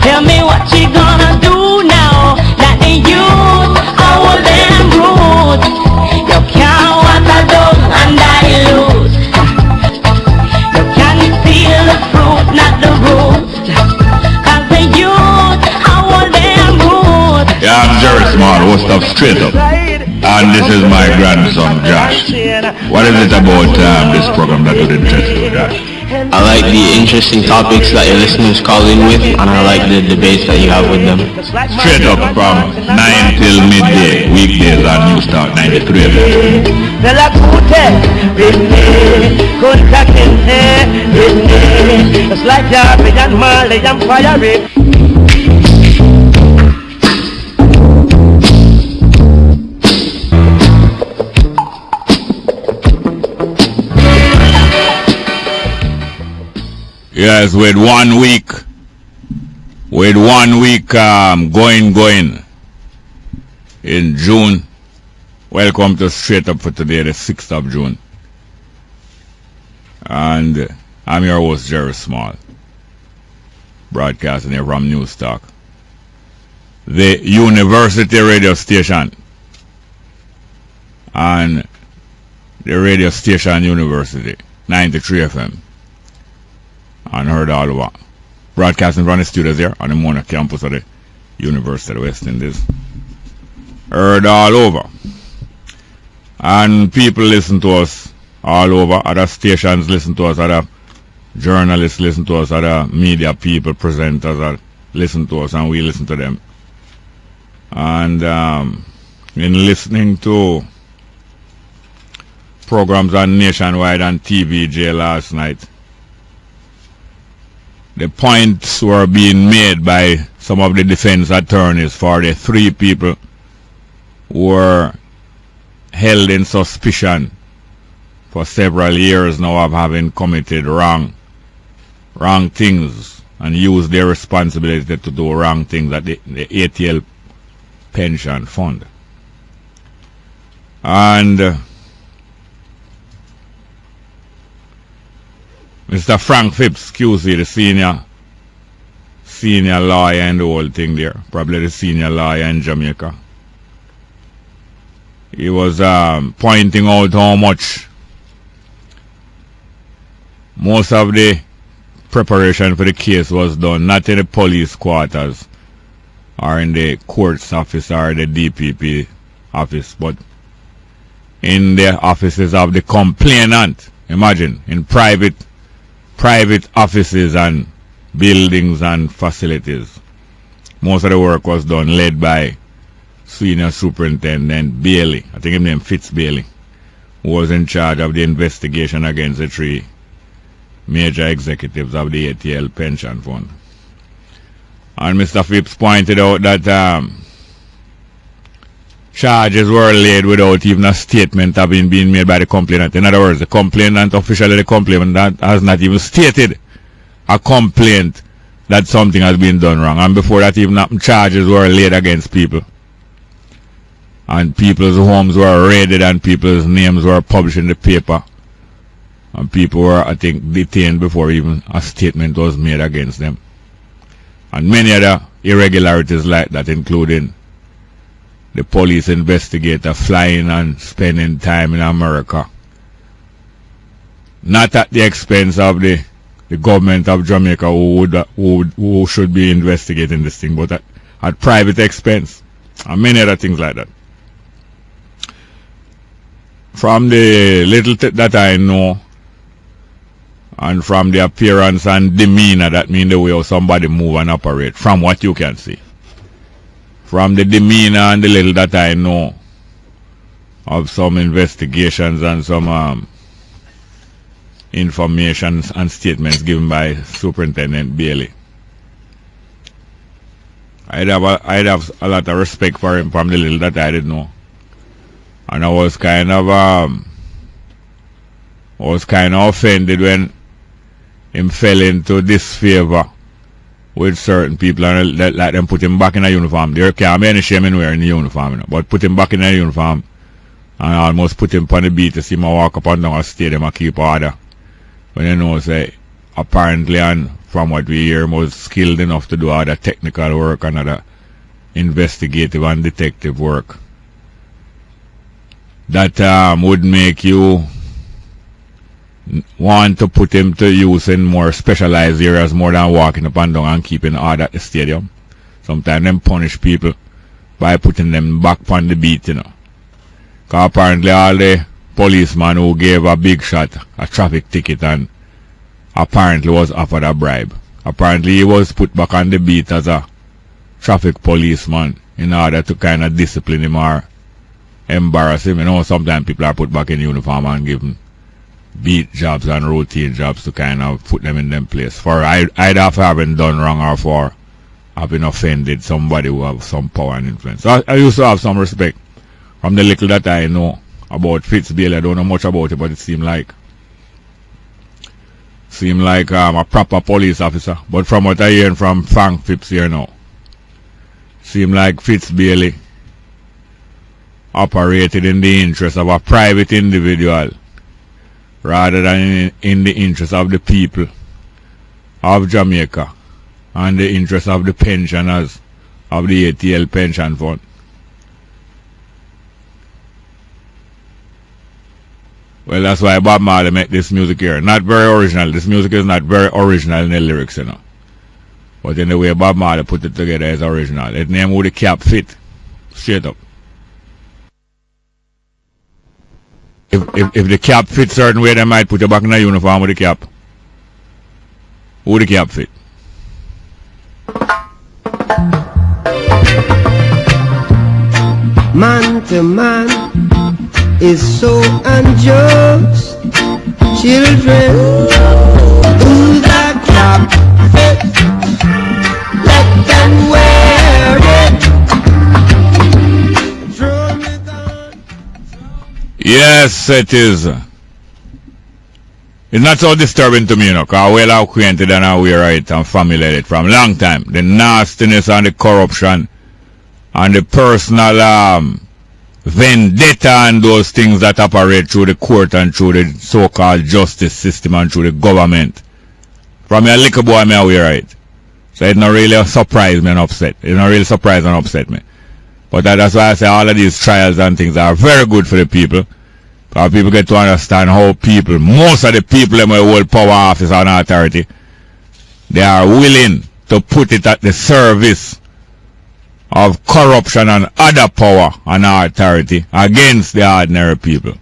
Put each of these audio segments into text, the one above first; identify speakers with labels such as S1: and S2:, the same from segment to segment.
S1: Tell me what you gonna do now that the youth are old and rude. You can't water down and dilute. You can't steal the fruit, not the root. Cause the youth are old and rude.
S2: Yeah, I'm Jerry Small, host of Straight Up. And this is my grandson, Josh. What is it about this program that would interest you, Josh?
S3: I like the interesting topics that your listeners call in with, and I like the debates that you have with them.
S2: Straight Up from 9 till midday, weekdays on News Talk 93 FM.
S4: It's like Jarvis and Marley and Fire.
S2: Yes, with 1 week going in June. Welcome to Straight Up for today, the 6th of June. And I'm your host, Jerry Small, broadcasting here from News Talk, the university radio station, and the radio station University, 93 FM. And heard all over. Broadcasting from the studios here on the Mona campus of the University of the West Indies. Heard all over. And people listen to us all over. Other stations listen to us. Other journalists listen to us. Other media people, presenters listen to us, and we listen to them. And in listening to programs on Nationwide and TVJ last night, the points were being made by some of the defense attorneys for the 3 people who were held in suspicion for several years now of having committed wrong things and used their responsibility to do wrong things at the ATL pension fund. And Mr. Frank Phipps, QC, the senior lawyer and the whole thing there, probably the senior lawyer in Jamaica. He was pointing out how much most of the preparation for the case was done, not in the police quarters or in the court's office or the DPP office, but in the offices of the complainant. Imagine, in private offices and buildings and facilities. Most of the work was done led by Senior Superintendent Bailey, I think his name Fitz Bailey, who was in charge of the investigation against the 3 major executives of the ATL pension fund. And Mr. Phipps pointed out that charges were laid without even a statement having been made by the complainant. In other words, the complainant, officially the complainant, has not even stated a complaint that something has been done wrong. And before that even happened, charges were laid against people. And people's homes were raided and people's names were published in the paper. And people were, I think, detained before even a statement was made against them. And many other irregularities like that, including the police investigator flying and spending time in America, not at the expense of the government of Jamaica who should be investigating this thing, but at private expense, and many other things like that. From the little that I know, and from the appearance and demeanor, that means the way how somebody move and operate, from what you can see. From the demeanor and the little that I know of some investigations and some information and statements given by Superintendent Bailey, I'd have a lot of respect for him from the little that I did know. And I was kind of offended when him fell into disfavor with certain people and let them put him back in a uniform. There can't be any shame in wearing the uniform, you know, but put him back in a uniform and almost put him on the beat to see him walk up and down a stadium and keep order. When you know, say, apparently, and from what we hear, was skilled enough to do other technical work and other investigative and detective work. That would make you want to put him to use in more specialized areas more than walking up and down and keeping order at the stadium. Sometimes them punish people by putting them back on the beat, you know. Because apparently all the policeman who gave a big shot a traffic ticket and apparently was offered a bribe. Apparently he was put back on the beat as a traffic policeman in order to kind of discipline him or embarrass him. You know, sometimes people are put back in uniform and given beat jobs and routine jobs to kind of put them in them place for either for having done wrong or for having offended somebody who have some power and influence. So I used to have some respect from the little that I know about Fitz Bailey. I don't know much about it, but it seemed like a proper police officer. But from what I hear from Frank Phipps here now, seemed like Fitz Bailey operated in the interest of a private individual rather than in the interest of the people of Jamaica and the interest of the pensioners of the ATL pension fund. Well, that's why Bob Marley make this music here. Not very original. This music is not very original in the lyrics, you know. But in the way Bob Marley put it together is original. It name would the cap fit. Straight up. If the cap fits certain way, they might put you back in a uniform with the cap. Who the cap fit?
S5: Man to man is so unjust. Children, who the cap fit? Let them wear it. Drum it on.
S2: Yes, it is. It's not so disturbing to me, you know, because well acquainted and aware of it and familiar with it from a long time. The nastiness and the corruption and the personal vendetta and those things that operate through the court and through the so-called justice system and through the government. From a little boy, I'm aware of it. So it's not really surprise me and upset. It's not really surprise and upset me. But that's why I say all of these trials and things are very good for the people. Because people get to understand how people, most of the people in the hold power, office and authority, they are willing to put it at the service of corruption and other power and authority against the ordinary people.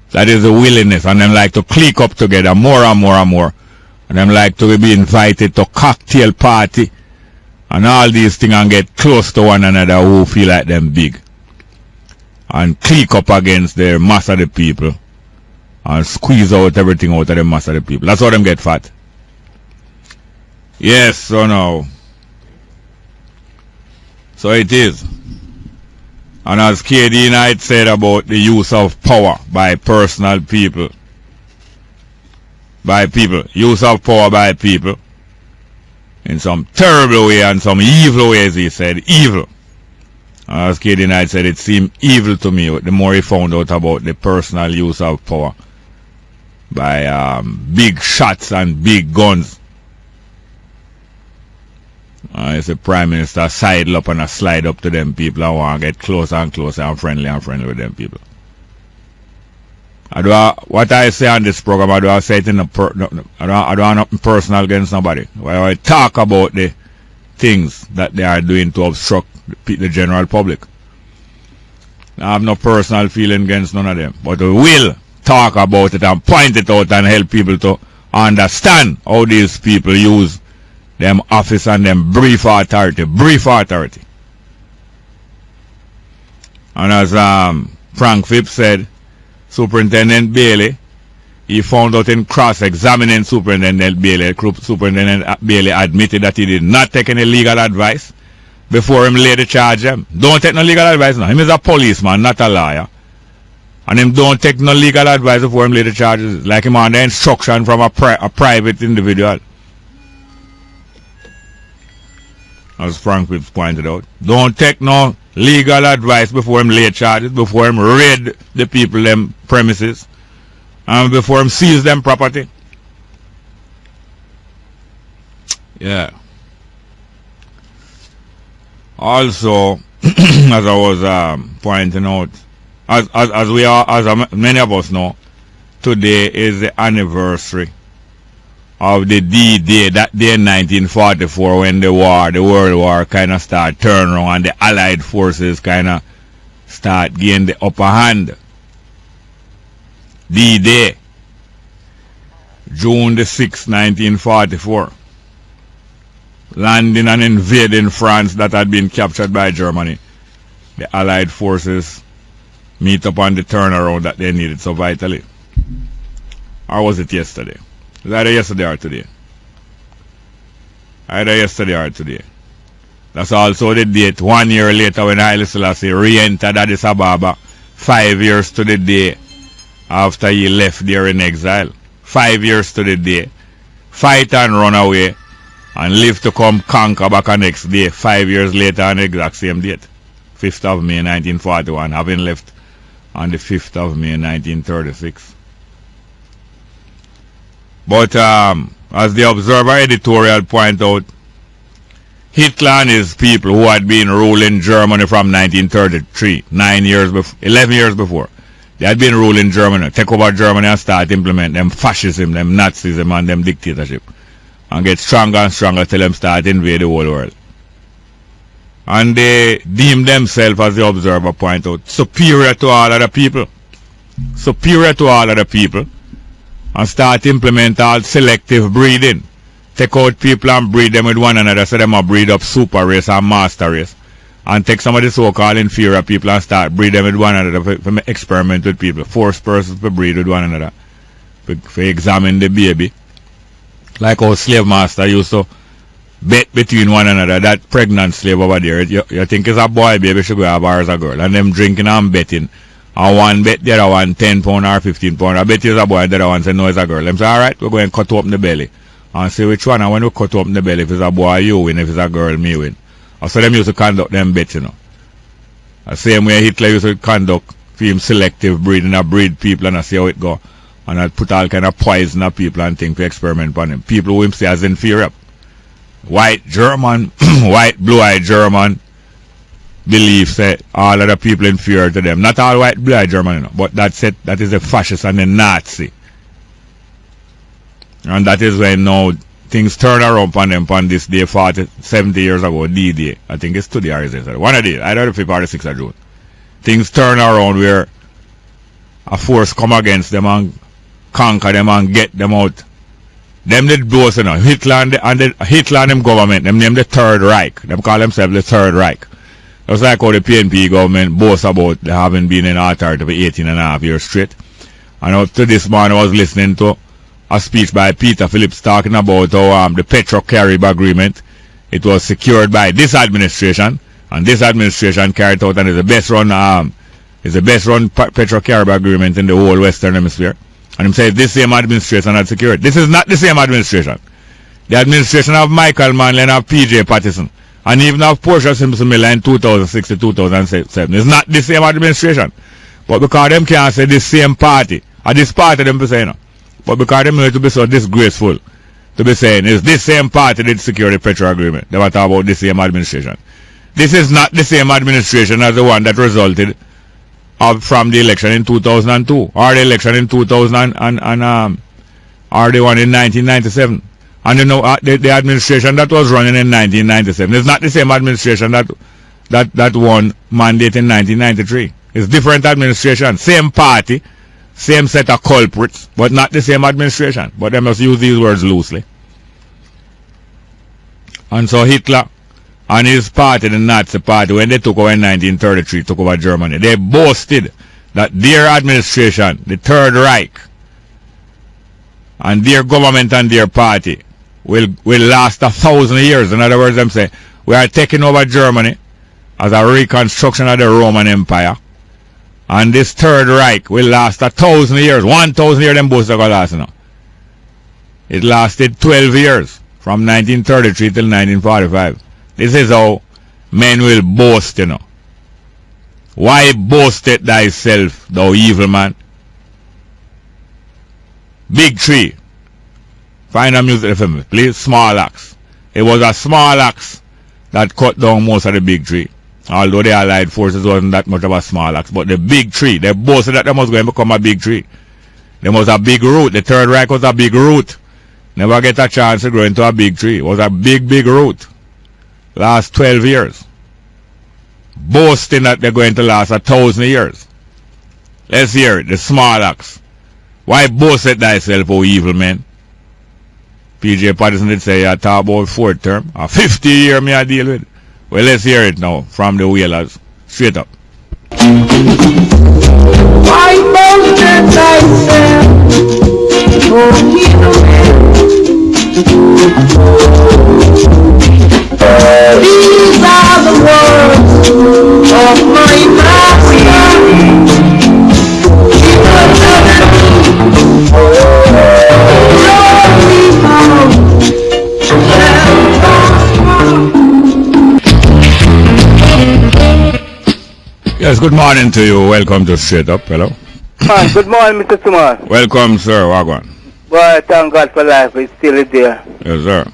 S2: That is the willingness, and them like to click up together more and more and more. And them like to be invited to cocktail party and all these things and get close to one another who feel like them big. And click up against the mass of the people and squeeze out everything out of the mass of the people. That's how them get fat. Yes, so now. So it is. And as KD Knight said about the use of power by personal people. By people. Use of power by people. In some terrible way and some evil ways, he said. Evil. As KD Knight said, it seemed evil to me the more he found out about the personal use of power by big shots and big guns. It's the Prime Minister sidle up and a slide up to them people and want to get closer and closer and friendly with them people. What I say on this program, I don't say it in I don't nothing personal against nobody. When I talk about the things that they are doing to obstruct the general public. I have no personal feeling against none of them, but we will talk about it and point it out and help people to understand how these people use them office and them brief authority. And as Frank Phipps said, Superintendent Bailey, he found out in cross-examining Superintendent Bailey admitted that he did not take any legal advice before him lay the charge. Don't take no legal advice now. Him is a policeman, not a lawyer. And him don't take no legal advice before him lay the charges. Like him under instruction from a private individual. As Frank Phipps pointed out. Don't take no legal advice before him lay charges, before him raid the people them premises, and before him seize them property. Yeah. Also, as I was pointing out, as we are, many of us know, today is the anniversary of the D-Day, that day in 1944 when the World War kind of start turn around and the Allied forces kind of start gain the upper hand. D-Day, June the 6th, 1944. Landing and invading France that had been captured by Germany. The Allied forces meet up on the turnaround that they needed so vitally. Or was it yesterday? It was either yesterday or today. Either yesterday or today. That's also the date 1 year later when Haile Selassie re-entered Addis Ababa, 5 years to the day after he left there in exile. 5 years to the day. Fight and run away and live to come conquer back the next day, 5 years later on the exact same date. 5th of May 1941, having left on the 5th of May 1936. But as the Observer editorial point out, Hitler and his people who had been ruling Germany from 1933, 11 years before, they had been ruling Germany, take over Germany and start implement them fascism, them Nazism and them dictatorship. And get stronger and stronger till them start invade the whole world. And they deem themselves, as the Observer point out, superior to all other people. Superior to all other people. And start implement all selective breeding. Take out people and breed them with one another so them will breed up super race and master race. And take some of the so-called inferior people and start breed them with one another for experiment with people. Force persons to breed with one another. For examine the baby. Like our slave master used to bet between one another. That pregnant slave over there, you think it's a boy baby should go have her as a girl. And them drinking and betting. And one bet the other one £10 or £15. I bet it's a boy, the other one say no, it's a girl. Them say, alright, we're going to cut open the belly. And say which one, and when we cut open the belly, if it's a boy, you win. If it's a girl, me win. And so them used to conduct them bets, you know. The same way Hitler used to conduct film selective breeding, and breed people and see how it go. And I put all kind of poison on people and things to experiment on them. People who him say as inferior. White German, white blue-eyed German believe that all other people inferior to them. Not all white blue-eyed German, you know, but that's it. That is the fascist and the Nazi. And that is when now things turn around on them on this day 70 years ago, D-Day. I think it's today or is it? One of the days, either the 5th or the 6th of June. Things turn around where a force come against them and conquer them and get them out. Them did those, you know, Hitler and them government, them named the Third Reich. Them call themselves the Third Reich. That's like how the PNP government boasts about they haven't been in authority for 18.5 years straight. And up to this morning I was listening to a speech by Peter Phillips talking about how the Petro-Carib agreement, it was secured by this administration, and this administration carried out and is the best run Petro-Carib agreement in the whole Western Hemisphere. And him says this same administration had secured. This is not the same administration. The administration of Michael Manley and of P.J. Patterson, and even of Portia Simpson Miller in 2006 to 2007. It's not the same administration. But because them can't say this same party, or this party them be saying, but because them need to be so disgraceful to be saying it's this same party that secured the Petro agreement. They were talking about the same administration. This is not the same administration as the one that resulted from the election in 2002, or the election in 2000 or the one in 1997. And you know, the administration that was running in 1997 is not the same administration that won mandate in 1993. It's different administration, same party, same set of culprits, but not the same administration. But they must use these words loosely. And so Hitler and his party, the Nazi party, when they took over in 1933, took over Germany, they boasted that their administration, the Third Reich, and their government and their party will last 1,000 years. In other words, them say, we are taking over Germany as a reconstruction of the Roman Empire, and this Third Reich will last 1,000 years. 1,000 years them boasted going to last now. It lasted 12 years, from 1933 till 1945. This is how men will boast, you know. Why boast it thyself, thou evil man? Big Tree. Find a music for me, please. Small Axe. it was a small axe that cut down most of the big tree. Although the Allied forces wasn't that much of a small axe, but the big tree, they boasted that they must go and become a big tree. There was a big root. The Third Reich was a big root. Never get a chance to grow into a big tree. It was a big, big root. Last 12 years. Boasting that they're going to last 1,000 years. Let's hear it. The small axe. Why boast it thyself, O evil man? P.J. Patterson did say, I talk about 4th term. A 50 year me I deal with. Well, let's hear it now from the Whalers. Straight up.
S5: Why boast it thyself, O evil man? These are the words of my master.
S2: Yes, good morning to you. Welcome to Straight Up. Hello.
S6: Good morning, Mr. Tumar.
S2: Welcome, sir. Wagwan.
S6: Well, thank God for life. It's still there.
S2: Yes, sir.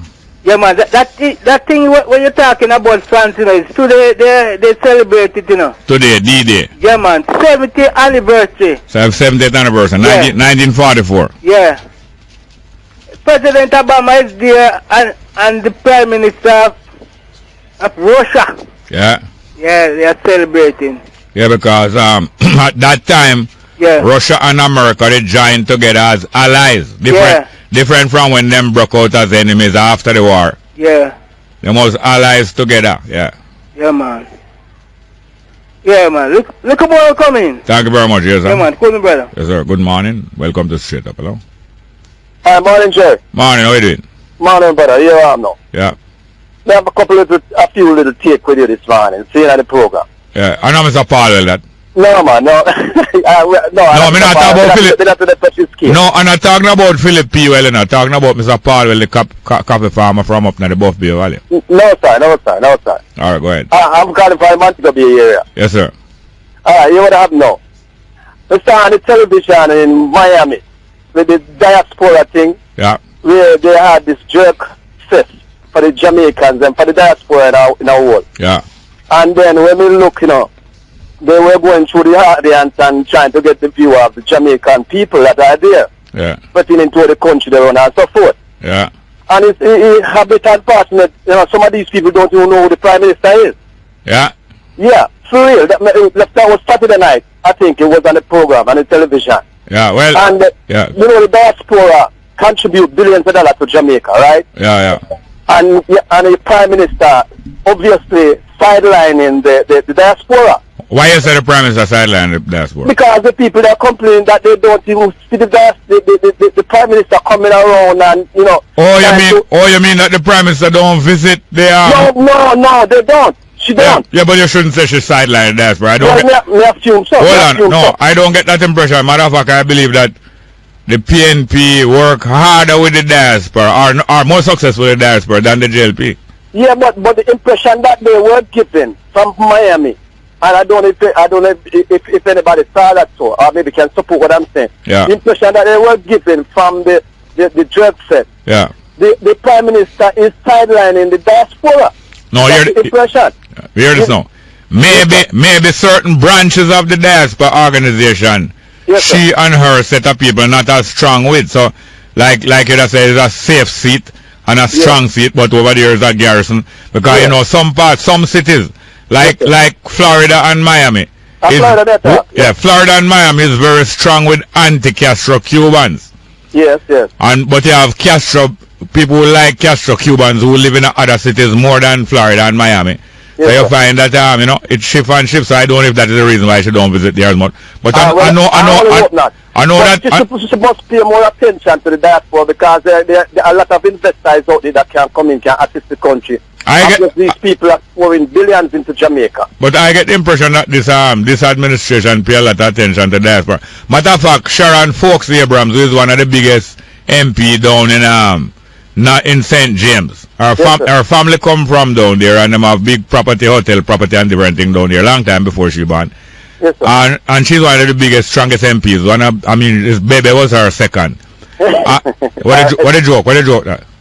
S6: Yeah, man. That thing when you're talking about France, you know, it's today they celebrate it, you know.
S2: Today, D-Day.
S6: Yeah, man. 70th anniversary.
S2: 70th anniversary,
S6: Yeah.
S2: 1944.
S6: Yeah. President Obama is there and the Prime Minister of Russia.
S2: Yeah.
S6: Yeah, they are celebrating.
S2: Yeah, because at that time,
S6: Yeah.
S2: Russia and America, they joined together as allies. Different from when them broke out as enemies after the war.
S6: Yeah.
S2: They was allies together. Yeah.
S6: Yeah, man. Yeah, man. Look at more coming.
S2: Thank you very much. Yes, sir.
S6: Yeah, man. Cool, brother.
S2: Yes, sir. Good morning. Welcome to Straight Up. Hello.
S7: Hi, morning, Jerry.
S2: Morning. How are you doing?
S7: Morning, brother. Here I am now.
S2: Yeah.
S7: I have a few little take with you this morning, seeing at the program.
S2: Yeah. I know Mr. Paul that.
S7: No, man, no.
S2: I'm not talking about Philip. No, I'm not talking about Philip P. Well, I'm talking about Mr. Paul, the coffee farmer from up near the Buff Bay Valley.
S7: No, sir.
S2: All right, go ahead.
S7: I'm calling from Montego Bay area.
S2: Yes, sir.
S7: All right, you would have now. We saw on the television in Miami with the diaspora thing.
S2: Yeah.
S7: Where they had this jerk fest for the Jamaicans and for the diaspora in our world.
S2: Yeah.
S7: And then when we look, you know, they were going through the audience and trying to get the view of the Jamaican people that are there.
S2: Yeah.
S7: Putting into the country they run and so forth.
S2: Yeah.
S7: And it's a bit unfortunate, you know, some of these people don't even know who the Prime Minister is.
S2: Yeah.
S7: Yeah, for real. That was Saturday night, I think it was on the program, on the television.
S2: Yeah, well.
S7: And,
S2: yeah.
S7: you know, the diaspora contribute billions of dollars to Jamaica, right?
S2: Yeah.
S7: And the Prime Minister obviously sidelining the diaspora.
S2: Why you say the Prime Minister sideline the diaspora?
S7: Because the people that are complaining that they don't even see the Prime Minister coming around and, you know.
S2: You mean that the Prime Minister don't visit the
S7: No, they don't. She don't.
S2: Yeah, but you shouldn't say she sideline the diaspora. I don't
S7: assume so.
S2: Hold on. No, I don't get that impression. Matter of fact, I believe that the PNP work harder with the diaspora, or more successful with the diaspora than the JLP.
S7: Yeah, but the impression that they were given from Miami, and I don't know if anybody saw that so, or maybe can support what I'm saying.
S2: Yeah.
S7: The impression that they were given from the drug set.
S2: Yeah.
S7: The Prime Minister is sidelining the diaspora.
S2: No,
S7: that's the impression.
S2: Hear this now. Maybe certain branches of the diaspora organization,
S7: yes,
S2: she and her set of people not as strong with. So, like you just say, it's a safe seat and a strong seat, but over there is a garrison. Because, you know, some cities, like Florida and Miami.
S7: Florida
S2: and Miami is very strong with anti-Castro Cubans.
S7: Yes.
S2: But you have Castro, people who like Castro Cubans who live in other cities more than Florida and Miami.
S7: Yes,
S2: so you find that you know, it shift and shift. So I don't know if that is the reason why she don't visit there as much. But I know that
S7: she supposed to pay more attention to the diaspora because there are a lot of investors out there that can come in, can assist the country. These people are pouring billions into Jamaica.
S2: But I get the impression that this administration pay a lot of attention to diaspora. Matter of fact, Sharon Fox Abrams, who is one of the biggest MP down in St. James. Her family come from down there, and them have big hotel property and different thing down there long time before she born.
S7: Yes, sir.
S2: And she's one of the biggest, strongest MPs. His baby was her second. What a joke.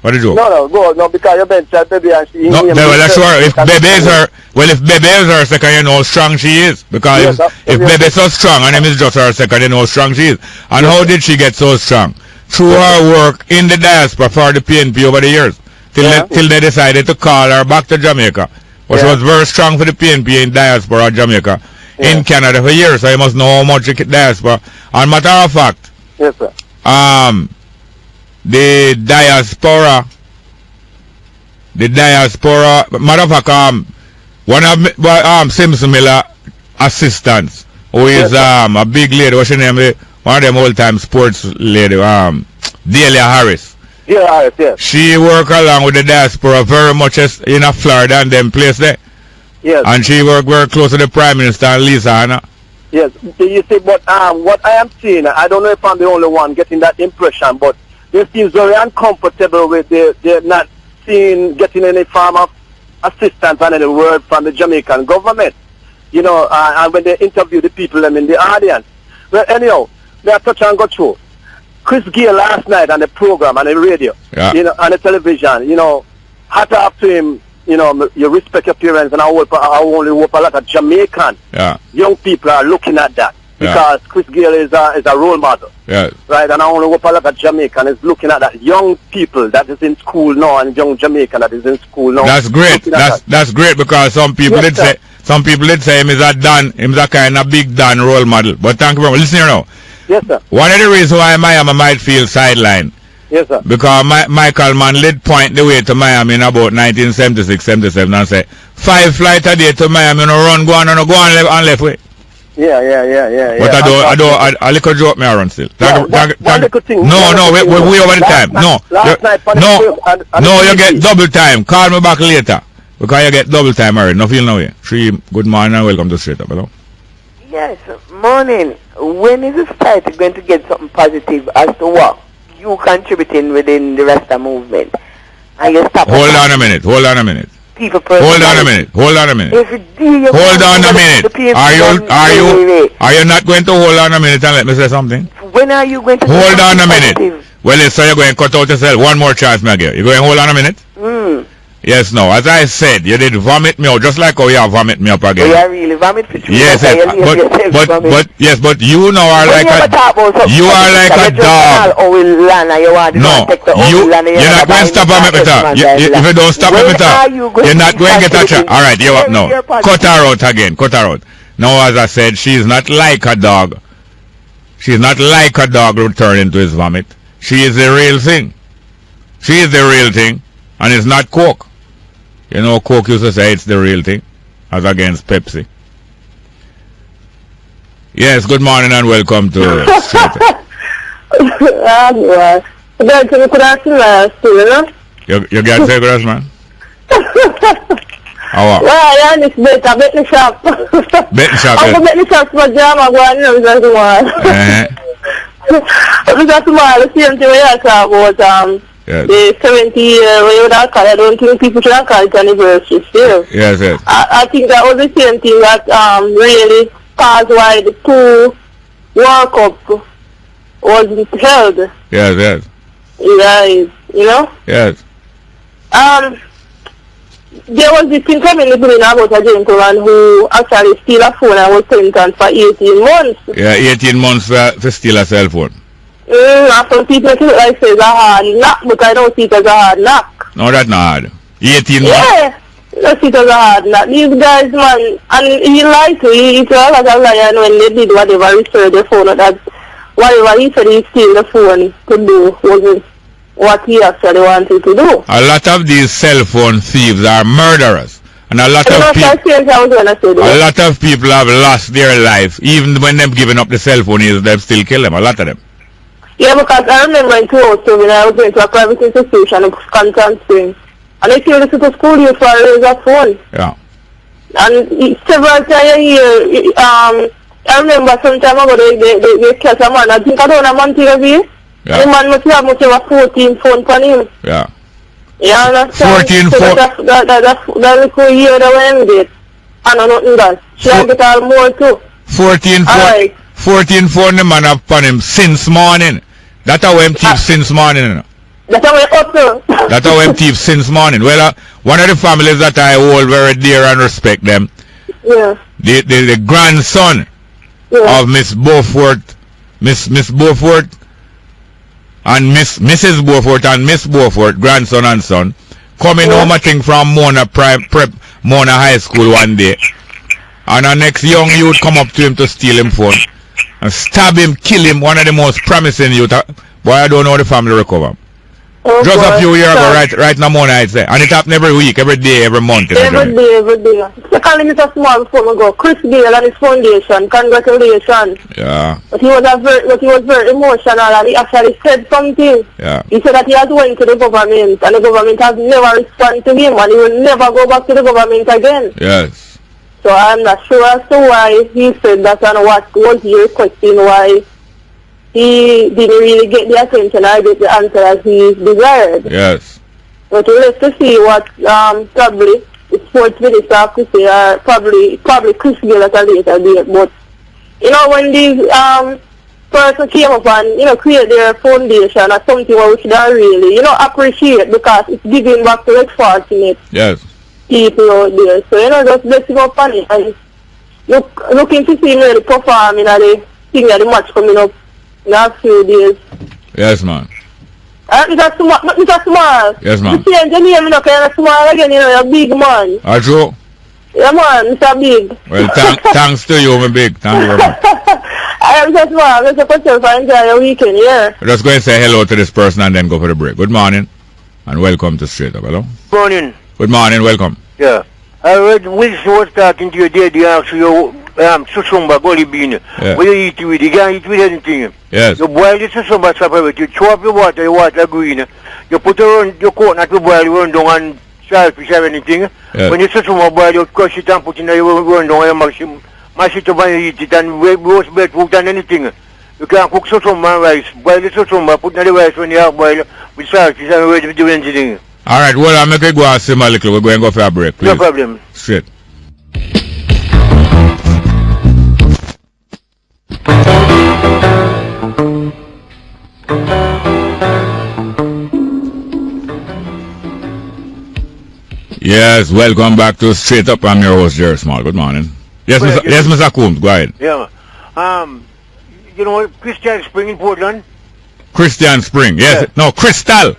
S2: What a joke.
S7: No, go. No, because you mentioned Bebe and she...
S2: No, well, that's right. If Bebe is her... Well, if Bebe is her second, you know how strong she is. Because if Bebe is so strong and him is just her second, you know how strong she is. And how did she get so strong? Through her work in the diaspora for the PNP over the years. Till they decided to call her back to Jamaica. But she was very strong for the PNP in diaspora Jamaica. In Canada for years. So you must know how much diaspora. And matter of fact...
S7: Yes, sir.
S2: The diaspora, matter of fact, one of Simpson Miller assistants, who is a big lady, what's her name? One of them old-time sports lady, Delia Harris.
S7: Yeah, Harris, yes.
S2: She work along with the diaspora very much in a Florida and them place there.
S7: Yes.
S2: And she work very close to the Prime Minister and Lisa Hanna.
S7: Yes, you see, but what I am seeing, I don't know if I'm the only one getting that impression, but they seem very uncomfortable with they're not getting any form of assistance and any word from the Jamaican government. You know, and when they interview the people in the audience. Well, anyhow, they are touch and go through. Chris Gale last night on the program, on the radio, you know, on the television, you know, hat off to him. You know, you respect your parents, and I only hope a lot of Jamaican young people are looking at that because Chris Gale is a role model, right? And I only hope a lot of Jamaican is looking at that young people that is in school now and young Jamaican that is in school now.
S2: That's great. That's great because some people did say him is a kind of big Dan role model. But thank you very much. Listen here now.
S7: Yes, sir.
S2: One of the reasons why Miami might feel sidelined.
S7: Yes, sir.
S2: Because Michael Mann did point the way to Miami in about 1976-77 and say, 5 flights a day to Miami, no run, go on left way.
S7: Yeah.
S2: But I little joke me around still.
S7: One little thing.
S2: No, we over the time. No, you get double time. Call me back later. Because you get double time already. No feel no way. Good morning and welcome to Straight Up. Hello?
S8: Yes, morning. When is the society going to get something positive as to what you contributing within the rest of the movement? And you stop.
S2: Hold on a minute. Hold on a minute. Hold on a minute. Hold on a minute. Hold on a minute. Are you not going to hold on a minute and let me say something?
S8: When are you going to
S2: hold on a minute? Well, so you're going to cut out yourself. One more chance, Maggie. You're going to hold on a minute? Yes, no. As I said, you did vomit me out, just like how you have vomit me up again.
S8: Oh, yeah, really vomit for you.
S2: Yes, but you now are like a dog. No, you're not going to stop and make me talk. If you don't stop and make me talk, you're not going to get a chance. All right, you up now. Cut her out again. Cut her out. Now, as I said, she's not like a dog. She's not like a dog returning to his vomit. She is the real thing. She is the real thing, and it's not Coke. You know, Coke used to say it's the real thing, as against Pepsi. Yes, good morning and welcome to You got to grass, man? How are
S5: well, yeah, it's better. Bet the shop. I'm bet the shop for jam. I'm going to tomorrow. Because tomorrow, the same thing we are talking about, the 70-year way without call. I don't think people should call it anniversary still.
S2: Yes.
S5: I think that was the same thing that really caused why the 2 World Cup wasn't held.
S2: Yes.
S5: You know?
S2: Yes.
S5: There was this thing coming in about a gentleman who actually steal a phone and was sentenced for 18 months.
S2: Yeah, 18 months for steal a cell phone.
S5: Some people see it like it's a hard knock, but I don't see it as a hard knock.
S2: No, that's not hard. 18 months?
S5: Yeah, I don't see it as a hard knock. These guys, man, and he lied to you. He told us a liar when they did whatever research the phone, that whatever he said he steal the phone to do wasn't what he actually wanted to do.
S2: A lot of these cell phone thieves are murderers. And a lot of people have lost their life. Even when they've given up the cell phone, they've still killed them. A lot of them.
S5: Yeah, because I remember in 2002 when I was going to a private institution in Constant Spring. And they came to school youth for a razor phone.
S2: Yeah.
S5: And several times a year, I remember some time ago they catch a man. I think I don't know a month ago. Yeah. The man must have a 14 phone for him.
S2: Yeah.
S5: Yeah, understand?
S2: 14 phone.
S5: That's little year that we ended. I know nothing that. She has get all more too.
S2: 14 phone. Right. 14 phone the man have upon him since morning. That's how him keep since morning.
S5: That's how we hustle.
S2: That's how we thief since morning. Well, one of the families that I hold very dear and respect them.
S5: Yeah.
S2: The grandson of Miss Beaufort, Miss Beaufort, and Mrs. Beaufort and Miss Beaufort, grandson and son, coming home I think from Mona Mona High School one day, and the next young youth come up to him to steal him phone and stab him, kill him. One of the most promising youth. Boy, I don't know the family recover.
S5: Oh,
S2: just
S5: boy.
S2: a few years ago, right now, Mona Heights there, and it happen every week, every day, every month.
S5: Every day. Secondly, Mr. Small before we go, Chris Gale and his foundation, congratulations.
S2: Yeah.
S5: But he was very emotional, and he actually said something.
S2: Yeah.
S5: He said that he has went to the government, and the government has never responded to him, and he will never go back to the government again.
S2: Yes.
S5: So I'm not sure as to why he said that, and what was he requesting, why he didn't really get the attention or get the answer as he desired.
S2: Yes.
S5: But we'll have to see what probably the sports minister have to say, or probably Chris Gale at a later date. But, you know, when these persons came up and, create their foundation or something which they really, appreciate, because it's giving back to the fortunate people out there. So, just blessing up on it and looking to see him really performing at the thing that the match coming up in a few days.
S2: Yes, man.
S5: Mr. Small.
S2: Yes, man.
S5: You change your name, kind of small again, you're a big man.
S2: True?
S5: Yeah, man, Mr. Big.
S2: Well, thanks to you, my big. Thank you very much.
S5: I am Mr. Small. Mr. Question for enjoy your weekend, yeah.
S2: Just go and say hello to this person and then go for the break. Good morning, and welcome to Straight Up. Hello?
S6: Morning.
S2: Good morning, welcome.
S6: Yeah. I heard Wilson was talking to you there, they asked you, susumba, gully bean.
S2: Yeah.
S6: What you eat with? You can't eat with anything.
S2: Yes.
S6: You boil the susumba separate, you chop your water green. You put it on your coconut to boil, you run down and shellfish or anything.
S2: Yes.
S6: When you susumba boil, you crush it and put it in your run down and mash it up and eat it and roast breadfruit and anything. You can cook susumba and rice. Boil the susumba, put in the rice when you have boiled with shellfish and ready to do anything.
S2: All right, well, I'll make it go and simmer a little. We're going to go for a break, please.
S6: No problem.
S2: Straight. Yes, welcome back to Straight Up. I'm your host, Jerry Small. Good morning. Yes, Mr. Coombs, go ahead.
S6: Yeah. You know Christian Spring in Portland?
S2: Christian Spring, yes. Yeah. No, Crystal.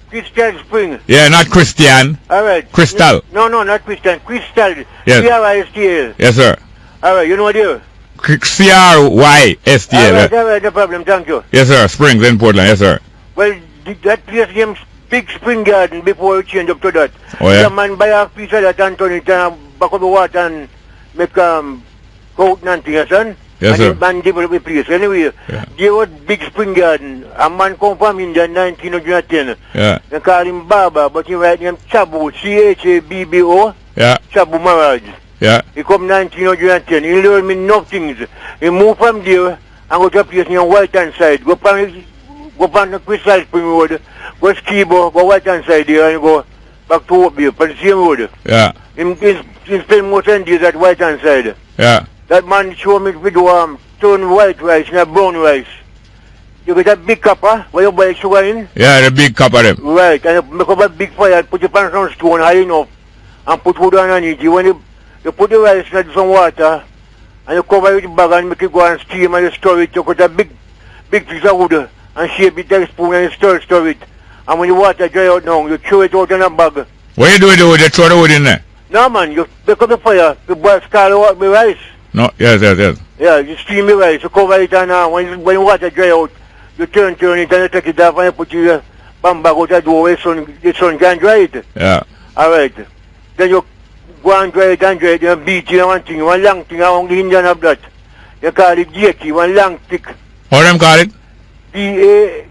S6: Christian Spring.
S2: Yeah, not Christian.
S6: All right.
S2: Crystal.
S6: No, not Christian. Crystal.
S2: Yes.
S6: C-R-Y-S-T-L.
S2: Yes, sir.
S6: All right, you know what dear?
S2: C-R-Y-S-T-L.
S6: All right, no problem, thank you.
S2: Yes, sir. Springs in Portland, yes, sir.
S6: Well, that place named Big Spring Garden before it changed up to that.
S2: Oh, yeah?
S6: The man buy a piece of that and turn it back of the water and make coat and thing, son.
S2: Yes, sir.
S6: And develop the place. Anyway, there was Big Spring Garden. A man come from India in 1910.
S2: Yeah.
S6: They call him Baba, but he write him Chabu, C-H-A-B-B-O.
S2: Yeah.
S6: Chabu Maharaj.
S2: Yeah.
S6: He come 1910. He learned me enough things. He moved from there and go to a place near White Hand Side. Go on the Crystal Spring Road. Go Skibo, go White Hand Side there and go back to Oakville, on the same road.
S2: Yeah.
S6: He spent most of the days at White Hand Side.
S2: Yeah.
S6: That man showed me video turn white rice and brown rice. You get a big copper where you buy sugar in?
S2: Yeah, the big copper them.
S6: Right, and you make up a big fire, put your pan on stone high enough and put wood underneath you. When you put the rice in some water and you cover it with bag and make it go and steam and you store it, you cut a big piece of wood and shape it like a spoon and you store it. And when the water dry out now, you throw it out in a bag.
S2: What you do with the wood? You throw the wood in there?
S6: No man, you make up the fire, you boil scald the rice.
S2: No, yes.
S6: Yeah, you steam the rice, you cover it and when the water dry out, you turn it and you take it off and you put your bag out the door where the sun can dry it.
S2: Yeah.
S6: Alright. Then you go and dry it, you beat it one thing, one long thing along the Indian of that. You call it Dieki, one long thick.
S2: How them call it?
S6: Dieki.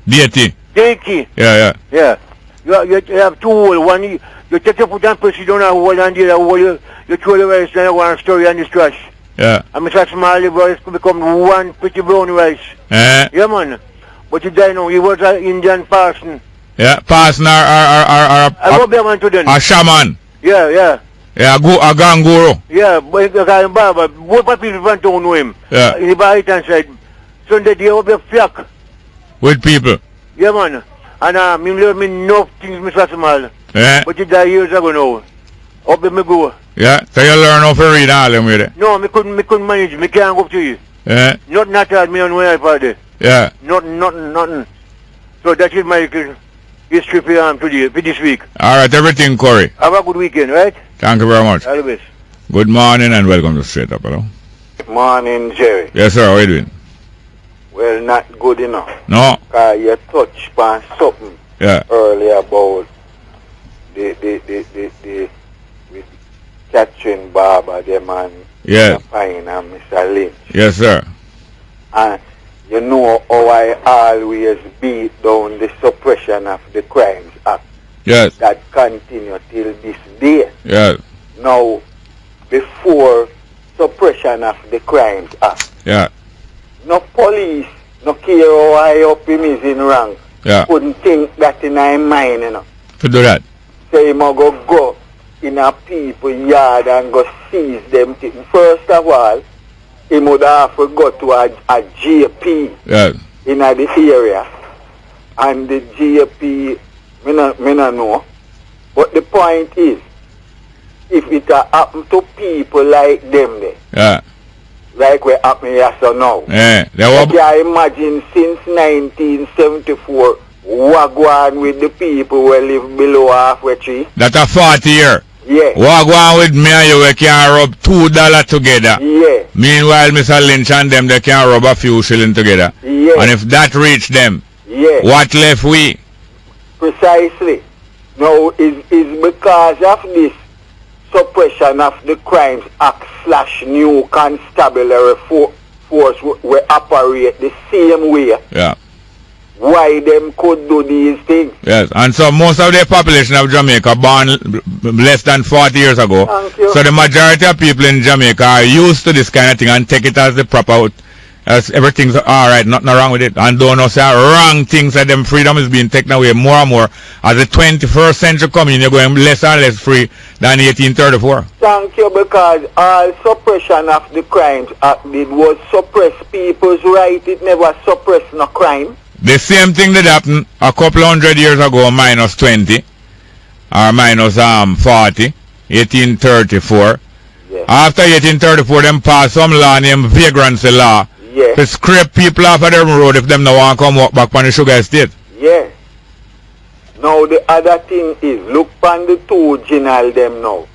S2: Dieki.
S6: Dieki.
S2: Yeah.
S6: Yeah. You have two holes, one you take your foot and press it down a hole and the other hole you throw the rice and you want to store it in this trash.
S2: Yeah.
S6: And Mr. Small, the rice could become one pretty brown rice. Yeah, man. But you die now, he was an Indian person.
S2: Yeah, person or
S6: I hope they want to then.
S2: A shaman.
S6: Yeah.
S2: Yeah, a ganguro.
S6: Yeah, but you call him Baba. What people want to know him?
S2: Yeah.
S6: In the right hand side. Sunday, they will be flock.
S2: With people.
S6: Yeah, man. And me learn me enough things, Mr. Small.
S2: Yeah.
S6: But you die years ago now. Up there me go.
S2: Yeah. So you learn how to read all them with it?
S6: No, me couldn't manage. Me can't go up to you.
S2: Yeah.
S6: Nothing at all, me on my iPad there.
S2: Yeah.
S6: Nothing. So that is my history for today, for this week.
S2: Alright, everything, Corey.
S6: Have a good weekend, right?
S2: Thank you very much.
S6: All the best.
S2: Good morning and welcome to Straight Up, hello.
S7: Good morning, Jerry.
S2: Yes, sir. How are you doing?
S7: Well, not good enough.
S2: No.
S7: You touched on something earlier about the with Catherine Barber, them and
S2: Yes.
S7: Pine and Mr. Lynch.
S2: Yes, sir.
S7: And you know how I always beat down the suppression of the Crimes Act.
S2: Yes.
S7: That continue till this day.
S2: Yes.
S7: Now, before suppression of the Crimes Act,
S2: Yeah.
S7: no police, no care how high up him is in rank,
S2: Yeah.
S7: couldn't think that in his mind, you know.
S2: To do that.
S7: Say him go in a people yard and go seize them things. First of all, he would have to go to a GP
S2: Yes.
S7: in the area. And the GP, me no know. But the point is, if it happen to people like them there,
S2: Yeah.
S7: like what happened here so now.
S2: Yeah.
S7: I can imagine since 1974, what go on with the people who live below halfway tree.
S2: That a 40 year.
S7: Yeah.
S2: What go on with me and you, we can rub $2 together.
S7: Yeah.
S2: Meanwhile, Mr. Lynch and them, they can rub a few shilling together.
S7: Yeah.
S2: And if that reach them,
S7: Yeah.
S2: what left we?
S7: Precisely. Now, is because of this suppression of the Crimes Act / new constabulary force will operate the same way.
S2: Yeah.
S7: Why them could do these things?
S2: Yes. And so most of the population of Jamaica born less than 40 years ago.
S7: Thank you.
S2: So the majority of people in Jamaica are used to this kind of thing and take it as the proper, as everything's alright, nothing wrong with it. And don't know say wrong things that them freedom is being taken away more and more. As the 21st century coming, you're going less and less free than 1834.
S7: Thank you, because all suppression of the Crimes Act did was suppress people's right. It never suppressed no crime.
S2: The same thing that happened a couple hundred years ago, minus 20 or minus 40, 1834.
S7: Yeah.
S2: After 1834, them passed some law named vagrancy law.
S7: Yeah.
S2: To scrape people off of them road if them no want to come walk back on the sugar estate.
S7: Yeah. Now the other thing is, look on the two general them now.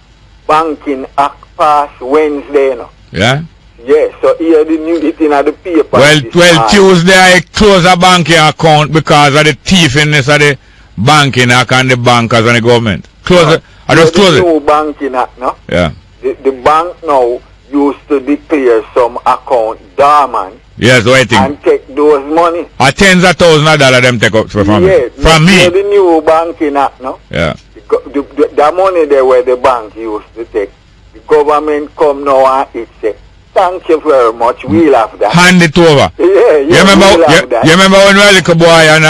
S7: Banking Act passed Wednesday now.
S2: Yeah?
S7: Yeah, so here the new it in the paper.
S2: Well, Tuesday I close a banking account because of the thiefiness of the banking act and the bankers and the government. Close it. I just close it.
S7: The new banking act now.
S2: Yeah.
S7: The bank now used to declare some account dormant.
S2: Yes, waiting.
S7: And take those money.
S2: Tens of thousands of dollars them take up from me.
S7: Yeah,
S2: from me.
S7: The new banking act now.
S2: Yeah.
S7: The money there where the bank used to take. The government come now and it say, thank you very much, we'll have that.
S2: Hand it over.
S7: Yeah,
S2: you remember when we were little boy and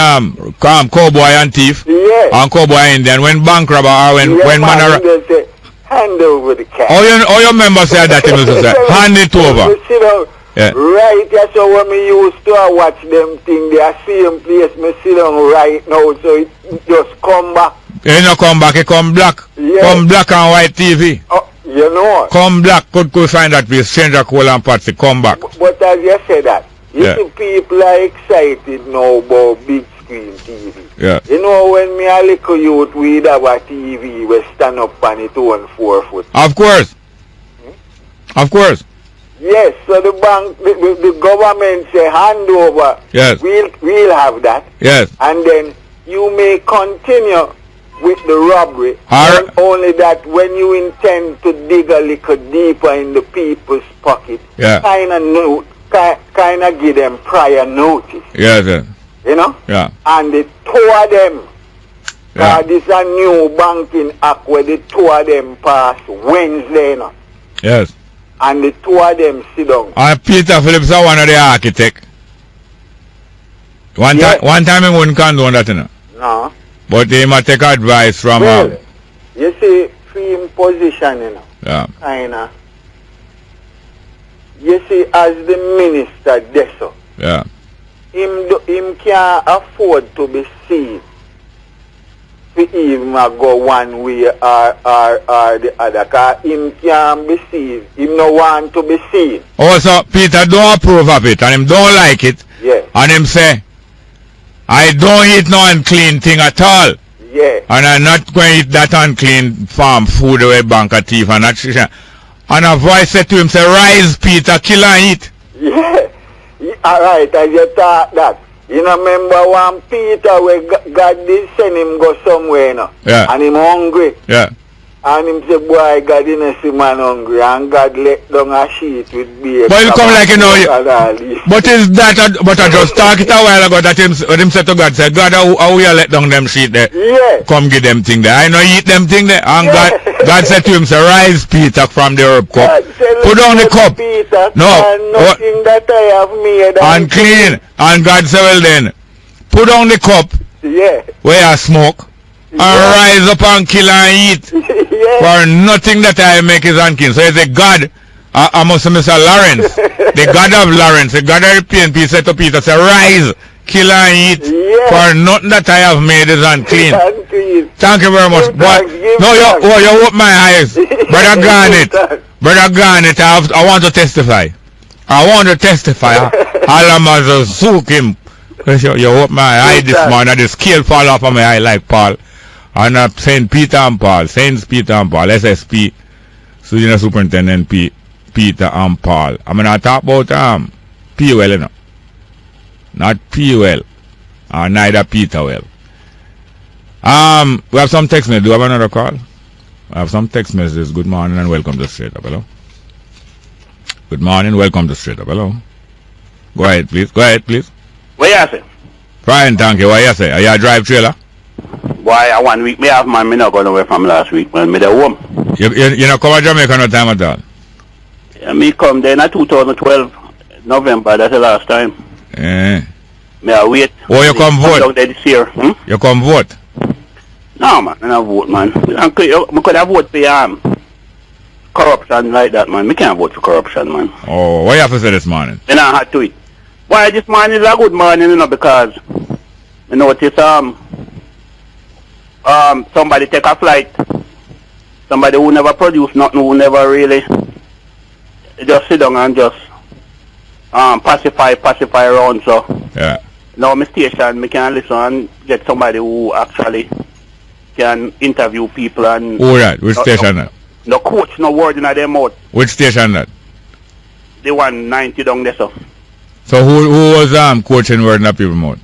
S2: cowboy and thief?
S7: Yeah.
S2: And cowboy Indian, when bank robber or when man
S7: they say, hand over the cash.
S2: Oh, you remember say that thing, say, hand it over.
S7: You know,
S2: yeah.
S7: Right, that's how when me used to watch them thing, they are same place me sit down right now, so it just come back.
S2: You know come back, it come black.
S7: Yeah.
S2: Come black and white TV.
S7: Oh, you know.
S2: Come black, could find that place, change a coal and party, come back.
S7: But as you said that, you see people are excited now about big screen TV.
S2: Yeah.
S7: You know when me a little youth, we'd have a TV, we stand up on it on 4 foot.
S2: Of course. Of course.
S7: Yes, so the bank, the government say hand over.
S2: Yes.
S7: We'll have that.
S2: Yes.
S7: And then you may continue with the robbery. And only that when you intend to dig a little deeper in the people's pocket, kind of give them prior notice.
S2: Yes, yes.
S7: You know?
S2: Yeah.
S7: And the two of them, this is a new banking act where the two of them pass Wednesday now.
S2: Yes.
S7: And the two of them sit down.
S2: And Peter Phillips is one of the architects. One time he wouldn't condone that, you know.
S7: No.
S2: But he might take advice from
S7: you see, free position, you know.
S2: Yeah.
S7: Kinda. You see, as the minister Deso.
S2: Yeah.
S9: him can't afford to be seen. If even go one way or the other, because him can't be seen. Him no want to be seen.
S2: Also, Peter don't approve of it and him don't like it.
S9: Yeah.
S2: And him say, I don't eat no unclean thing at all.
S9: Yeah.
S2: And I'm not going to eat that unclean farm food away bank of thief and that. And a voice said to him, say, rise, Peter, kill and eat.
S9: Yeah. Alright, I just thought that. You know, remember when Peter, where God did send him go somewhere, you know?
S2: Yeah.
S9: And him hungry.
S2: Yeah.
S9: And him say, boy, God didn't see man hungry. And God let down a sheet with beer.
S2: But you come like, you know, but is that, but I just talked it a while ago that him said to God, say, God, how we let down them sheet there?
S9: Yeah.
S2: Come get them thing there. I know eat them thing there. And
S9: yeah.
S2: God said to him, say, rise, Peter, from the herb cup. Put down the cup.
S9: Peter,
S2: no.
S9: Nothing that I have made.
S2: And clean. And God said, well then, put down the cup.
S9: Yeah.
S2: Where I smoke. And rise up and kill and eat. For nothing that I make is unclean. So it's a God. I must say Mr. Lawrence. The God of Lawrence. The God of the PNP said to Peter, say, rise, kill and eat. For nothing that I have made is unclean. Thank you very much. But no, you open my eyes. Brother Garnet. Brother Garnet, I want to testify. I want to testify. Alamazo zook him. You open my eye this morning. The scale fall off of my eye like Paul. And Saint Peter and Paul, Saints Peter and Paul, SSP, Senior Superintendent Peter and Paul. I'm gonna talk about POL, you know. Not POL, or neither Peter well. We have some text messages. Do we have another call? I have some text messages. Good morning and welcome to Straight Up. Hello. Good morning, welcome to Straight Up. Hello. Go ahead, please. Go ahead, please.
S10: What you say?
S2: Fine, thank you. What you say? Are you a drive trailer?
S10: Why, 1 week me have, man, me not going away from last week, man. Me there home.
S2: You not come to Jamaica no time at all?
S10: Yeah, me come there in 2012, November, that's the last time.
S2: Yeah.
S10: Me I wait.
S2: Oh, you come vote?
S10: Down there this year.
S2: You come vote?
S10: No, man, I don't vote, man. I could have vote for corruption like that, man. Me can't vote for corruption, man.
S2: Oh, what you have to say this morning?
S10: And I had to it. Why, this morning is a good morning, you know, because, you know, it's, somebody take a flight, somebody who never produce nothing, who never really just sit down and just pacify around. So
S2: yeah.
S10: Now my station, me can listen and get somebody who actually can interview people and.
S2: Who that? Which station that?
S10: No coach, no word in their mouth.
S2: Which station that?
S10: The 190 down there, so.
S2: So who was coaching word in the people mouth?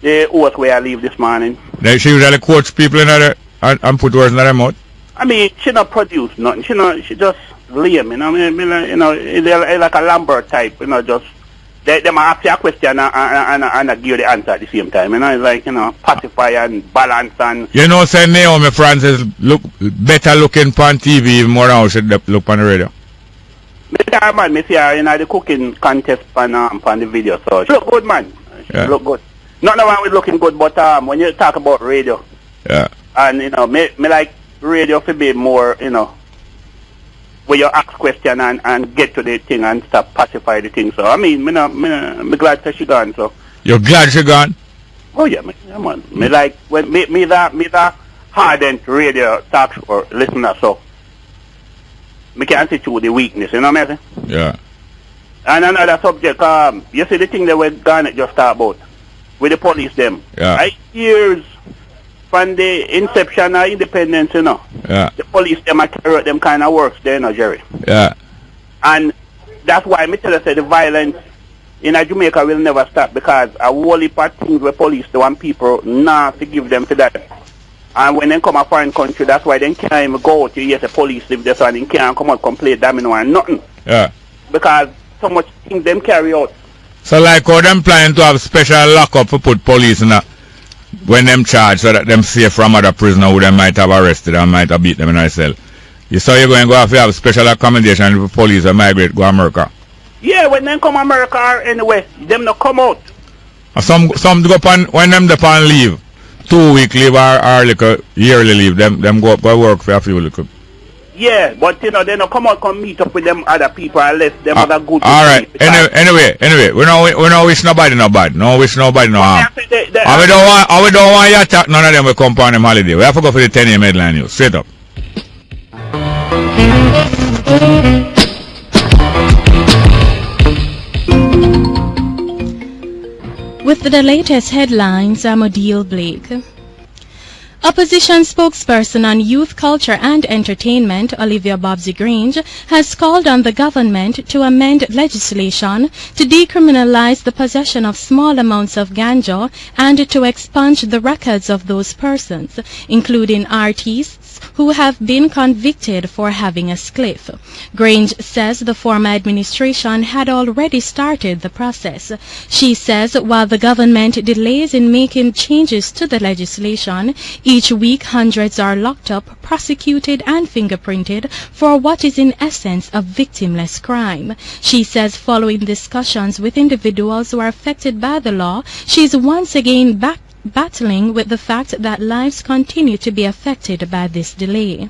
S10: The host where I leave this morning.
S2: She usually coach people in her and put words in their mouth?
S10: I mean, she not produce nothing. She just lame, you know. You know, it's like a Lambert type, you know. Just they might ask you a question and give you the answer at the same time. You know, it's like, you know, pacify and balance and.
S2: You know, say Naomi Francis look better looking on TV even more than how she look on the radio.
S10: Man, me see her in the cooking contest on the video, so she look good, man. She look good. Not the one with looking good, but when you talk about radio,
S2: yeah,
S10: and you know, me like radio to be more, you know, where you ask question and get to the thing and stop pacify the thing. So I mean, me glad that she gone. So
S2: you're glad she gone?
S10: Oh yeah, man. Me like when me that hardened radio talk for listener. So me can see through the weakness. You know what I mean?
S2: Yeah.
S10: And another subject, you see the thing that we Garnet just talked about. With the police them.
S2: Yeah.
S10: Years from the inception of independence, you know.
S2: Yeah.
S10: The police them are carry out them kind of works there, you know, Jerry.
S2: Yeah.
S10: And that's why me tell you say the violence in Jamaica will never stop, because a whole heap of things where police they want people not to give them to that. And when they come a foreign country, that's why they can't even go to yes the police live there, so and they can't come out complain domino and nothing.
S2: Yeah.
S10: Because so much things them carry out.
S2: So like how them planning to have special lockup to put police in when them charged so that them safe from other prisoners who them might have arrested and might have beat them in a cell. You saw you're going to have special accommodation for police and migrate go to America.
S10: Yeah, when them come America or anyway, them not come out.
S2: Some go upon when them upon leave, 2 week leave or like a yearly leave, them go up go work for a few little.
S10: Yeah, but you know, they don't come out come meet up with them other people unless them other good.
S2: All right. Anyway, we don't wish nobody no bad. No wish nobody no harm. And we don't want you attack none of them will come on them holiday. We have to go for the 10 a.m. headline news. Straight up.
S11: With the latest headlines, I'm Odile Blake. Opposition spokesperson on youth, culture and entertainment, Olivia Bobbsey-Grange, has called on the government to amend legislation to decriminalize the possession of small amounts of ganja and to expunge the records of those persons, including artists, who have been convicted for having a spliff. Grange says the former administration had already started the process. She says while the government delays in making changes to the legislation, each week hundreds are locked up, prosecuted and fingerprinted for what is in essence a victimless crime. She says following discussions with individuals who are affected by the law, she is once again battling with the fact that lives continue to be affected by this delay.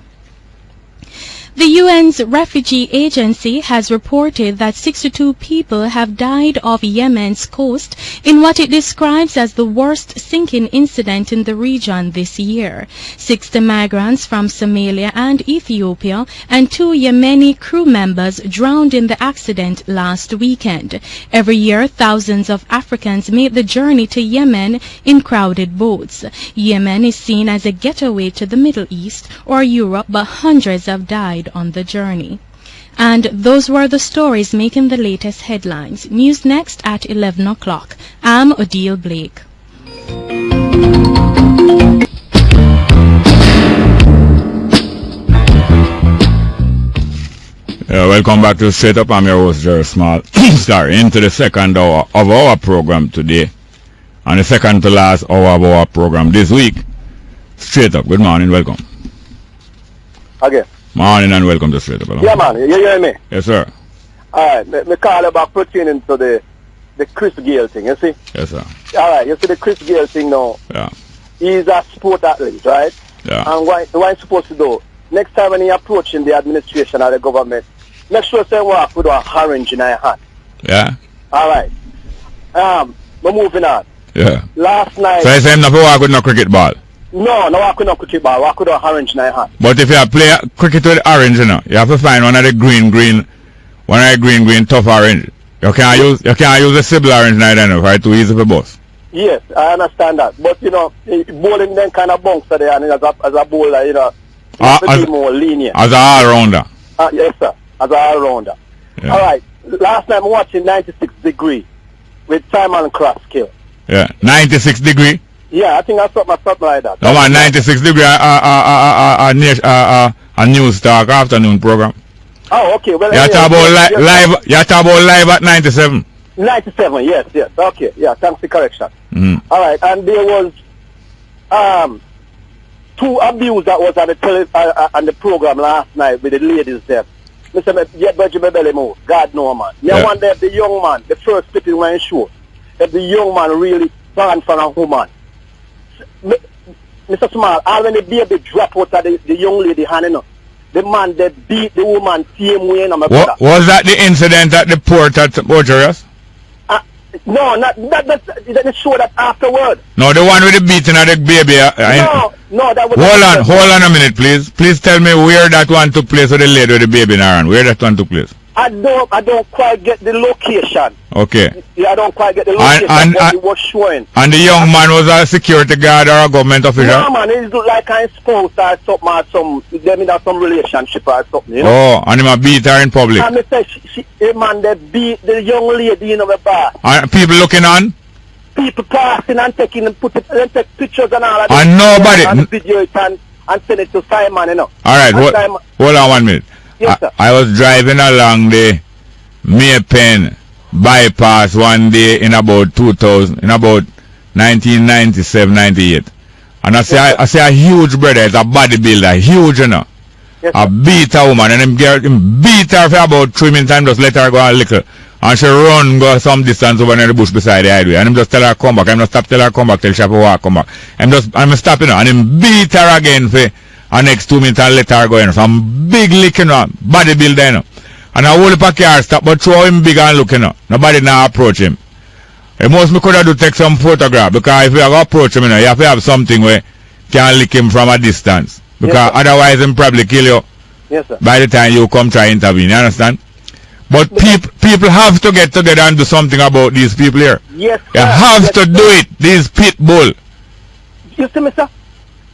S11: The UN's refugee agency has reported that 62 people have died off Yemen's coast in what it describes as the worst sinking incident in the region this year. 60 migrants from Somalia and Ethiopia and 2 Yemeni crew members drowned in the accident last weekend. Every year, thousands of Africans make the journey to Yemen in crowded boats. Yemen is seen as a getaway to the Middle East or Europe, but hundreds have died on the journey. And those were the stories making the latest headlines. News next at 11 o'clock. I'm Odile Blake.
S2: Welcome back to Straight Up. I'm your host, Jerry Small. Sorry, into the second hour of our program today. And the second to last hour of our program this week. Straight Up. Good morning. Welcome.
S7: Okay.
S2: Morning and welcome to Straight Up. Hello.
S7: Yeah, man. You hear me?
S2: Yes, sir.
S7: All right. Me call about pertaining to the Chris Gayle thing, you see?
S2: Yes, sir.
S7: All right. You see the Chris Gayle thing now?
S2: Yeah.
S7: He's a sport athlete, right?
S2: Yeah.
S7: And what he's supposed to do, next time when he approaching the administration or the government, make sure say walk with an orange in your hand.
S2: Yeah.
S7: All right. We're moving on.
S2: Yeah.
S7: Last night...
S2: So you say him not walk with no cricket ball?
S7: No, walk with no cricket ball. Walk with an orange in your hand.
S2: But if you play cricket with orange, you know, you have to find one of the green, tough orange. You can't use the Sybil orange neither, no, right? Too easy for boss.
S7: Yes, I understand that. But, you know, bowling them kind of bunks there, and as a bowler, you know, you have to be more lenient.
S2: As an all-rounder.
S7: Yes, sir. As an all-rounder. Yeah. All right. Last night I'm watching 96 Degree with Simon Kraskill.
S2: Yeah, 96 Degree?
S7: Yeah, I think I something like that.
S2: No, man, 96 Degree, a news talk afternoon program.
S7: Oh, okay. Well,
S2: you talk about live at 97.
S7: 97, yes. Okay, yeah, thanks for the correction.
S2: Mm-hmm.
S7: All right, and there was 2 abuse that was on the program last night with the ladies there. Mr. Yet Budget Belly move. God no, man. I wonder if the young man, the first clip in one show, if the young man really born from a woman. Mr. Small, all when the baby drop out of the young lady hand, you know, the man that beat the woman same way.
S2: Was that the incident at the port at Bongo Jerry?
S7: No, that show that afterward.
S2: No, the one with the beating of the baby.
S7: No, that was...
S2: Hold on a minute, please. Please tell me where that one took place with the lady with the baby in her hand. Where that one took place?
S7: I don't quite get the location.
S2: Okay.
S7: Yeah, I don't quite get the location, but it was showing.
S2: And the young man was a security guard or a government official?
S7: No, man, he looked like a spouse or something, them in some relationship or something, you know?
S2: Oh, and he beat her in public?
S7: And I say, man, they beat the young lady in the bar.
S2: And people looking on?
S7: People passing and take pictures and all that.
S2: And nobody?
S7: And video it and send it to Simon, you know?
S2: All right, hold on 1 minute.
S7: Yes, sir.
S2: I was driving along the Maypen bypass one day in about 1997, 98. And I see a huge brother, it's a bodybuilder, huge, you know. Yes, I beat a woman and him beat her for about 3 minutes and just let her go a little. And she go some distance over in the bush beside the highway. And him just tell her come back. I'm not stop tell her come back till she have to walk come back. I'm stopping her and him beat her again for and next 2 minutes and let her go in. Some big lick, bodybuilder, And a whole heap of car stop, but throw him big and look, Nobody now approach him. The most me could have do take some photograph, because if you have to approach him, you have to have something where can lick him from a distance. Because otherwise him probably kill you by the time you come try intervene, you understand? But people have to get together and do something about these people here.
S12: Yes,
S2: you have to do it, these pit bull.
S12: You see, mister?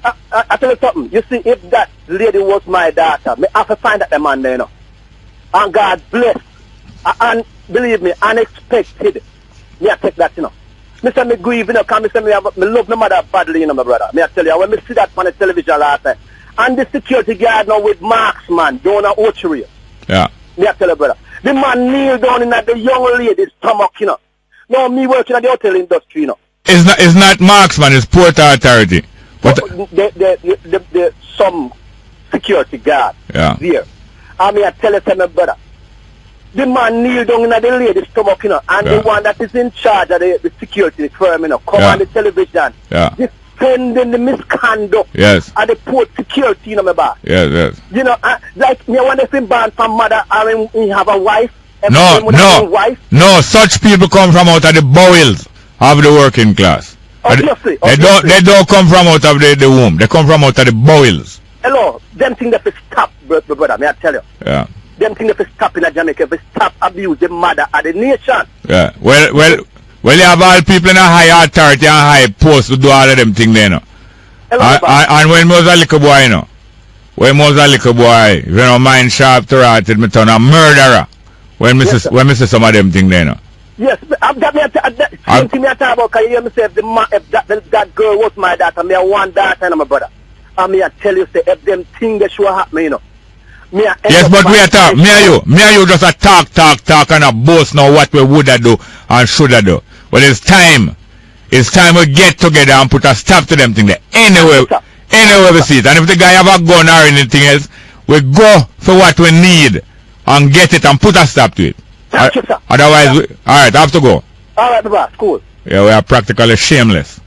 S12: I tell you something. You see, if that lady was my daughter, I have to find that man there, And God bless. And believe me, unexpected. Me I take that, Mr. Me grieve, because me love my mother badly, my brother. Me I tell you, when me see that on the television last night, and the security guard now with marksman down at Ochery.
S2: Yeah.
S12: Me I tell you, brother. The man kneel down in the young lady's stomach, Now me working at the hotel industry,
S2: It's not marksman, it's port authority. But
S12: the some security guard there. And me I tell you, my brother. The man kneel down in the lady's stomach, and the one that is in charge of the security firm, come on the television. Defending the misconduct of the port security, my boss.
S2: Yes.
S12: Like me, I wonder if he born from mother or he have a wife.
S2: No, such people come from out of the bowels of the working class.
S12: Obviously.
S2: They don't come from out of the womb. They come from out of the bowels.
S12: Hello, them things that stop, brother, may I tell you.
S2: Yeah.
S12: Them things that stop in Jamaica, if stop abuse the mother of the nation.
S2: Yeah. Well, you have all people in a high authority and high post to do all of them things there, and when I was a little boy, if you don't mind sharp to rat, it me turn a murderer. When me see some of them things there,
S12: Yes, I've got me same thing I talk about, because you hear me say if that girl was my daughter, me I want daughter and my brother. And me I tell you, say, if them things that should happen,
S2: Yes, but we are talk. Me and you just a talk and a boast now what we woulda do and shoulda do. But it's time we get together and put a stop to them things there. Anyway we see it. And if the guy have a gun or anything else, we go for what we need and get it and put a stop to it. Otherwise, alright, I have to go.
S12: Alright, boss, cool.
S2: Yeah, we are practically shameless.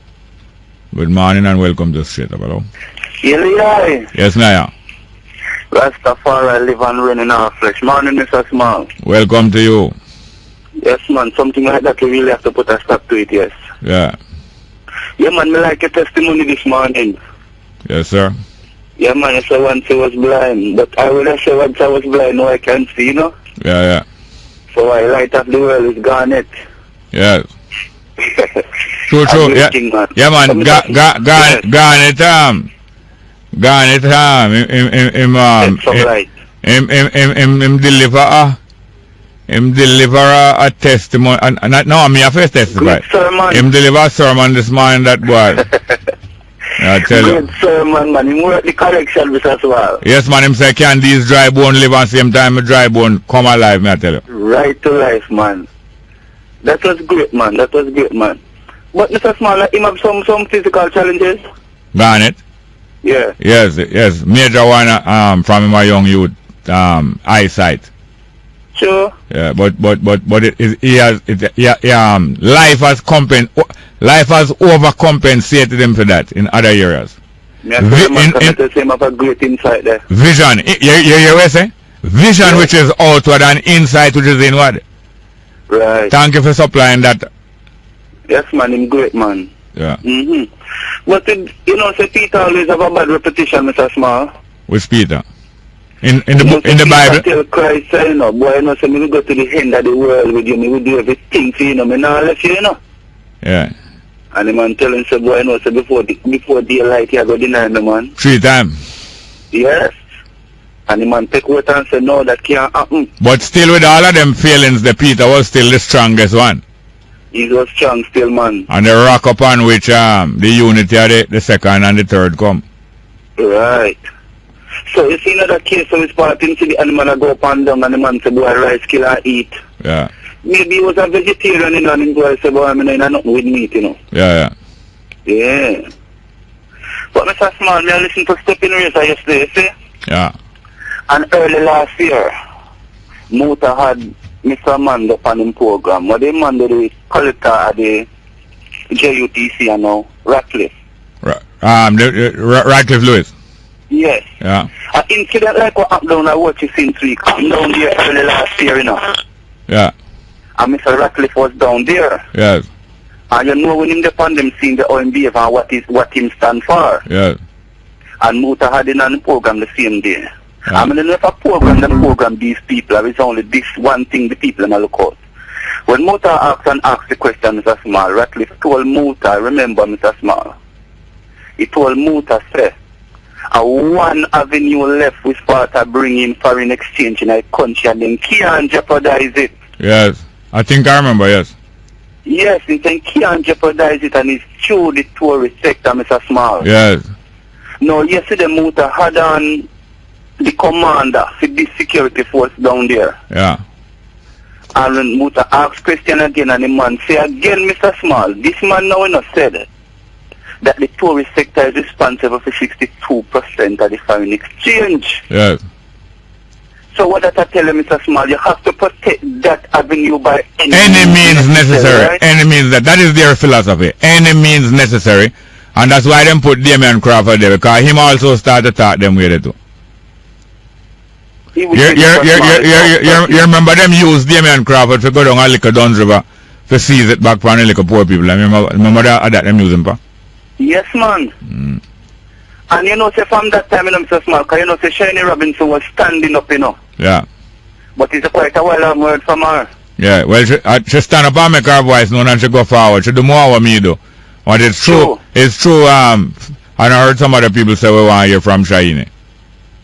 S2: Good morning and welcome to Straight Up, hello. Yes, Naya.
S13: Rastafari live and reign in our flesh. Morning, Mr. Small.
S2: Welcome to you.
S13: Yes, man. Something like that, we really have to put a stop to it, yes.
S2: Yeah.
S13: Yeah, man, me like your testimony this morning.
S2: Yes, sir.
S13: Yeah, man, you said once I was blind. But I would have said once I was blind, now I can see,
S2: Yeah.
S13: So I light of the world is garnet.
S2: Yes. True. Yeah, man. Garnet, him deliver a testimony, and no, me a first testify. Him deliver a sermon this morning, that boy. I tell you.
S13: Good sermon, man. Him work the correction with as well.
S2: Yes, man. Him say, can these dry bone live at the same time? Dry bone come alive, me I tell you.
S13: Right to life, man. That was great, man. But Mr. Small, him have some physical challenges.
S2: Garnet.
S13: Yeah.
S2: Yes. Major one from my young youth eyesight.
S13: Sure.
S2: Yeah, but life has overcompensated him for that in other areas.
S13: Same of a great insight there.
S2: Vision. You what I say? Vision, which is outward, and insight, which is inward.
S13: Right.
S2: Thank you for supplying that.
S13: Yes, man. Him great, man.
S2: Yeah.
S13: But say Peter always have a bad repetition, Mr. Small.
S2: Which Peter? In the Bible.
S13: Tell Christ, boy, say me will go to the end of the world with you. Me will do everything for you. Me not let you,
S2: Yeah.
S13: And the man telling say, boy, say before daylight, you go deny me, man.
S2: 3 times.
S13: Yes. And the man take word and say, no, that can't happen.
S2: But still, with all of them failings, the Peter was still the strongest one.
S13: He was strong still, man.
S2: And the rock upon which the unity of the second and the third come.
S13: Right. So you see another case of his party, see the animal go up and down and the man say, boy, rice kill and eat.
S2: Yeah.
S13: Maybe he was a vegetarian, and the boy say, boy, I mean, I nothing with meat,
S2: Yeah.
S13: But Mr. Small, me listen to Stepping Racer yesterday, you see?
S2: Yeah.
S13: And early last year, Muta had Mr. Mando upon him program. What they Mando the collector at the JUTC and now, Ratcliffe.
S2: Ratcliffe Lewis.
S13: Yes.
S2: Yeah.
S13: An incident like what happened down at Watches since week happened down there early last year, you know.
S2: Yeah.
S13: And Mr. Ratcliffe was down there.
S2: Yes.
S13: And you know when him upon them seeing the OMBF and what him stand for.
S2: Yes.
S13: And Muta had in on the program the same day.
S2: Yeah.
S13: I mean, if a program these people, it's only this one thing the people are look out. When Muta asked the question, Mr. Small, Ratcliffe told Muta, remember Mr. Small, he told Muta, say, one avenue left which part of bringing foreign exchange in a country and then can't jeopardize it.
S2: Yes. I think I remember, yes.
S13: Yes, he can't jeopardize it and it's through the tourist sector, Mr. Small.
S2: Yes.
S13: No, yesterday Muta had on the commander for this security force down there.
S2: Yeah.
S13: And when Muta asked question again and the man say again, Mr. Small, this man now not said that the tourist sector is responsible for 62% of the foreign exchange.
S2: Yes.
S13: So what that I tell you, Mr. Small, you have to protect that avenue by
S2: any means necessary.
S13: Right?
S2: Any means that is their philosophy. Any means necessary. And that's why them put Damien Crawford there, because him also started to talk them with it too. You remember them use Damien Crawford to go down a little Duns River to seize it back from a little poor people. Remember that them using pa?
S13: Yes, man. And you know, say from that time, you know, Mr. Small, because you know, say Shiny Robinson was standing up, you know.
S2: Yeah.
S13: But it's quite a while I've heard from her.
S2: Yeah, well, she stand up and make her voice known and she go forward. She do more what me do. But it's true. It's true, and I heard some other people say we want to hear from Shiny.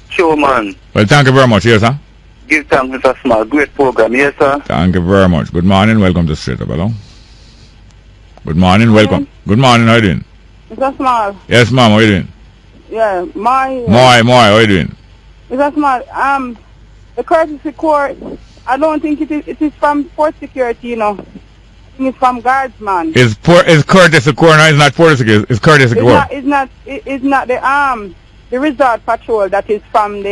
S13: Sure, man.
S2: Well, thank you very much. Yes, sir?
S13: Give thanks, Mr. Small. Great program. Yes, sir.
S2: Thank you very much. Good morning. Welcome to Straight Up. Hello. Good morning. Welcome. Good morning. How you doing?
S14: Mr. Small.
S2: Yes, ma'am. How you doing?
S14: Yeah,
S2: Moi. How you doing?
S14: Mr. Small, the courtesy court, I don't think it is from port security, you know. I think it's from guardsman.
S2: It's courtesy court, no, it's not port security. It's courtesy court.
S14: It's not the resort patrol that is from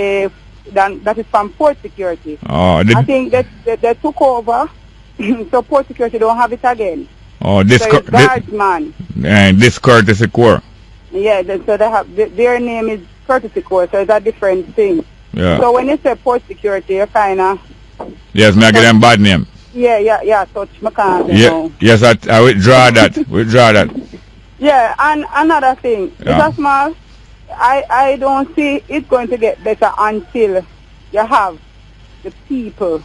S14: port security.
S2: Oh,
S14: I think that they took over, so port security don't have it again.
S2: Oh, this
S14: so guardsman.
S2: And this courtesy court.
S14: Yeah, so they have their name is courtesy court, so it's a different thing.
S2: Yeah.
S14: So when you say port security, you kind of.
S2: Yes, may I get them bad name.
S14: Yeah, touch my can't.
S2: Yes, I withdraw that. Withdraw that.
S14: Yeah, and another thing, Mr. Small, I don't see it going to get better until you have the people,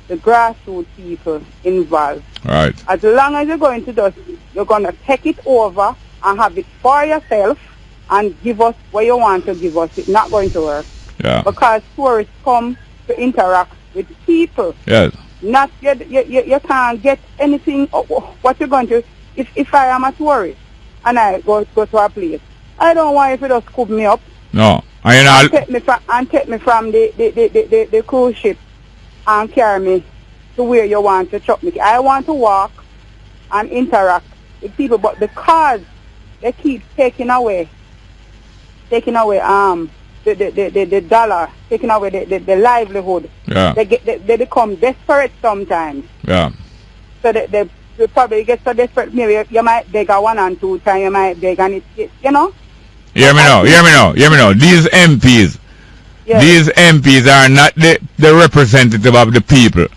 S14: the grassroots people involved.
S2: Right.
S14: As long as you're going to take it over and have it for yourself and give us what you want to give us, it's not going to work.
S2: Yeah.
S14: Because tourists come to interact with people.
S2: Yes.
S14: Not you can't get anything. What you're going to? If I am a tourist and I go to a place, I don't want you to just scoop me up.
S2: No,
S14: take me from the cruise ship and carry me to where you want to chuck me. I want to walk and interact with people, but because they keep taking away the dollar, taking away the livelihood.
S2: Yeah.
S14: They become desperate sometimes.
S2: Yeah.
S14: So they probably get so desperate. Maybe you might beg a 1 and 2 times. You might beg and it you know.
S2: Hear me now. These MPs, these MPs are not the representative of the people.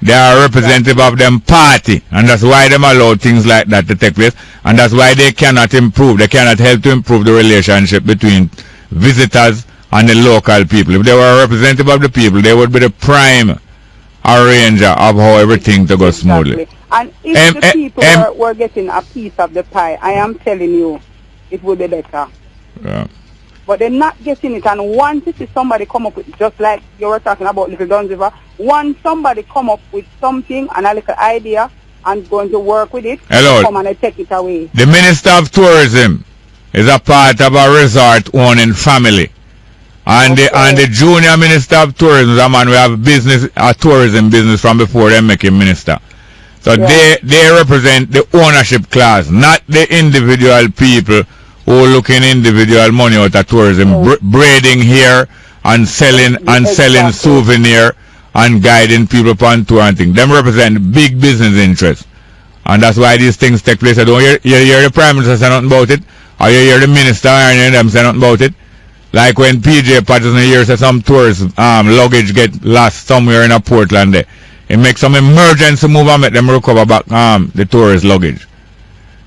S2: They are representative of them party, and that's why them allow things like that to take place, and that's why they cannot improve. They cannot help to improve the relationship between visitors and the local people. If they were a representative of the people, they would be the prime arranger of how everything to go smoothly.
S14: And if the people were getting a piece of the pie, I am telling you, it would be better.
S2: Yeah.
S14: But they're not getting it, and once you see somebody come up with, just like you were talking about Little Duns River, once somebody come up with something and a little idea and going to work with it, come and they take it away.
S2: The Minister of Tourism is a part of a resort owning family. And the junior Minister of Tourism is a man who have tourism business from before they make him minister. So they represent the ownership class, not the individual people who looking individual money out of tourism, braiding here and selling souvenir and guiding people upon tour and things. Them represent big business interests. And that's why these things take place. I don't hear the Prime Minister say nothing about it, or you hear the Minister and them say nothing about it. Like when PJ Patterson hears that some tourists luggage get lost somewhere in a Portland there. It makes some emergency move and make them recover back the tourist luggage.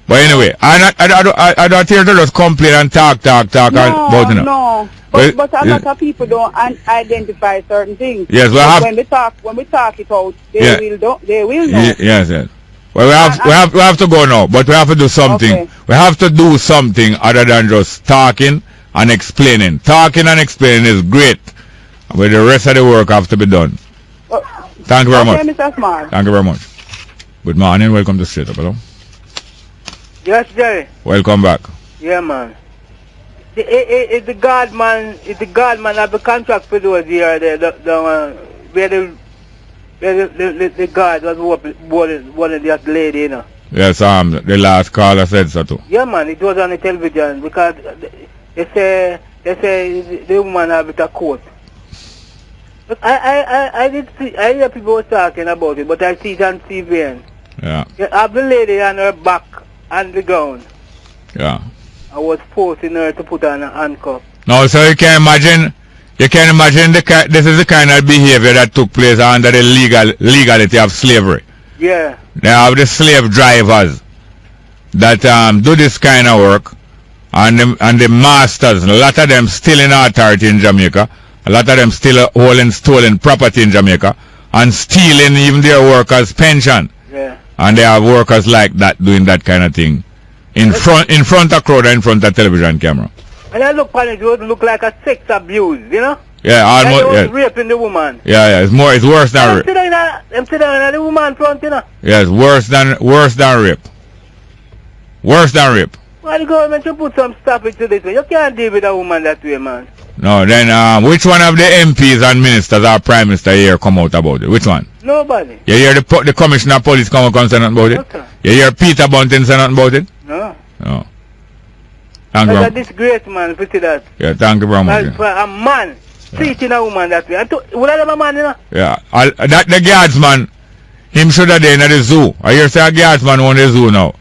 S2: But anyway, I don't hear to just complain and talk about it.
S14: No. But a lot of people don't identify certain things.
S2: Yes,
S14: when we talk it out, they will know.
S2: Yes. Well, we have to go now, but we have to do something.
S14: Okay.
S2: We have to do something other than just talking and explaining. Talking and explaining is great, but the rest of the work have to be done. Thank you very much.
S14: Mr. Smart.
S2: Thank you very much. Good morning. Welcome to Straight Up. Hello.
S15: Yes, Jerry.
S2: Welcome back.
S15: Yeah, man. It's the guard man have the contract for those here. Where the guard was one of the lady, you know.
S2: Yes, the last caller said so too.
S15: Yeah, man. It was on the television because they say the woman have it a court. But I hear people talking about it, but I see it on TV.
S2: Yeah.
S15: I have the lady on her back on the ground.
S2: Yeah.
S15: I was forcing her to put on a handcuff.
S2: No, so you can imagine this is the kind of behavior that took place under the legality of slavery.
S15: Yeah.
S2: They have the slave drivers that do this kind of work, and the masters, a lot of them still in authority in Jamaica, a lot of them still holding stolen property in Jamaica, and stealing even their workers' pension.
S15: Yeah.
S2: And they have workers like that doing that kind of thing in front of crowd, in front of television camera.
S15: And I look on it would look like a sex abuse, you know?
S2: Yeah, almost.
S15: Like raping the woman.
S2: Yeah, it's worse than rape.
S15: I'm sitting on the woman front, you know?
S2: Yes, worse than rape. Worse than rape.
S15: Well, the government should put some stop into this way. You can't deal with a woman that way, man.
S2: No, then which one of the MPs and ministers or prime minister here come out about it? Which one?
S15: Nobody.
S2: You hear the commissioner of police come out and say nothing about it?
S15: Okay.
S2: You hear Peter Bunting say nothing about it?
S15: No.
S2: No. Thank you.
S15: That's a disgrace, man, to see that.
S2: Yeah, thank you very much.
S15: For a man treating a woman that way. Would I have a man, you know?
S2: Yeah. That the guardsman, him should have been at the zoo. I hear say a guardsman on the zoo now.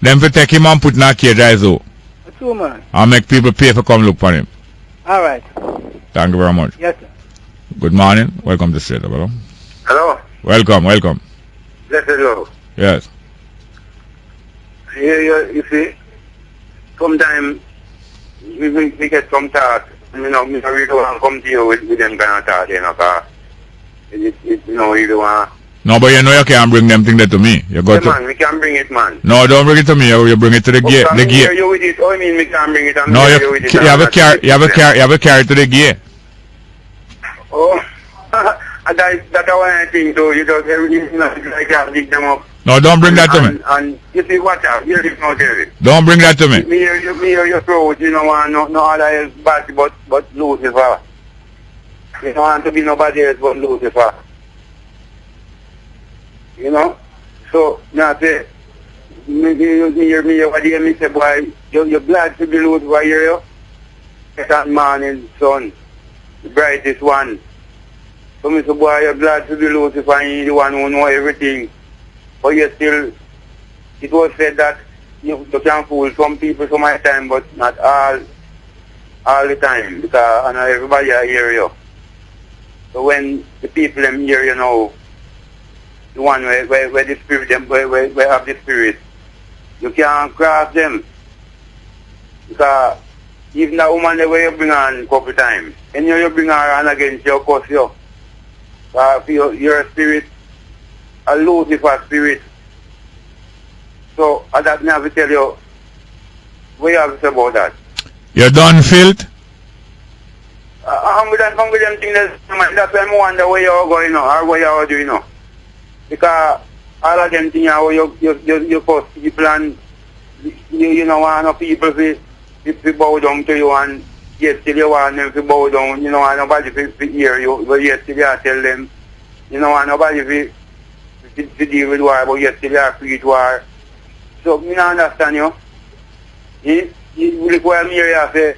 S2: Them to take him and put in a cage at the zoo.
S15: That's true, man.
S2: And make people pay for come look for him.
S15: All right.
S2: Thank you very much.
S15: Yes, sir.
S2: Good morning. Welcome to Straight Up. Hello.
S16: Hello.
S2: Welcome.
S16: Blessed Lord.
S2: Yes.
S16: You see, sometimes we get some talk. You know, we really want to come to you with them kind of talk, you know, because you know, you don't want.
S2: No, but you know you can't bring them things there to me. You got
S16: man, we can bring it, man.
S2: No, don't bring it to me. You bring it to the gate. The gate.
S16: You with it. Oh, I mean, we can bring it.
S2: No, you have a carry to the gate.
S16: Oh, that's one I think. So you just everything like that, dig them up.
S2: No, don't bring that to me.
S16: And you see what? You live now, Jerry.
S2: Don't bring that to me.
S16: Me hear your throat. You don't want no other else but Lucifer. You don't want to be nobody else but Lucifer. You know? So, now say, you hear me, what you me say, boy, you're glad to be Lucifer, hear you? That morning sun, the brightest one. So, me say, boy, you're glad to be Lucifer, and you're the one who know everything. But you still, it was said that you can fool some people some of the time, but not all the time, because I know everybody hear you. So when the people them hear you now, the one where the spirit them where have the spirit, you can't cross them. Because even that woman the way you bring on a couple times, and you bring her on against you, curse you. You're a spirit, a Lucifer spirit. So I don't have to tell you what you have to say about that.
S2: You done filth?
S16: I'm done with them things that's why I wonder where you're going now, or what you're doing now. Because all of them things are you post people and you know want no people to bow down to you, and yet still you want them to bow down, you know, and nobody to hear you, but yet still you tell them, you know, and nobody to deal with war, but yet still you preach war. So me not understand you. You require me here say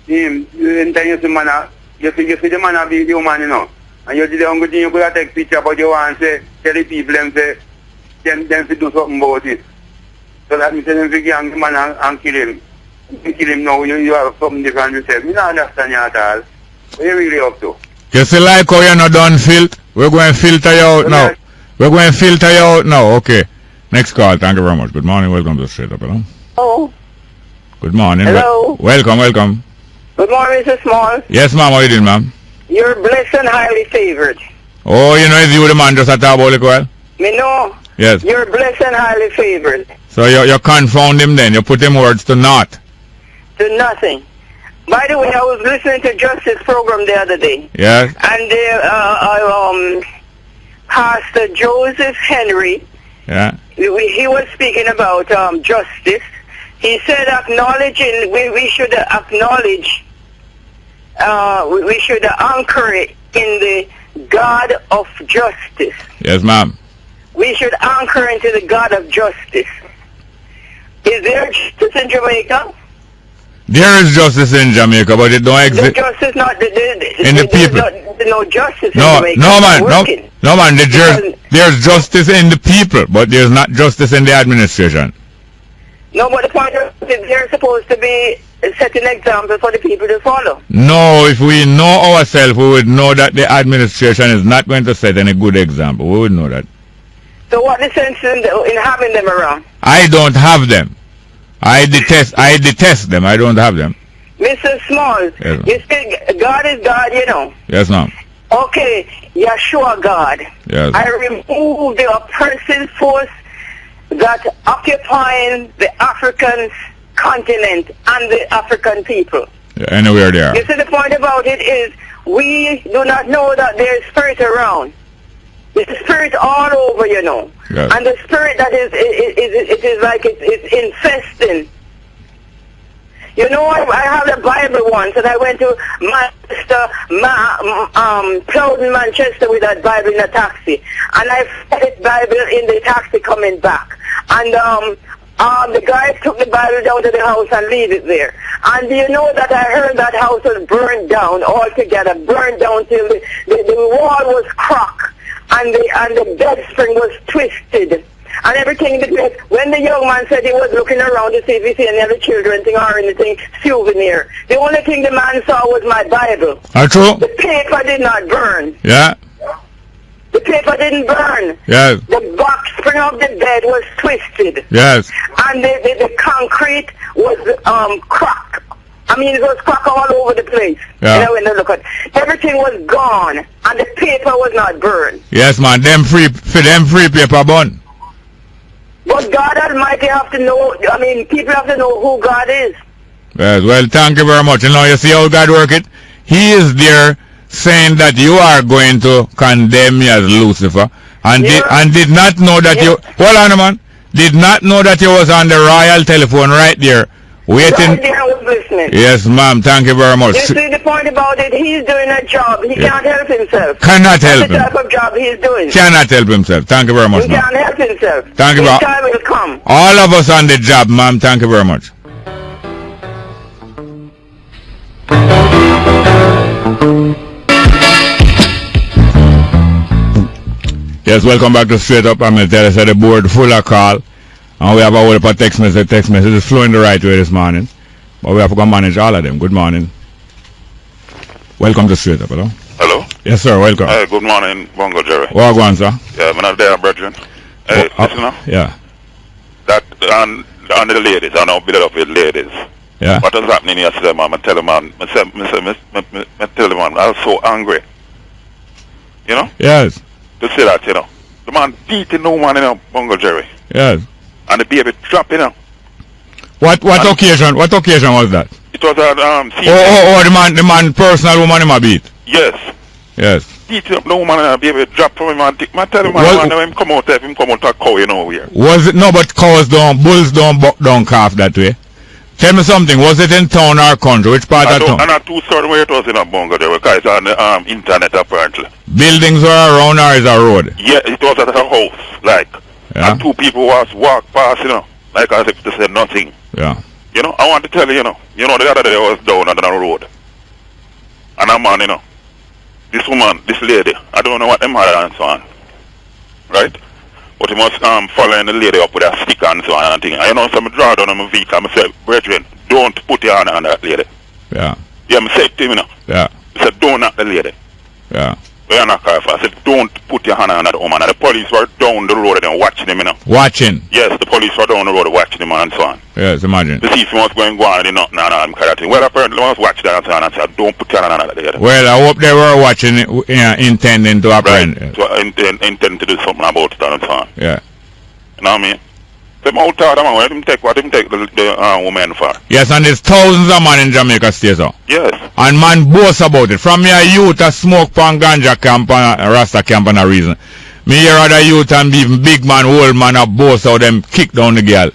S16: him you see man you see the man be the woman, you know. And you did the only thing you could take picture, but you want to say, tell the people them say them to do something about it. So that means them to gang the man and kill him. You kill him now, you have something different to say. You don't understand you at all. What you really up to?
S2: You see like how you're not done filth? We're going to filter you out now. We're going to filter you out now. Okay. Next call. Thank you very much. Good morning. Welcome to Straight Up. Hello.
S17: Oh.
S2: Good morning.
S17: Hello.
S2: Welcome.
S17: Good morning, Mr. Small.
S2: Yes, ma'am. How you doing, ma'am?
S17: You're blessed and highly favored.
S2: Oh, you know, it's you the man just at about it well?
S17: Me know.
S2: Yes.
S17: You're blessed and highly favored.
S2: So you confound him then. You put him words to naught.
S17: To nothing. By the way, I was listening to Justice program the other day.
S2: Yes.
S17: And Pastor Joseph Henry,
S2: yeah,
S17: he was speaking about justice. He said acknowledging, we should acknowledge, we should anchor it in the God of justice.
S2: Yes, ma'am.
S17: We should anchor into the God of justice. Is there justice in Jamaica?
S2: There is justice in Jamaica, but it don't exist.
S17: The justice not
S2: in the people.
S17: There's no justice
S2: no,
S17: in Jamaica.
S2: No, man. There's justice in the people, but there's not justice in the administration.
S17: No, but the point is they're supposed to be setting example for the people to follow.
S2: No, if we know ourselves, we would know that the administration is not going to set any good example. We would know that.
S17: So what the sense in having them around?
S2: I don't have them. I detest them. I don't have them.
S17: Mr. Smalls,
S2: yes,
S17: you say God is God, you know.
S2: Yes, ma'am.
S17: Okay, Yeshua God.
S2: Yes.
S17: I remove the oppressive force that occupying the African continent and the African people.
S2: Yeah, anywhere there.
S17: You see, the point about it is we do not know that there is spirit around. There's spirit all over, you know.
S2: Yes.
S17: And the spirit that is like it's infesting. You know, I had a Bible once, and I went to Plowden, Manchester with that Bible in a taxi. And I found this Bible in the taxi coming back. And the guy took the Bible down to the house and leave it there. And do you know that I heard that house was burned down altogether, burned down till the wall was cracked. And the bed spring was twisted. And everything, when the young man said he was looking around to see if he see any other children thing or anything souvenir, the only thing the man saw was my Bible.
S2: True.
S17: The paper did not burn.
S2: Yeah.
S17: The paper didn't burn.
S2: Yes.
S17: The box spring of the bed was twisted.
S2: Yes.
S17: And the concrete was cracked. I mean, it was cracked all over the place.
S2: Yeah.
S17: You know, when they look at everything was gone, and the paper was not burned.
S2: Yes, man. Them free paper burn.
S17: But God Almighty have to know. I mean, people have to know who God is.
S2: Yes. Well, thank you very much. You know, you see how God work it. He is there saying that you are going to condemn me as Lucifer, and did not know that you. Hold on, man. Did not know that you was on the royal telephone right there. Waiting.
S17: Right there, I was listening.
S2: Yes, ma'am. Thank you very much.
S17: You see the point about it? He's doing a job. He can't help himself.
S2: Cannot help him.
S17: That's the type of job he's doing.
S2: Cannot help himself. Thank you very much,
S17: He
S2: ma'am.
S17: can't help himself.
S2: Thank you.
S17: His time will come.
S2: All of us on the job, ma'am. Thank you very much. Yes, welcome back to Straight Up. I'm going to tell you, the board full of call. And we have a whole heap of text message. Text message is flowing the right way this morning. But we have to go manage all of them. Good morning. Welcome to Straight Up. Hello?
S18: Hello?
S2: Yes, sir. Welcome.
S18: Hey, good morning, Bongo Jerry.
S2: Well, go on, sir.
S18: Yeah, I'm not there, brethren. Hey, listen now.
S2: Yeah.
S18: That, on the ladies, I know, build it up with ladies.
S2: Yeah.
S18: What was happening yesterday, man? I tell him, man, I tell him, man, I was so angry. You know?
S2: Yes.
S18: To say that, you know. The man beating no man, you know, Bongo Jerry.
S2: Yes.
S18: And the baby dropping, you know.
S2: What occasion? What occasion was that?
S18: It was at
S2: the man personal woman him a beat.
S18: Yes.
S2: Yes.
S18: Beating up no woman and a baby drop from him and man tell him, man, him come out there, him come out to a cow, you know, here.
S2: Was it no, but bulls don't buck down calf that way. Tell me something, was it in town or country? Which part of town?
S18: I'm not too certain where it was in a Bongo there, because it's on the internet apparently.
S2: Buildings are around or is a road?
S18: Yeah, it was at a house, like.
S2: Yeah.
S18: And two people was walk past, you know, like as if to say nothing.
S2: Yeah.
S18: You know, I want to tell you, you know, the other day I was down on the road. And a man, you know, this woman, this lady, I don't know what them had and so on. Right? But he must following the lady up with a stick and so on and thing. And you know, so I draw down on my vehicle and I say, brethren, don't put your hand on that lady.
S2: Yeah.
S18: Yeah, I said to him, you know.
S2: Yeah.
S18: I said, don't knock the lady.
S2: Yeah.
S18: I said, don't put your hand on that woman. And the police were down the road and watching him, you know.
S2: Watching?
S18: Yes, the police were down the road watching him and so on.
S2: Yes, imagine.
S18: To see if he was going to go on and nothing and all kind of thing. Well, apparently, I was watching that and so on and said, don't put your hand on that lady.
S2: Well, I hope they were watching it, intending to apprehend.
S18: Right. So, intending to do something about it and so on.
S2: Yeah.
S18: You know what I mean? Them out there, man, what him take the woman for?
S2: Yes, and there's thousands of men in Jamaica stay so.
S18: Yes.
S2: And man boast about it. From your youth a smoke pan ganja camp and a Rasta camp and a reason. Me hear other youth and even big man, old man a boast how them kick down the girl.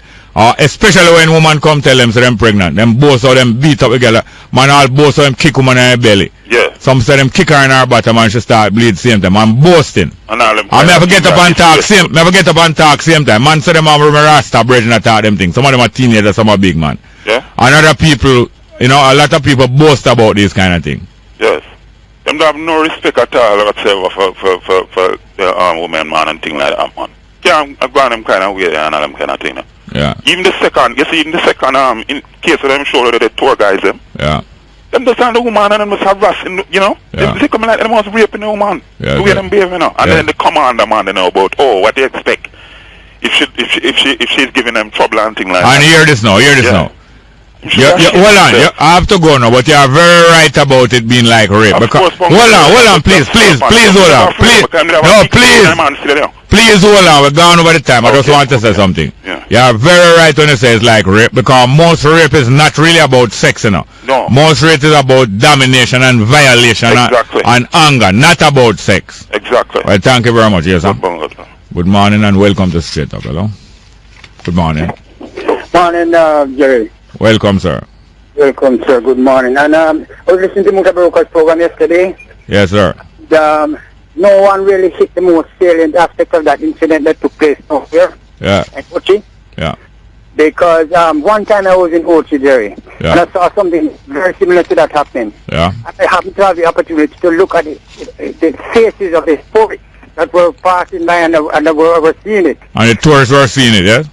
S2: Especially when woman come tell them so them pregnant. Them boast how them beat up the girl. Man all boast how them kick woman in her belly.
S18: Yeah.
S2: Some say them kick her in her bottom and she start bleed same time. Man boasting.
S18: And all them.
S2: I never get up and talk same. Never get up and talk same time. Man say them have a Rasta bridge and talk them things. Some of them are teenagers, some are big man.
S18: Yeah.
S2: And other people, you know, a lot of people boast about this kind of thing.
S18: Yes. Them have no respect at all whatsoever for the woman, man, and thing like that, man. Can't go on them kind of way and all them kind of thing.
S2: Yeah.
S18: Even the second, you see, in the second, in case of them show that the tour guys, them.
S2: Yeah.
S18: Them just on the woman and them just harassing, you know.
S2: Yeah.
S18: They come like them was raping the woman.
S2: Yeah,
S18: the way them behave, you know. And then the commander man, they know about, what they expect. If she's giving them trouble and thing like that.
S2: And hear this now, now. Hold on, I have to go now, but you are very right about it being like rape. Because, hold on, please, hold on. Please hold on, we're gone over the time. I just want to say something.
S18: Yeah.
S2: You are very right when you say it's like rape, because most rape is not really about sex, you know.
S18: No.
S2: Most rape is about domination and violation and anger, not about sex.
S18: Exactly.
S2: Well, thank you very much, yes, sir. Good morning and welcome to Straight Up, hello. Good morning.
S19: Morning, Jerry.
S2: Welcome, sir.
S19: Welcome, sir. Good morning. And I was listening to Muta Broker's program yesterday.
S2: Yes, sir.
S19: No one really hit the most salient aspect of that incident that took place here.
S2: Yeah.
S19: At Ochi.
S2: Yeah.
S19: Because one time I was in Ochi, Jerry, and I saw something very similar to that happening.
S2: Yeah.
S19: I happened to have the opportunity to look at the faces of the tourists that were passing by and were seeing it.
S2: And the tourists were seeing it, yes?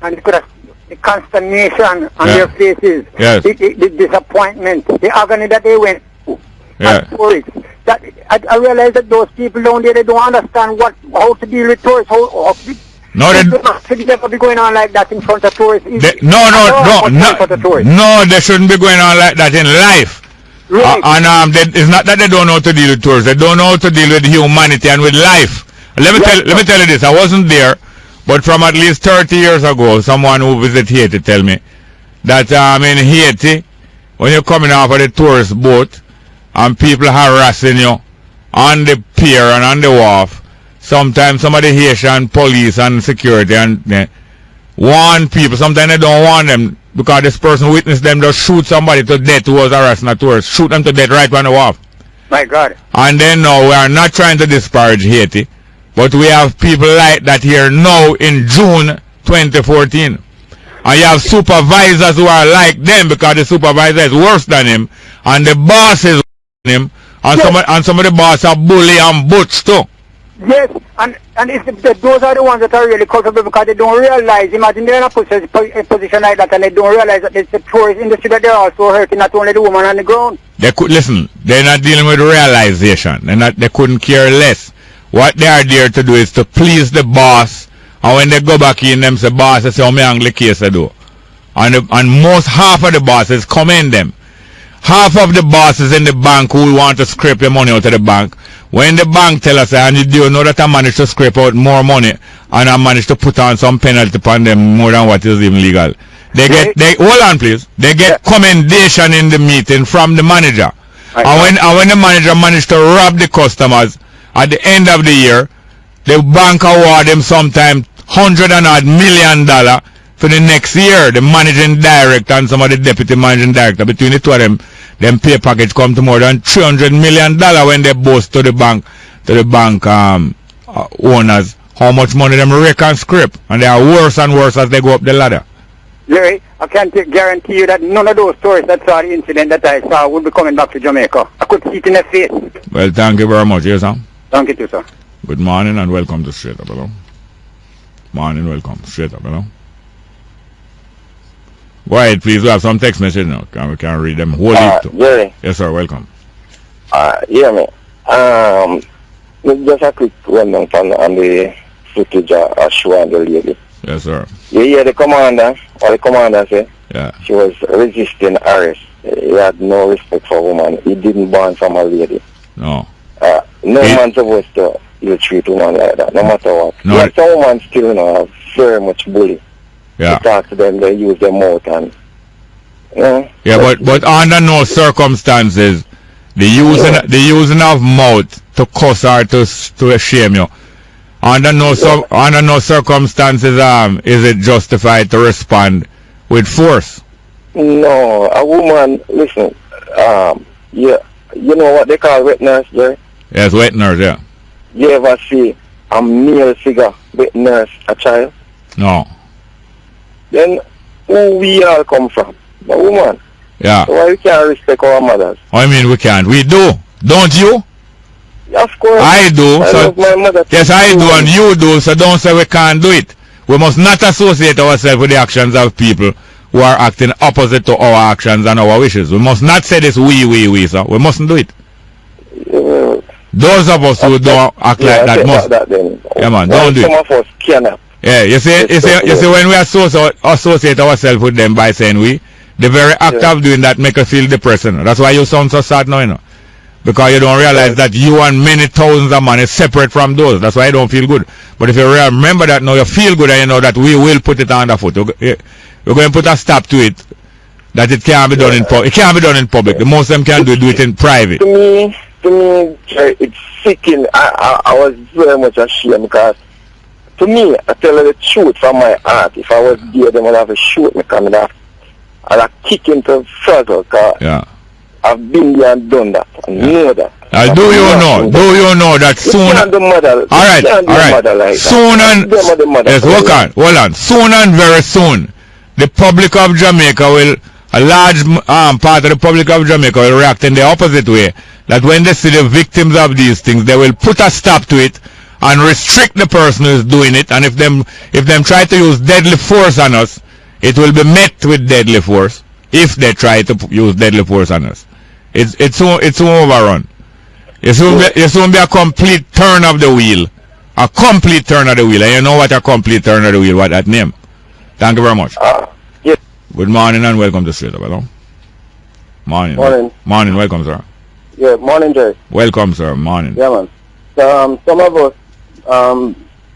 S19: And you could have the consternation on their faces,
S2: yes.
S19: the disappointment, the agony that they went through.
S2: Yeah.
S19: Tourists. That I realize that those people down there, they don't understand how to deal with tourists.
S2: No, they
S19: don't be going on like that in front of tourists.
S2: No, they shouldn't be going on like that in life.
S19: Right.
S2: It's not that they don't know how to deal with tourists. They don't know how to deal with humanity and with life. Let me tell you this. I wasn't there, but from at least 30 years ago, someone who visited Haiti tell me that in Haiti, when you're coming off of the tourist boat and people harassing you on the pier and on the wharf, sometimes some of the Haitian police and security and warn people. Sometimes they don't warn them because this person witnessed them just shoot somebody to death who was harassing a tourist. Shoot them to death right on the wharf.
S19: My God.
S2: And then now we are not trying to disparage Haiti, but we have people like that here now in June 2014. And you have supervisors who are like them because the supervisor is worse than him and the boss is worse than him and some of the boss are bully and butch too.
S19: Yes, and those are the ones that are really culpable because they don't realize. Imagine they're in a position like that and they don't realize that it's the tourist industry that they're also hurting, not only the woman on the ground.
S2: Listen, they're not dealing with realization. They couldn't care less. What they are there to do is to please the boss. And when they go back in, them say, boss, they say, me angle the case I do. And most half of the bosses commend them. Half of the bosses in the bank who want to scrape the money out of the bank, when the bank tell us, and you know that I managed to scrape out more money, and I managed to put on some penalty upon them more than what is even legal, hold on please, they get commendation in the meeting from the manager. And when the manager managed to rob the customers at the end of the year, the bank award them sometime $100 million for the next year. The managing director and some of the deputy managing director, between the two of them pay package come to more than $300 million when they boast to the bank owners how much money them rake and scrape, and they are worse and worse as they go up the ladder.
S19: Larry, I can guarantee you that none of those tourists that saw the incident that I saw would be coming back to Jamaica. I could see it in their face.
S2: Well, thank you very much, yes, sir.
S19: Thank you too, sir.
S2: Good morning and welcome to Straight Up, hello. Morning, welcome. Straight Up, hello. Go ahead, please. We have some text message now. We can read them. Hold it.
S20: Jerry.
S2: Yes, sir. Welcome.
S20: Yeah, man. Just a quick rundown on the footage of show and the lady.
S2: Yes, sir.
S20: You hear the commander, or the commander say, she was resisting arrest. He had no respect for woman. He didn't born from a lady.
S2: No.
S20: No man supposed to treat woman like that, no matter what.
S2: No.
S20: Yet some women still, are very much bully.
S2: Yeah.
S20: To talk to them, they use their mouth and,
S2: Yeah, but under no circumstances, the using of mouth to cuss or to shame you. Under no circumstances is it justified to respond with force.
S20: No, a woman, listen, you know what they call wet nurse, Jerry?
S2: Yes, wet nurse, yeah.
S20: You ever see a male figure wet nurse a child?
S2: No.
S20: Then who we all come from? A woman.
S2: Yeah.
S20: So why we can't respect our mothers?
S2: I mean, we can't. We do. Don't you?
S20: Of course.
S2: I do.
S20: I love my mother.
S2: Yes, I do, and you do. So don't say we can't do it. We must not associate ourselves with the actions of people who are acting opposite to our actions and our wishes. We must not say this we, sir. We mustn't do it. Those of us who don't act like that must. Yeah, man, don't do it.
S20: Some of us cannot.
S2: Yeah, you see, when we associate ourselves with them by saying we, the very act of doing that make us feel depressed. That's why you sound so sad now, because you don't realize that you and many thousands of men is separate from those. That's why you don't feel good. But if you remember that now, you feel good, and you know that we will put it underfoot. We're going to put a stop to it. That it can't be done in public. It can't be done in public. The most of them can do it in private.
S20: To me, it's sickening. I was very much ashamed because, to me, I tell you the truth from my heart. If I was there, they would have to shoot me coming off. I'd have kicked into further because I've been there and done that. I know that.
S2: Do you know that soon? Alright. Soon and yes, hold on. Soon and very soon, the public of Jamaica will, a large part of the public of Jamaica will react in the opposite way. That when they see the victims of these things, they will put a stop to it and restrict the person who is doing it. And if them try to use deadly force on us, it will be met with deadly force. If they try to use deadly force on us, it's overrun. It soon be a complete turn of the wheel. A complete turn of the wheel. And you know what a complete turn of the wheel, what that name? Thank you very much.
S20: Yes.
S2: Good morning and welcome to Straight Up. Hello? Morning. Morning, welcome, sir.
S20: Yeah, morning, Jerry.
S2: Welcome, sir. Morning.
S20: Yeah, man. Some of us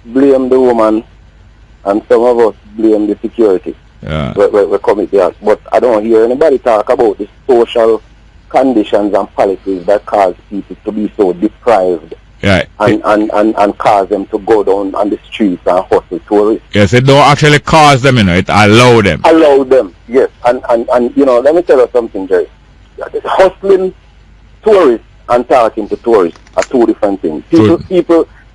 S20: blame the woman and some of us blame the security.
S2: Yeah.
S20: We commit the act. But I don't hear anybody talk about the social conditions and policies that cause people to be so deprived.
S2: Yeah.
S20: And cause them to go down on the streets and hustle tourists.
S2: Yes, it don't actually cause them, it allow them.
S20: Allow them, yes. And let me tell you something, Jerry. Hustling tourists and talking to tourists are two different things. People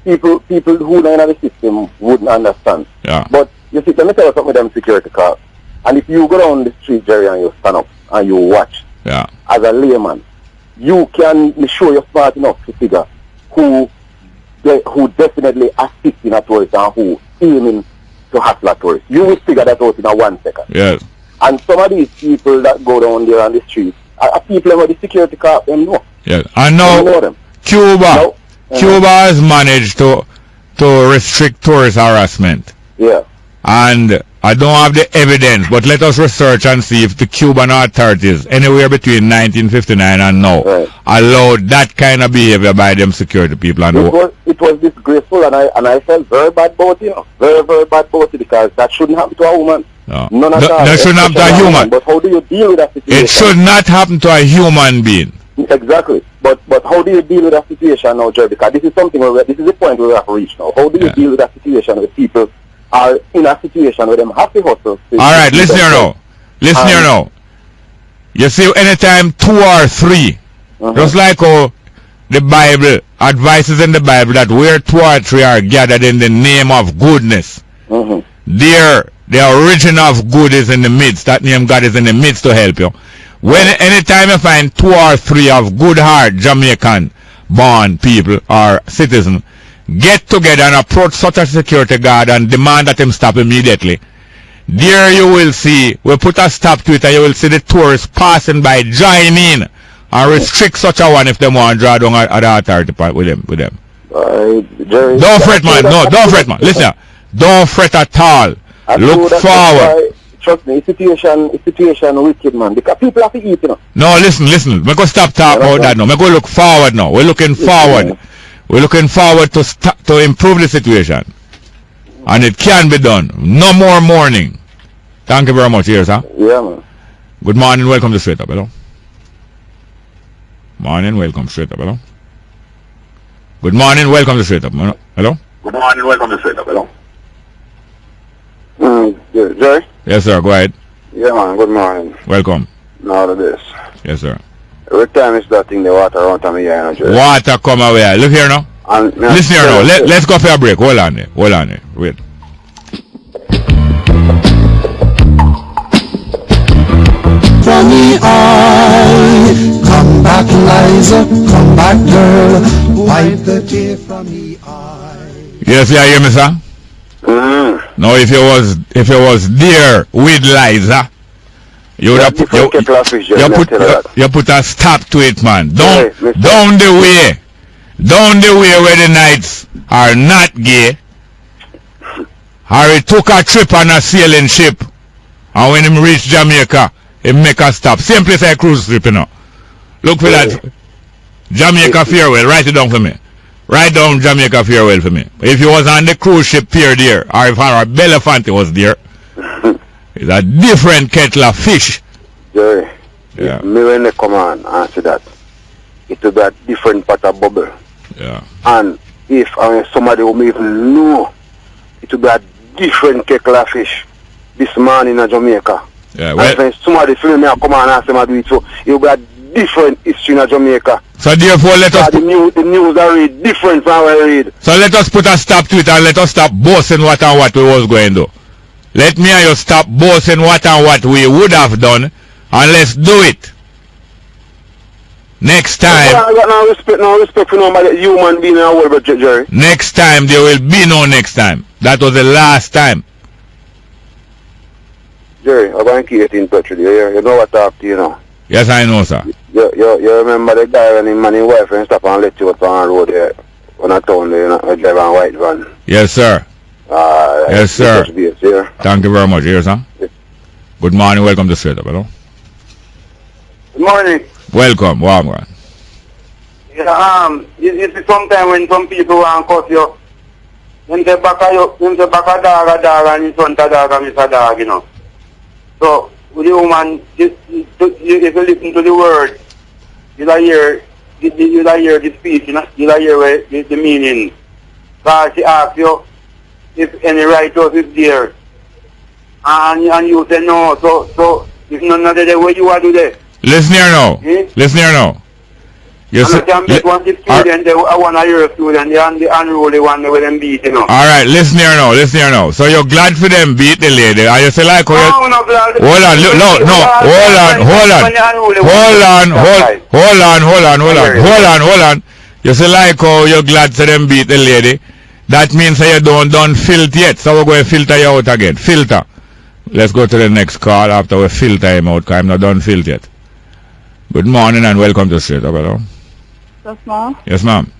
S20: who are in the system wouldn't understand.
S2: Yeah.
S20: But you see, let me tell you something with them security cars. And if you go down the street, Jerry, and you stand up and you watch,
S2: as
S20: a layman, you can be sure you're smart enough to figure who definitely assisting a tourist and who aiming to hustle a tourist. You will figure that out in a 1 second.
S2: Yes.
S20: And some of these people that go down there on the street are people who the security car them know.
S2: Yes. And now Cuba has managed to restrict tourist harassment.
S20: Yeah.
S2: And I don't have the evidence, but let us research and see if the Cuban authorities, anywhere between 1959 and now, allowed that kind of behavior by them security people. And
S20: it was disgraceful, and I felt very bad about it, very, very bad about it, because that shouldn't happen to a woman.
S2: No.
S20: None at all.
S2: That shouldn't happen to a human.
S20: But how do you deal with that situation?
S2: It should not happen to a human being.
S20: Exactly. But how do you deal with that situation now, Jerry? Because this is something this is the point where we have reached now. How do you deal with that situation with people are in a situation where them have to hustle?
S2: Alright, listen here now. You see, anytime 2 or 3, just like how the Bible advises in the Bible that where 2 or 3 are gathered in the name of goodness, there the origin of good is in the midst. That name God is in the midst to help you. When anytime you find 2 or 3 of good heart Jamaican born people or citizens get together and approach such a security guard and demand that him stop immediately, there you will see, we'll put a stop to it and you will see the tourists passing by, join in and restrict such a one if they want to draw down at the authority part with them.
S20: Jerry,
S2: don't fret, man. No, don't fret, man. Listen, don't fret at all. Look forward.
S20: Trust me, situation wicked, man. Because people have to eat, you know.
S2: No, listen. We're going to stop talking about that now. We're going to look forward now. We're looking forward. We're looking forward to improve the situation. And it can be done. No more mourning. Thank you very much. Here, sir.
S20: Yeah, man.
S2: Good morning. Welcome to Straight Up. Hello. Morning. Welcome Straight Up. Hello. Good morning. Welcome to Straight Up. Hello.
S20: Good morning. Welcome to Straight Up. Hello. Jerry?
S2: Yes, sir. Go ahead.
S20: Yeah, man. Good morning.
S2: Welcome.
S20: Now to this.
S2: Yes, sir.
S20: Every time it's that thing, the water around me here, you know, Jerry.
S2: Water come away. Look here now. Listen here now. Let's go for a break. Hold on there. Wait.
S1: From the eye, come back, Liza, come back, girl. Wipe the tear from the eye.
S2: Yes, yeah, hear me, sir? Now, if you was there with Liza, you would have you put a stop to it, man. Down the way where the nights are not gay. Harry took a trip on a sailing ship, and when he reached Jamaica, he make a stop. Same place like cruise trip, you know. Look for that. Jamaica farewell. Write it down for me. Write down Jamaica farewell for me. If you was on the cruise ship pier there, or if our Belafonte was there, it's a different kettle of fish.
S20: Jerry,
S2: yeah.
S20: If me when they come on and say that, it will be a different pot of bubble.
S2: Yeah.
S20: And if somebody will even know, it will be a different kettle of fish this man in Jamaica.
S2: Yeah,
S20: well, and when somebody film me and come on and say I do it, so it will be a different history in Jamaica.
S2: So therefore let us...
S20: The news are really different from what I read.
S2: So let us put a stop to it and let us stop boasting what and what we was going to do. Let me and you stop boasting what and what we would have done, and let's do it. Next time...
S20: I got no respect for nobody, human being in the world, Jerry.
S2: Next time, there will be no next time. That was the last time.
S20: Jerry, I'm going to keep in touch with you. You know what I talk to you now.
S2: Yes, I know, sir.
S20: You remember the guy and him and his wife and stop and let you up on the road there on a town there, you drive a white van.
S2: Yes, sir. Yes, sir. Thank you very much. Here, sir. Yes. Good morning. Welcome to Straight Up. Hello.
S20: Good morning.
S2: Welcome. Warm one.
S20: Yeah, you see sometimes when some people want to cut you, them say back a dog and in front of dog and it's a dog, you know. So, with the woman, if you listen to the word, you'll hear the speech, you know, you'll hear the meaning. Because she asks you if any righteous is there. And you say no, so if none of the way you are to there.
S2: Listen here now. Listen here now.
S20: You can beat one student, I want to hear a student, the unruly one with them beat, you know.
S2: Alright, listen here now. So you're glad for them beat the lady, and you say like,
S20: no, I'm not glad.
S2: Hold on. You say like how you're glad for them beat the lady. That means that you don't filter yet, so we're going to filter you out again. Filter. Let's go to the next call after we filter him out, because I'm not done filter yet. Good morning and welcome to Straight Up. Hello.
S14: That's ma'am?
S2: Yes, ma'am.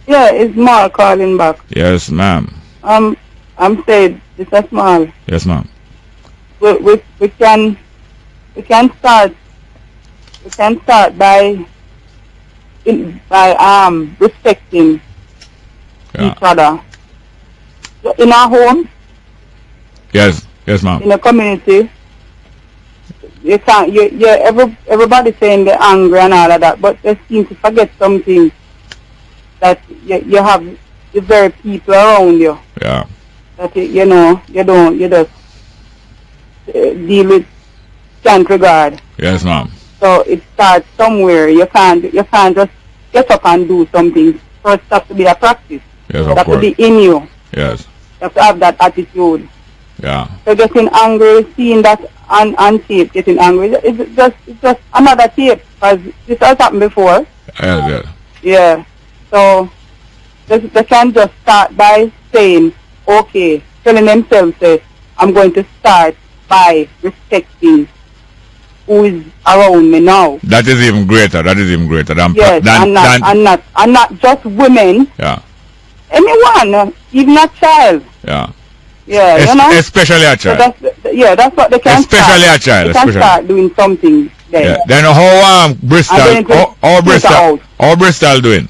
S14: Yeah, it's Mal calling back.
S2: Yes, ma'am.
S14: I'm saying, it's a Mal.
S2: Yes, ma'am.
S14: We can start by respecting each other. In our home.
S2: Yes, ma'am.
S14: In a community. You can't. Everybody saying they're angry and all of that, but they seem to forget something. That you have the very people around you.
S2: Yeah.
S14: That you just deal with can't regard.
S2: Yes, ma'am.
S14: So it starts somewhere. You can't just get up and do something. So it has to be a practice.
S2: Yes,
S14: it has to be in you.
S2: Yes.
S14: You have to have that attitude.
S2: Yeah.
S14: So getting angry, seeing that on tape, getting angry, it's just another tape, because this has happened before. Yeah. So they can just start by saying, okay, telling themselves that I'm going to start by respecting who is around me now.
S2: That is even greater. That is even greater.
S14: Yes, and not just women.
S2: Yeah.
S14: Anyone, even a child.
S2: Yeah.
S14: Yeah, you know.
S2: Especially a child.
S14: So that's what they can
S2: especially
S14: start.
S2: A child.
S14: They can start doing something there.
S2: Yeah. Then how Bristol doing?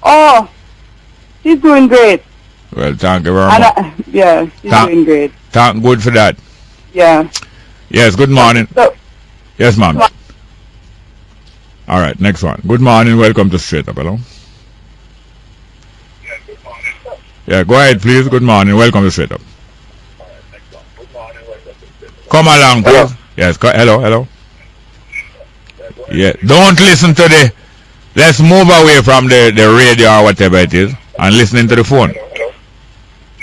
S14: Oh, she's doing great.
S2: Well, thank you very much.
S14: Yeah, she's doing great.
S2: Thank good for that.
S14: Yeah.
S2: Yes, good morning. Yes, ma'am. All right, next one. Good morning, welcome to Straight Up. Hello? Yeah, go ahead, please. Good morning, welcome to Straight Up. Come along, please. Yes, hello. Yeah, don't listen to the... Let's move away from the radio or whatever it is and listening to the phone.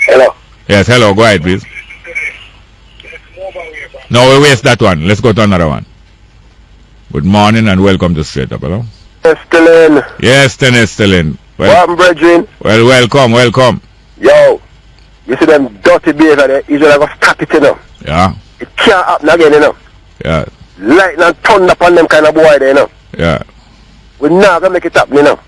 S20: Hello.
S2: Yes, hello, go ahead, please. No, we waste that one. Let's go to another one. Good morning and welcome to Straight Up. Hello?
S20: Estelin.
S2: Yes, Estelin.
S20: Welcome, brethren.
S2: Well, welcome.
S20: Yo, you see them dirty beers there, Israel have to stop it, you know.
S2: Yeah.
S20: It can't happen again, you know.
S2: Yeah.
S20: Lightning and thunder upon them kind of boy there, you know.
S2: Yeah.
S20: We're not going to make it happen, you know.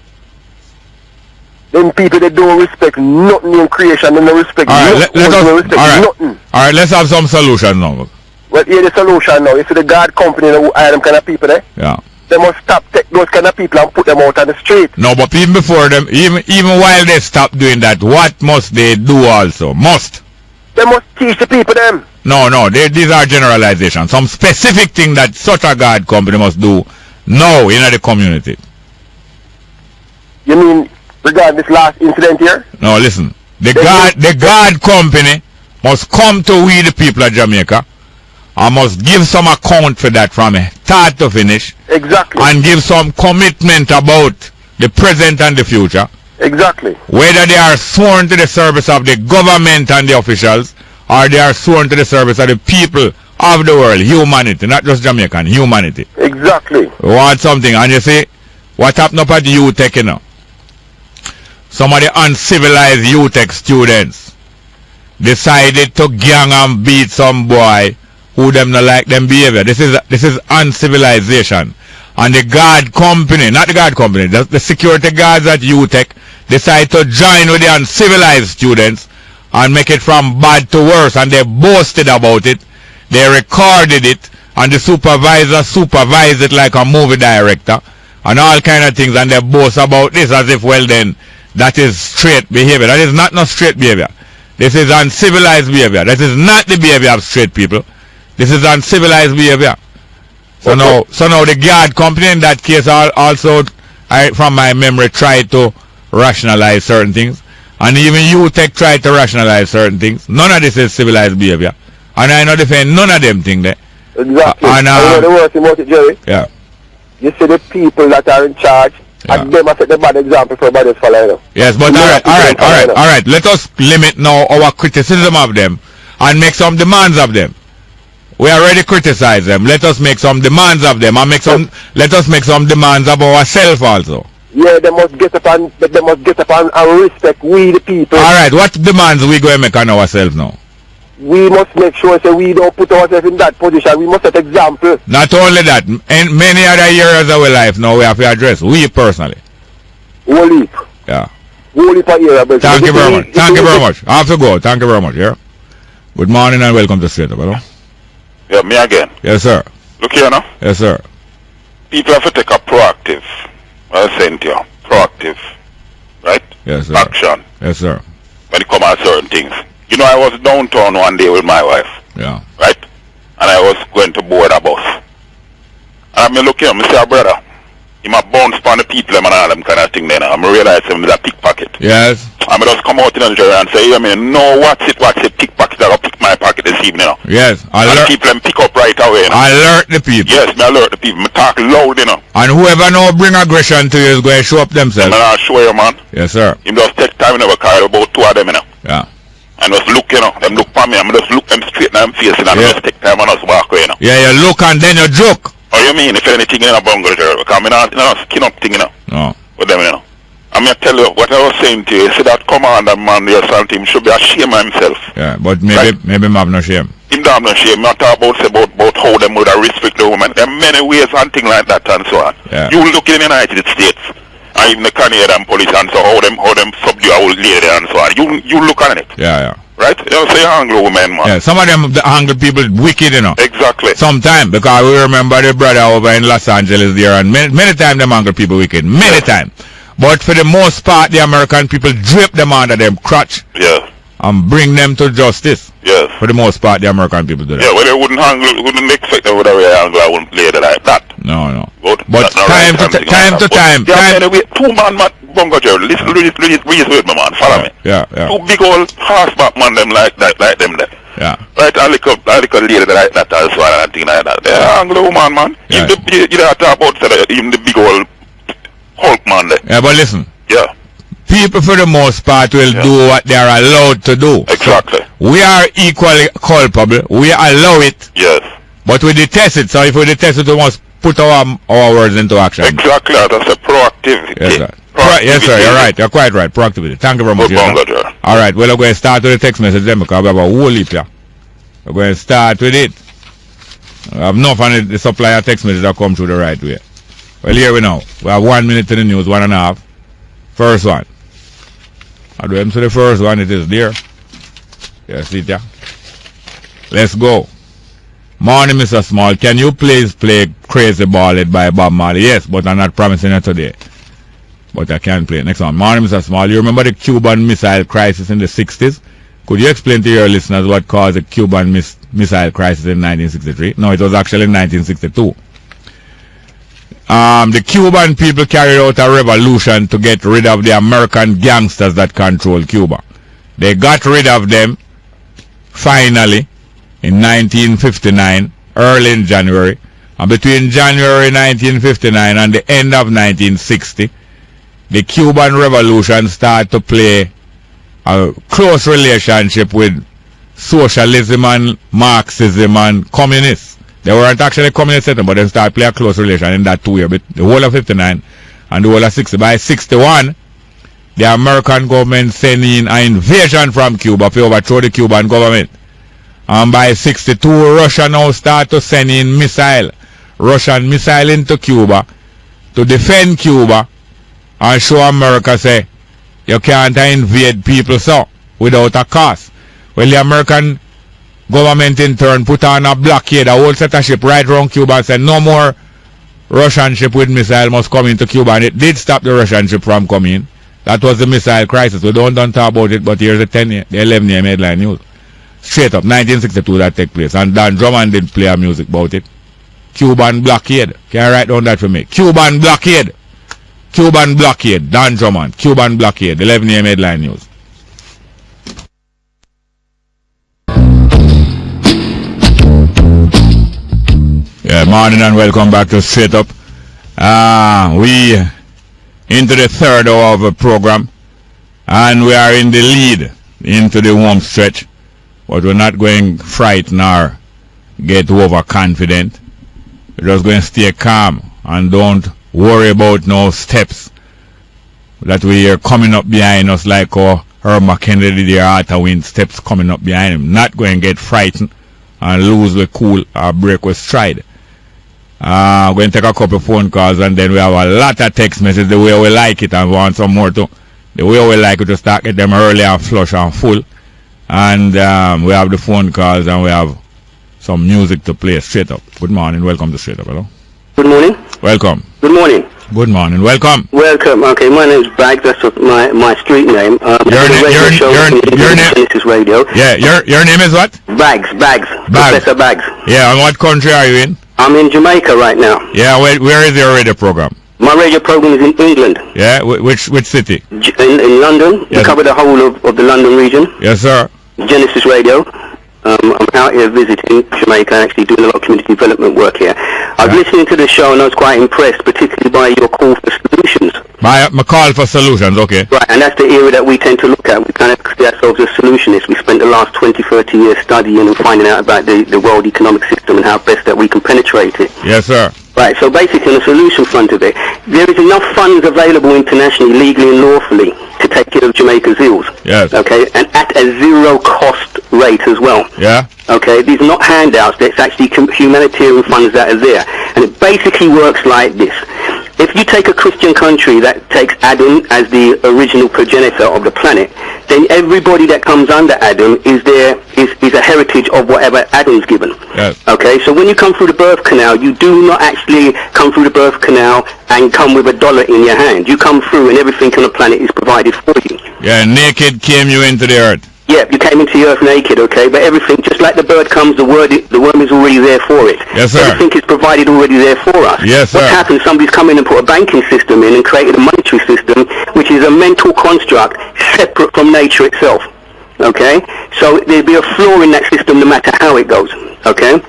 S20: Them people, they don't respect nothing in creation, they don't respect nothing.
S2: Alright, let's have some solution now.
S20: Well, here's the solution now. You see the guard company who hire them kind of people there?
S2: Yeah.
S20: They must stop take those kind of people and put them out on the street.
S2: No, but even before them, even while they stop doing that, what must they do also? They
S20: must teach the people them.
S2: No, these are generalizations. Some specific thing that such a guard company must do now in the community.
S20: You mean regarding this last incident here?
S2: No, listen. The guard company must come to we the people of Jamaica. I must give some account for that from start to finish.
S20: Exactly.
S2: And give some commitment about the present and the future.
S20: Exactly.
S2: Whether they are sworn to the service of the government and the officials, or they are sworn to the service of the people of the world, humanity, not just Jamaican, humanity.
S20: Exactly.
S2: We want something. And you see, what happened up at UTech, you know? Some of the uncivilized UTech students decided to gang and beat some boy who them not like them behavior. This is uncivilization. And the guard company, not the guard company, the security guards at UTech decide to join with the uncivilized students and make it from bad to worse. And they boasted about it. They recorded it. And the supervisor supervised it like a movie director. And all kind of things. And they boast about this as if, well then, that is straight behavior. That is not straight behavior. This is uncivilized behavior. That is not the behavior of straight people. This is uncivilized behavior. So now the guard company in that case also, from my memory, tried to rationalize certain things. And even UTech tried to rationalize certain things. None of this is civilized behavior. And I know defend none of them things there.
S20: Exactly. And you know the worst about it, Jerry?
S2: Yeah.
S20: You see the people that are in charge, and they must set the bad example for everybody else following.
S2: Yes, but all right. Let us limit now our criticism of them and make some demands of them. We already criticize them. Let us make some demands of them and let us make some demands of ourselves also.
S20: Yeah, they must get up and respect we the people.
S2: Alright, what demands we going to make on ourselves now?
S20: We must make sure that we don't put ourselves in that position. We must set example.
S2: Not only that, in many other areas of our life now we have to address. We personally.
S20: Whole heap.
S2: Yeah.
S20: Whole heap of area.
S2: Thank you very much. Thank you very much. I have to go. Thank you very much. Yeah. Good morning and welcome to Straight Up. Hello?
S18: Yeah, me again.
S2: Yes, sir.
S18: Look here now.
S2: Yes, sir.
S18: People have to take a proactive, proactive, right?
S2: Yes, sir.
S18: Action.
S2: Yes, sir.
S18: When it comes to certain things. You know, I was downtown one day with my wife.
S2: Yeah.
S18: Right? And I was going to board a bus. And I look here, I say, brother, he might bounce upon the people and all them kind of thing then. I realize him with a pickpocket.
S2: Yes.
S18: I just come out in the jury and say, no, what's it, pickpocket, I'll pick my pocket this evening. You know?
S2: Yes.
S18: And people them pick up right away. You know?
S2: Alert the people.
S18: Yes, me alert the people. Me talk loud, you know.
S2: And whoever now bring aggression to you is going to show up themselves.
S18: I'll show you, man.
S2: Yes, sir.
S18: Him just take time, you know, carry about two of them, you know.
S2: Yeah.
S18: And just look, you know, them look for me, and just look them straight in them face, and just take time and just walk away, you know.
S2: Yeah, you look and then you joke.
S18: Oh, you mean if anything in a Bongo Jerry? Because I'm not skin up thing, you know.
S2: No.
S18: With them, you know. I'm going to tell you what I was saying to you. See that commander man, your son team should be ashamed of himself.
S2: Yeah, but maybe him have no shame.
S18: Him don't have no shame. Not talk about how them would respect the woman. There are many ways and things like that and so on.
S2: Yeah.
S18: You look in the United States and even the Canadian police and so how them subdue a old lady and so on. You look on it.
S2: Yeah.
S18: Right? You know, say Anglo women, man.
S2: Yeah, some of them, the Anglo people, wicked, you know.
S18: Exactly.
S2: Sometimes, because we remember the brother over in Los Angeles there, and many times them Anglo people wicked. Many times. But for the most part, the American people drape them under them crutch.
S18: Yeah.
S2: And bring them to justice.
S18: Yes.
S2: For the most part, the American people do that.
S18: Yeah, well, they wouldn't expect them with a way Anglo, I wouldn't play it like that.
S2: No.
S18: But
S2: time to time.
S18: Anyway, two-man Bongo Jerry, listen, read with me, man. Follow me.
S2: Yeah.
S18: Two big old horseback man, them like them there.
S2: Yeah.
S18: Right, I look lady like that as well and things like that. They're Anglo woman, man.
S2: Yeah.
S18: You don't talk about even the big old Hulk man there.
S2: Yeah, but listen.
S18: Yeah.
S2: People for the most part will do what they are allowed to do.
S18: Exactly.
S2: So we are equally culpable. We allow it.
S18: Yes.
S2: But we detest it. So if we detest it, we must put our words into action.
S18: Exactly. That's a proactivity.
S2: Yes, sir. Yes, sir. You're right. You're quite right. Proactivity. Thank you very much. All right. Well, we're going to start with the text message then because we have a whole heap here. We're going to start with it. I have enough on the supply of text messages that come through the right way. Well, here we know. We have 1 minute to the news, 1.5. First one. I do him to the first one. It is there. Yes, it yeah. Let's go. Morning, Mr. Small. Can you please play Crazy Ballad by Bob Marley? Yes, but I'm not promising it today. But I can play it. Next one. Morning, Mr. Small. You remember the Cuban Missile Crisis in the 60s? Could you explain to your listeners what caused the Cuban Missile Crisis in 1963? No, it was actually in 1962. The Cuban people carried out a revolution to get rid of the American gangsters that control Cuba. They got rid of them finally in 1959, early in January. And between January 1959 and the end of 1960, the Cuban Revolution started to play a close relationship with socialism and Marxism and communists. They weren't actually communist, but they started playing a close relation in that 2 years. But the whole of 59 and the whole of 60. By 61, the American government sent in an invasion from Cuba to overthrow the Cuban government. And by 62, Russia now start to send in Russian missile into Cuba to defend Cuba and show America say, you can't invade people so without a cost. Well, the American government in turn put on a blockade, a whole set of ship right around Cuba and said no more Russian ship with missile must come into Cuba, and it did stop the Russian ship from coming. That was the missile crisis. We don't talk about it, but here's the 11-year headline news. Straight up, 1962 that take place, and Dan Drummond did play a music about it. Cuban blockade. Can you write down that for me? Cuban blockade. Cuban blockade. Dan Drummond. Cuban blockade. 11-year headline news. Yeah, morning and welcome back to Straight Up. We into the third hour of the program, and we are in the lead into the home stretch, but we're not going frightened or get overconfident. We're just going to stay calm and don't worry about no steps that we are coming up behind us like Herb McKenna did the Arthur Wynn steps coming up behind him. Not going to get frightened and lose the cool or break with stride. We're going to take a couple phone calls, and then we have a lot of text messages the way we like it, and we want some more too. The way we like it to start get them early and flush and full. And we have the phone calls, and we have some music to play. Straight Up. Good morning. Welcome to Straight Up. Hello.
S21: Good morning.
S2: Welcome.
S21: Good morning.
S2: Good morning. Welcome.
S21: Welcome. Okay, my name is Bags. That's my street name. Your name. Genesis Radio.
S2: Yeah. Your name is what?
S21: Bags. Professor Bags.
S2: Yeah. And what country are you in?
S21: I'm in Jamaica right now.
S2: Yeah. Where is your radio program?
S21: My radio program is in England.
S2: Yeah. Which city?
S21: In London. Yes. We cover the whole of the London region.
S2: Yes, sir.
S21: Genesis Radio. I'm out here visiting Jamaica, actually doing a lot of community development work here. I was listening to the show and I was quite impressed, particularly by your call for solutions.
S2: My call for solutions, okay.
S21: Right, and that's the area that we tend to look at. We kind of see ourselves as solutionists. We spent the last 20, 30 years studying and finding out about the world economic system and how best that we can penetrate it.
S2: Yes, sir.
S21: Right, so basically on the solution front of it, there is enough funds available internationally, legally and lawfully, to take care of Jamaica's ills.
S2: Yes.
S21: Okay, and at a zero cost rate as well.
S2: Yeah.
S21: Okay, these are not handouts, it's actually humanitarian funds that are there. And it basically works like this. If you take a Christian country that takes Adam as the original progenitor of the planet, then everybody that comes under Adam is a heritage of whatever Adam's given.
S2: Yes.
S21: Okay, so when you come through the birth canal, you do not actually come through the birth canal and come with $1 in your hand. You come through and everything on the planet is provided for you.
S2: Yeah, naked came you into the earth.
S21: Yeah, you came into the earth naked, okay, but everything, just like the bird comes, the worm is already there for it.
S2: Yes, sir.
S21: Everything is provided already there for us.
S2: Yes, sir.
S21: What's happened, somebody's come in and put a banking system in and created a monetary system, which is a mental construct separate from nature itself, okay? So there'll be a flaw in that system no matter how it goes, okay?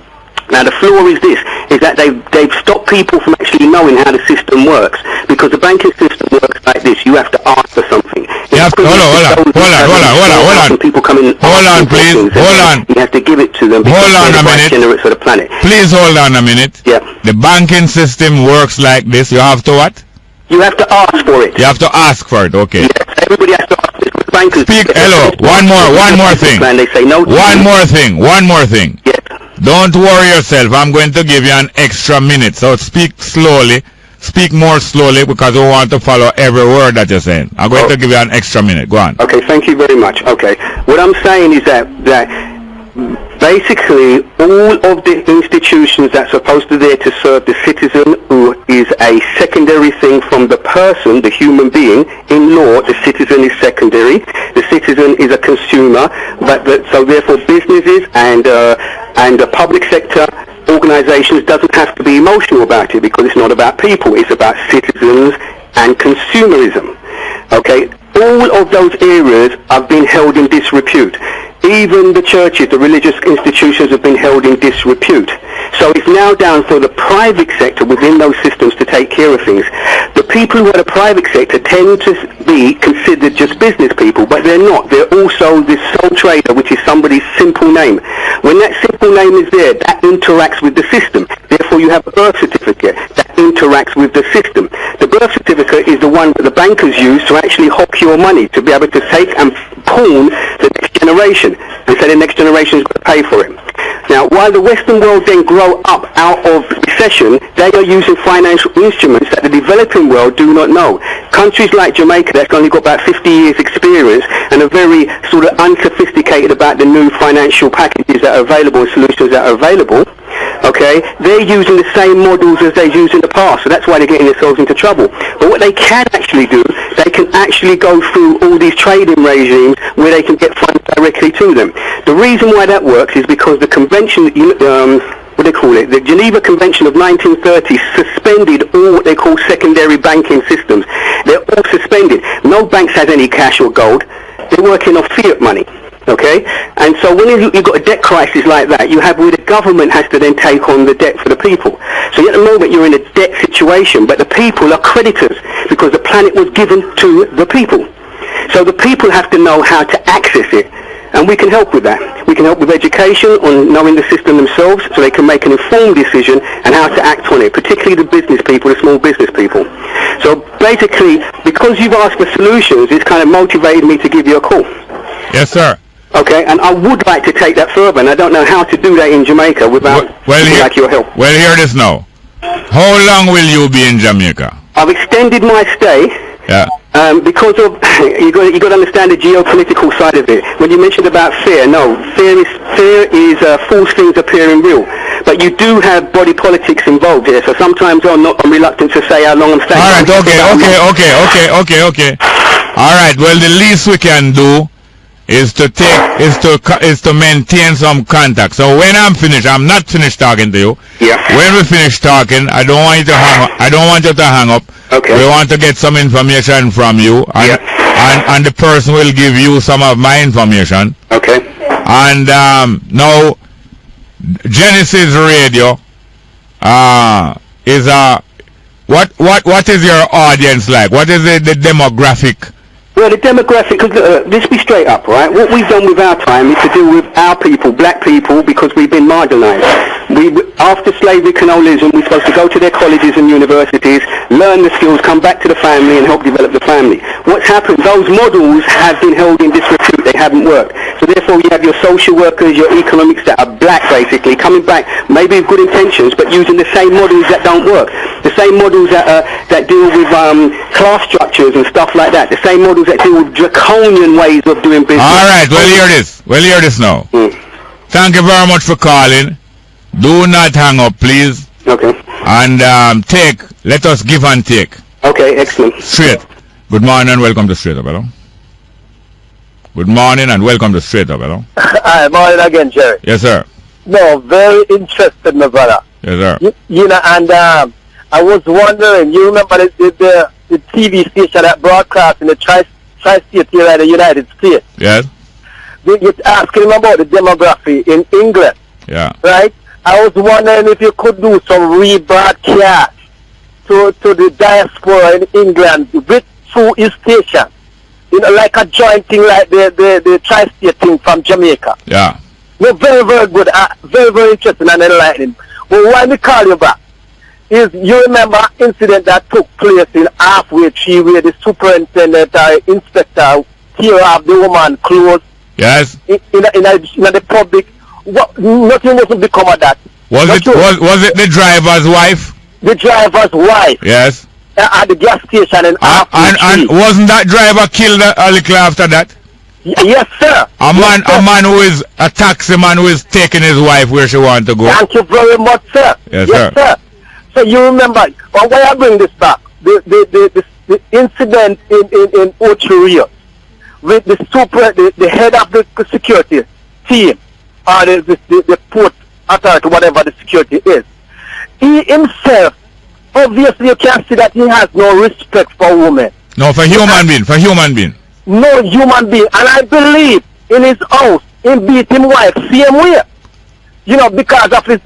S21: Now the flaw is this, is that they've stopped people from actually knowing how the system works, because the banking system works like this. You have to ask for something.
S2: Yes, hold on.
S21: People come in.
S2: Hold on, please. Hold on.
S21: You have to give it to them.
S2: Hold on a minute.
S21: Generates of the planet.
S2: Please hold on a minute.
S21: Yeah.
S2: The banking system works like this. You have to what?
S21: You have to ask for it.
S2: You have to ask for it. Okay.
S21: Yes, everybody has to ask for it. Bankers.
S2: Speak. Hello. One more thing.
S21: They say no.
S2: One more thing.
S21: Yes.
S2: Don't worry yourself. I'm going to give you an extra minute. So speak slowly. Speak more slowly because we want to follow every word that you're saying. I'm going to give you an extra minute. Go on.
S21: Okay, thank you very much. Okay. What I'm saying is that basically all of the institutions that's supposed to be there to serve the citizen, who is a secondary thing from the person, the human being, in law, the citizen is secondary. The citizen is a consumer, so therefore businesses and the public sector organizations doesn't have to be emotional about it, because it's not about people, it's about citizens and consumerism. Okay, all of those areas have been held in disrepute. Even the churches, the religious institutions have been held in disrepute. So it's now down for the private sector within those systems to take care of things. The people who are the private sector tend to be considered just business people, but they're not. They're also this sole trader, which is somebody's simple name. When that simple name is there, that interacts with the system. Therefore, you have a birth certificate that interacts with the system. The birth certificate is the one that the bankers use to actually hawk your money, to be able to take and pawn the next generation, and say the next generation is going to pay for it. Now, while the Western world then grow up out of recession, they are using financial instruments that the developing world do not know. Countries like Jamaica, that's only got about 50 years experience and are very sort of unsophisticated about the new financial packages that are available and solutions that are available, okay, they're using the same models as they used in the past, so that's why they're getting themselves into trouble. But what they can actually do, they can actually go through all these trading regimes where they can get funds directly to them. The reason why that works is because the convention, what they call it, the Geneva Convention of 1930 suspended all what they call secondary banking systems. They're all suspended. No banks has any cash or gold. They're working off fiat money. Okay, and so when you've got a debt crisis like that, you have where the government has to then take on the debt for the people. So at the moment you're in a debt situation, but the people are creditors because the planet was given to the people. So the people have to know how to access it, and we can help with that. We can help with education on knowing the system themselves, so they can make an informed decision and how to act on it, particularly the business people, the small business people. So basically, because you've asked for solutions, it's kind of motivated me to give you a call.
S2: Yes, sir.
S21: Okay, and I would like to take that further, and I don't know how to do that in Jamaica without like your help.
S2: Well, hear this now. How long will you be in Jamaica?
S21: I've extended my stay.
S2: Yeah.
S21: Because of you got to understand the geopolitical side of it. When you mentioned about fear, no, fear is false things appearing real. But you do have body politics involved here, so sometimes I'm reluctant to say how long I'm staying.
S2: All right, okay. All right. Well, the least we can do is to maintain some contact. So when I'm finished, I'm not finished talking to you.
S21: Yeah.
S2: When we finish talking, I don't want you to hang up. I don't want you to hang up.
S21: Okay.
S2: We want to get some information from you, and the person will give you some of my information.
S21: Okay.
S2: And now, Genesis Radio What is your audience like? What is the demographic?
S21: Well, the demographic, let's be straight up, right? What we've done with our time is to deal with our people, black people, because we've been marginalised. After slavery colonialism, we're supposed to go to their colleges and universities, learn the skills, come back to the family and help develop the family. What's happened, those models have been held in disrepute, they haven't worked. So therefore you have your social workers, your economics that are black basically, coming back, maybe with good intentions, but using the same models that don't work. The same models that deal with class structures and stuff like that. The same models that deal with draconian ways of doing business.
S2: Alright, we'll hear this. We'll hear this now. Thank you very much for calling. Do not hang up, please.
S21: Okay.
S2: And let us give and take.
S21: Okay, excellent.
S2: Straight. Good morning and welcome to Straight Up, hello. Good morning and welcome to Straight Up, hello.
S12: Hi, morning again, Jerry.
S2: Yes, sir.
S12: No, very interested, my brother.
S2: Yes, sir.
S12: You know, and I was wondering, you remember the TV station that broadcast in the tri-state area of the United States?
S2: Yes.
S12: You're asking him about the demography in England.
S2: Yeah.
S12: Right? I was wondering if you could do some rebroadcast to the diaspora in England through his station. You know, like a joint thing like the tri-state thing from Jamaica.
S2: Yeah.
S12: No, very, very good. Very, very interesting and enlightening. But why me call you back is you remember incident that took place in Halfway Tree where the superintendent or inspector tear off the woman's clothes.
S2: Yes.
S12: In the public. Nothing wasn't become of that.
S2: Was it the driver's wife?
S12: The driver's wife.
S2: Yes.
S12: At the gas station in Halfway Tree.
S2: And wasn't that driver killed a little after that?
S12: Yes, sir.
S2: A man who is a taxi man who is taking his wife where she wants to go.
S12: Thank you very much, sir.
S2: Yes, sir.
S12: So you remember, why I bring this back, the incident in Ocho with the head of the security team, or the port authority, whatever the security is. He himself, obviously you can see that he has no respect for women.
S2: No, for human being.
S12: No human being. And I believe in his house, he beat his wife same way. You know, because of his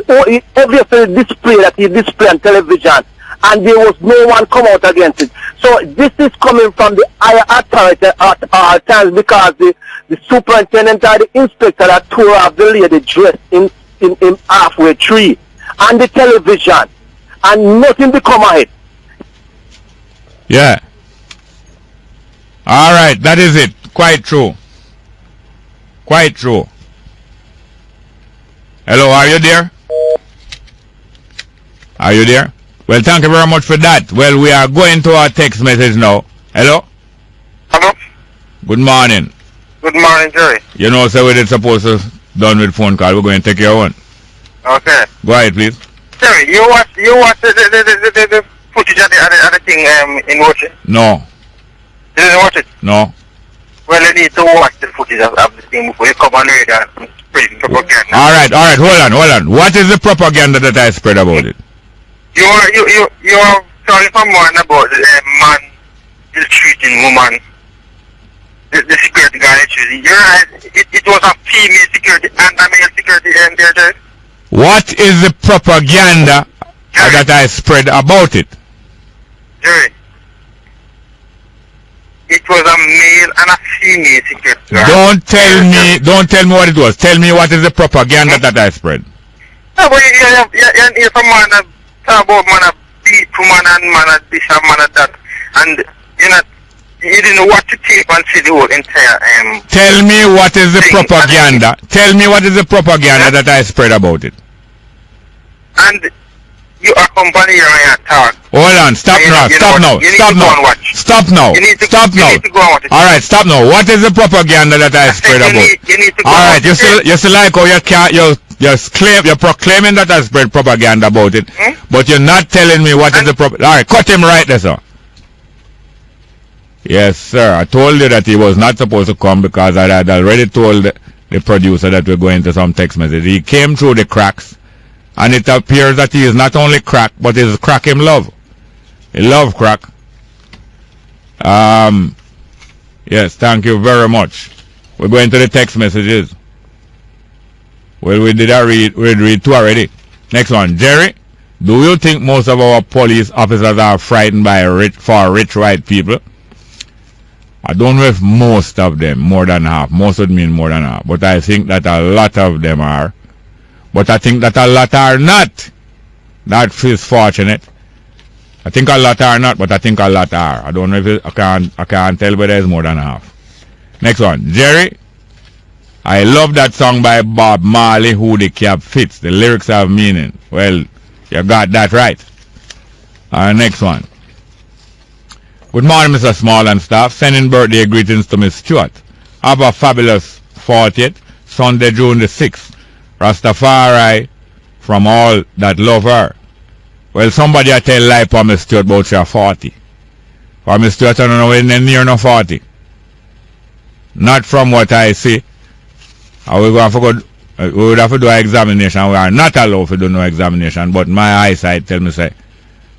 S12: obviously display that he displayed on television. And there was no one come out against it. So this is coming from the higher authority at all times because the superintendent or the inspector that tore off the lady dress in Halfway Tree and the television. And nothing become of it.
S2: Yeah. Alright, that is it. Quite true. Quite true. Hello, are you there? Are you there? Well, thank you very much for that. Well, we are going to our text message now. Hello?
S3: Hello?
S2: Good morning.
S3: Good morning, Jerry.
S2: You know, so we're supposed to done with phone call. We're going to take your one.
S3: Okay.
S2: Go ahead, please.
S3: Jerry, you watch the footage of the thing in watching?
S2: No.
S3: You didn't watch it?
S2: No.
S3: Well, you need to watch the footage of the thing before you come on radio and spread propaganda.
S2: Alright, hold on. What is the propaganda that I spread about it?
S3: You are talking from one about the man is treating woman. The security guard choosing. You're right. It was a female security and a male security there, Jerry.
S2: What is the propaganda that I spread about it?
S3: Jerry. It was a male and a female security guard.
S2: Don't tell me what it was. Tell me what is the propaganda that I spread.
S3: No, but you're from man that talk about man a beat woman and man a this and man a that. And you didn't watch the tape and see the whole entire
S2: Tell me what is the propaganda. Tell me what is the propaganda that I spread about it.
S3: And you accompany your talk.
S2: Hold on, stop now. Alright, stop now. What is the propaganda that I spread about? Alright, you still like how you're proclaiming that I spread propaganda about it, but you're not telling me what is the propaganda. Alright, cut him right there, sir. Yes, sir. I told you that he was not supposed to come because I had already told the producer that we're going to some text message. He came through the cracks, and it appears that he is not only crack, but he's crack him love. He love crack. Yes, thank you very much. We're going to the text messages. Well, we read two already. Next one. Jerry, Do you think most of our police officers are frightened by rich white people? I don't know if most of them, more than half. Most would mean more than half. But I think that a lot of them are. But I think that a lot are not. That is fortunate. I think a lot are not, but I think a lot are. I don't know if I can't tell whether it's more than half. Next one. Jerry, I love that song by Bob Marley, Who the Cap Fits. The lyrics have meaning. Well, you got that right. Next one. Good morning, Mr. Small and staff. Sending birthday greetings to Miss Stewart. Have a fabulous 40th, Sunday, June the 6th. Rastafari from all that love her. Well, somebody I tell lie for Miss Stewart about your 40. For Miss Stewart, I don't know when near no 40. Not from what I see. We would have to do an examination. We are not allowed to do no examination, but my eyesight tell me say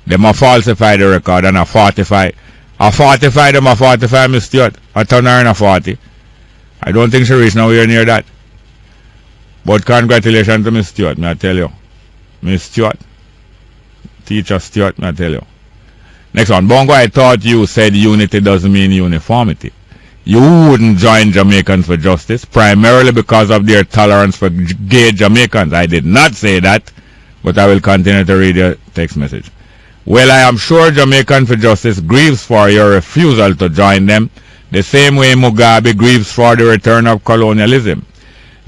S2: they must falsify the record and a 45. A 45 them a 45 Miss Stewart. A turn her in a 40. I don't think she reached nowhere near that. But congratulations to Miss Stewart, may I tell you. Miss Stewart. Teacher Stewart, may I tell you. Next one. Bongo, I thought you said unity doesn't mean uniformity. You wouldn't join Jamaicans for Justice, primarily because of their tolerance for gay Jamaicans. I did not say that, but I will continue to read your text message. Well, I am sure Jamaican for Justice grieves for your refusal to join them, the same way Mugabe grieves for the return of colonialism.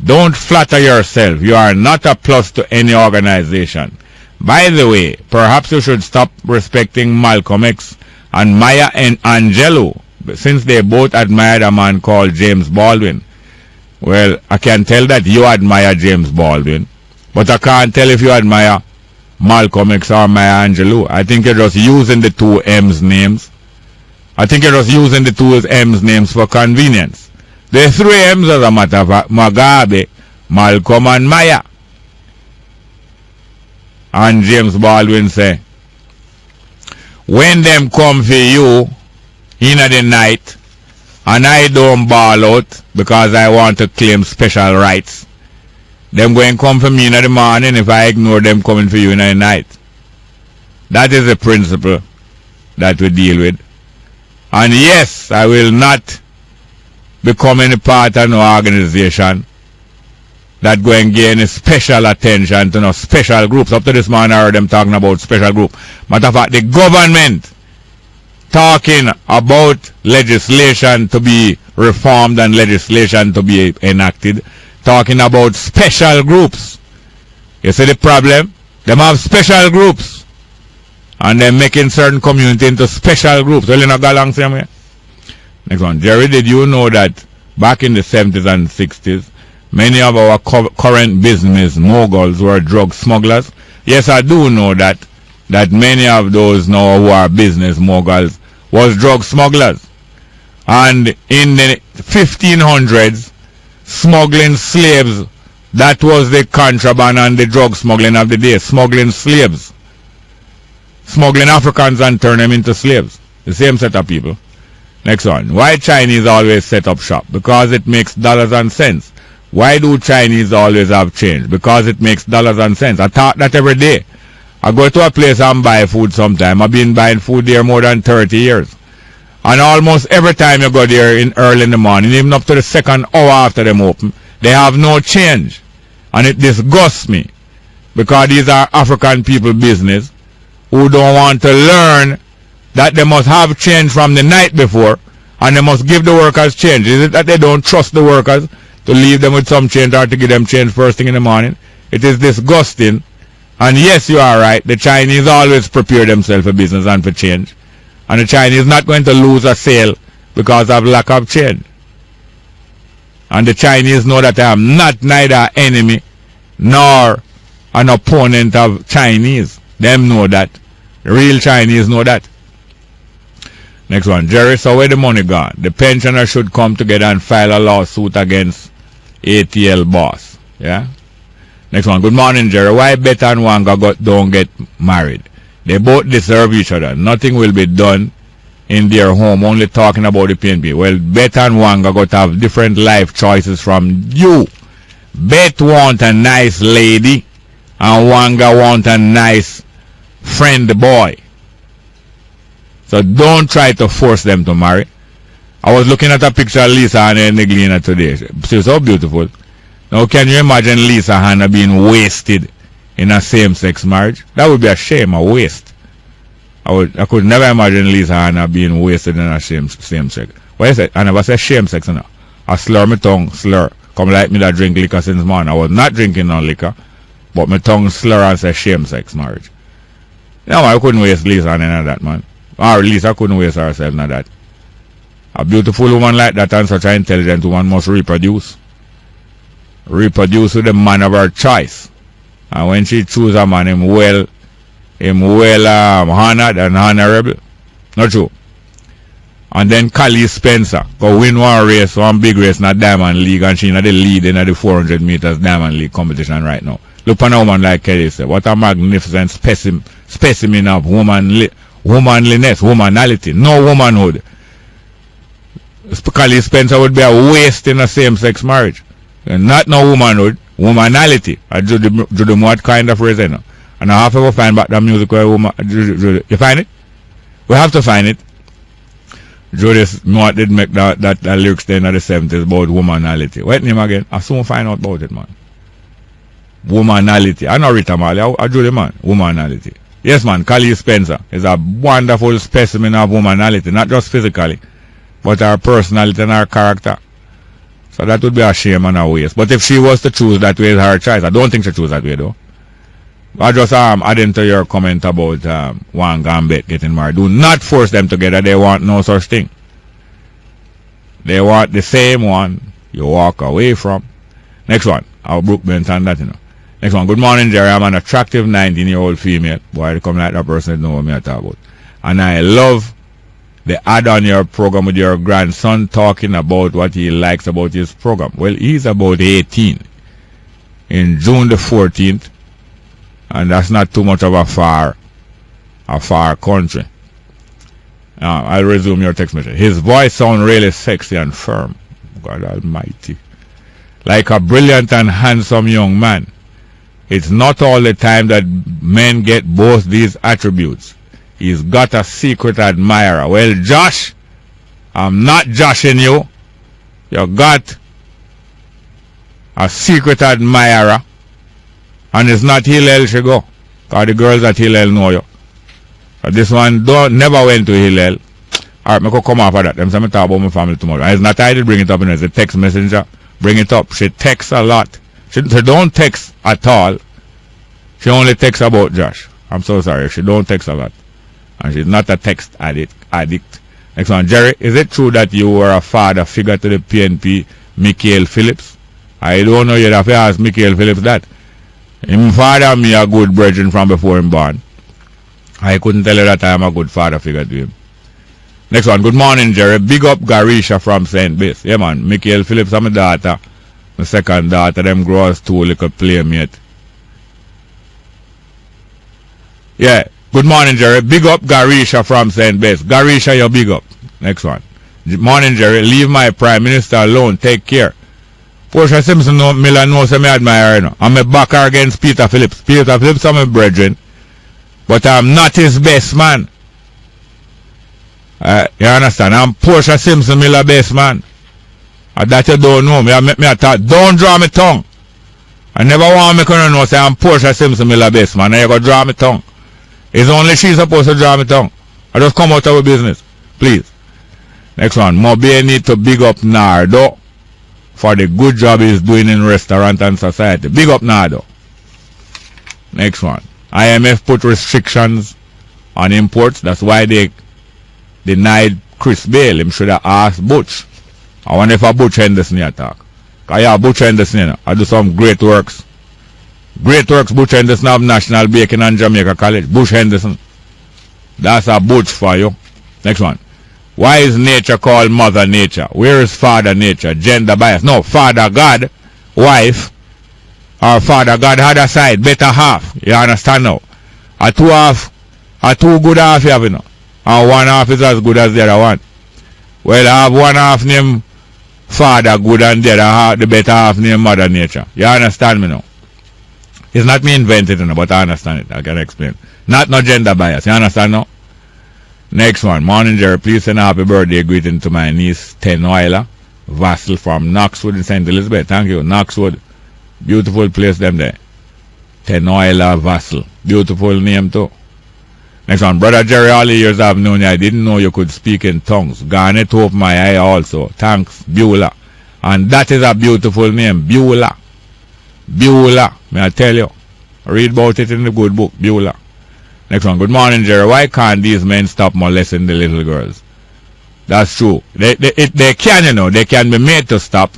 S2: Don't flatter yourself. You are not a plus to any organization. By the way, perhaps you should stop respecting Malcolm X and Maya Angelou, since they both admired a man called James Baldwin. Well, I can tell that you admire James Baldwin, but I can't tell if you admire Malcolm X or Maya Angelou. I think you're just using the two M's names. I think you're just using the two M's names for convenience. The three M's as a matter of fact, Mugabe, Malcolm and Maya. And James Baldwin say, when them come for you in the night and I don't ball out because I want to claim special rights, them going to come for me in the morning if I ignore them coming for you in the night. That is the principle that we deal with. And yes, I will not become any part of no organization that going to gain any special attention to no special groups. Up to this morning I heard them talking about special group. Matter of fact, the government talking about legislation to be reformed and legislation to be enacted, talking about special groups. You see the problem? Them have special groups and they're making certain community into special groups. Well, you know, go along same way. Next one. Jerry, did you know that back in the 70s and 60s, many of our current business moguls were drug smugglers? Yes, I do know that many of those now who are business moguls was drug smugglers. And in the 1500s, smuggling slaves, that was the contraband and the drug smuggling of the day. Smuggling slaves. Smuggling Africans and turn them into slaves. The same set of people. Next one. Why Chinese always set up shop? Because it makes dollars and cents. Why do Chinese always have change? Because it makes dollars and cents. I thought that every day. I go to a place and buy food sometime. I've been buying food there more than 30 years. And almost every time you go there in early in the morning, even up to the second hour after them open, they have no change. And it disgusts me. Because these are African people business who don't want to learn that they must have change from the night before and they must give the workers change. Is it that they don't trust the workers to leave them with some change or to give them change first thing in the morning? It is disgusting. And yes, you are right. The Chinese always prepare themselves for business and for change. And the Chinese not going to lose a sale because of lack of change. And the Chinese know that I am not neither enemy nor an opponent of Chinese. Them know that. The real Chinese know that. Next one. Jerry, so where the money gone? The pensioner should come together and file a lawsuit against ATL boss. Yeah? Next one. Good morning, Jerry. Why Beta and Wanga don't get married? They both deserve each other. Nothing will be done in their home, only talking about the PNP. Well, Bet and Wanga got to have different life choices from you. Bet want a nice lady and Wanga want a nice friend the boy. So don't try to force them to marry. I was looking at a picture of Lisa and Neglina today. She's so beautiful. Now can you imagine Lisa Hannah being wasted in a same-sex marriage? That would be a shame, a waste. I could never imagine Lisa Hannah being wasted in a same-sex. What is it? I never said shame-sex, no. I slur my tongue, slur. Come like me that drink liquor since morning. I was not drinking no liquor, but my tongue slur and say shame-sex marriage. No, I couldn't waste Lisa on any of that, man. Or Lisa couldn't waste herself on that. A beautiful woman like that and such an intelligent woman must reproduce. Reproduce with the man of her choice. And when she choose a man, him well honored and honorable. Not true. And then Callie Spencer go win one race, one big race in a Diamond League, and she in the lead in the 400 meters Diamond League competition right now. Look at a woman like Kelly said. What a magnificent specimen of womanliness, womanality, no womanhood. Callie Spencer would be a waste in a same-sex marriage. And not no womanhood, womanality. I do the what kind of phrase, you know. And I have to find back that music where woman. You find it? We have to find it. Judas Moat did make that lyrics then in the 70s about womanality. What name again? I soon find out about it, man. Womanality. I know Rita Marley. I do the man. Womanality. Yes, man. Callie Spencer is a wonderful specimen of womanality, not just physically, but her personality and her character. So that would be a shame and a waste. But if she was to choose that way, it's her choice. I don't think she choose that way, though. I just adding to your comment about one Gambit getting married. Do not force them together. They want no such thing. They want the same one you walk away from. Next one. I'll Brooke Benton that, you know. Next one. Good morning, Jerry. I'm an attractive 19-year-old female. Boy, I come like that person know what me I talk about. And I love the ad on your program with your grandson talking about what he likes about his program. Well, he's about 18. In June the 14th. And that's not too much of a far country. I'll resume your text message. His voice sounds really sexy and firm. God almighty. Like a brilliant and handsome young man. It's not all the time that men get both these attributes. He's got a secret admirer. Well, Josh, I'm not joshing you. You got a secret admirer. And it's not Hillel she go. Because the girls at Hillel know you. But this one never went to Hillel. Alright, I could come off of that. Them say me talk about my family tomorrow. And it's not I did bring it up, it's a text messenger. Bring it up. She texts a lot. She don't text at all. She only texts about Josh. I'm so sorry. She don't text a lot. And she's not a text addict. Next one. Jerry, is it true that you were a father figure to the PNP, Michael Phillips? I don't know yet. I have to ask Michael Phillips that. Him father me a good brethren from before him born. I couldn't tell you that I am a good father figure to him. Next one. Good morning, Jerry. Big up Garisha from St. Base. Yeah, man. Michael Phillips and my daughter. My second daughter. Them grow as two little playmate. Yeah. Good morning, Jerry. Big up Garisha from St. Base. Garisha, you big up. Next one. Morning, Jerry. Leave my Prime Minister alone. Take care. Portia Simpson Miller knows me admire her. I'm a backer against Peter Phillips. Peter Phillips is my brethren. But I'm not his best man. You understand? I'm Portia Simpson Miller best man. That you don't know. Me talk. Don't draw my tongue. I never want me to know say I'm Portia Simpson Miller best man. I go draw my tongue. It's only she's supposed to draw my tongue. I just come out of her business. Please. Next one. Mobile need to big up Nardo for the good job he's doing in restaurant and society. Big up Nardo. Next one. IMF put restrictions on imports. That's why they denied Chris Bale. Him should have asked Butch. I wonder if a Butch Henderson attack. Because yeah, Butch Henderson, you know, I do some great works. Great works, Butch Henderson of National Baking and Jamaica College. Butch Henderson. That's a Butch for you. Next one. Why is nature called Mother Nature? Where is Father Nature? Gender bias. No, Father God, wife, or Father God had a side, better half. You understand now? A two good half you have, you know. And one half is as good as the other one. Well, I have one half named Father Good and the other half, the better half named Mother Nature. You understand me now? It's not me invented it, but I understand it. I can explain. Not no gender bias. You understand now? Next one. Morning, Jerry. Please send a happy birthday greeting to my niece, Tenoila Vassal from Knoxwood in St. Elizabeth. Thank you. Knoxwood. Beautiful place them there. Tenoila Vassal. Beautiful name too. Next one. Brother Jerry, all the years I've known you, I didn't know you could speak in tongues. Garnet opened my eye also. Thanks, Beulah. And that is a beautiful name. Beulah. Beulah. May I tell you? Read about it in the good book. Beulah. Next one. Good morning, Jerry. Why can't these men stop molesting the little girls? That's true. They can, you know. They can be made to stop.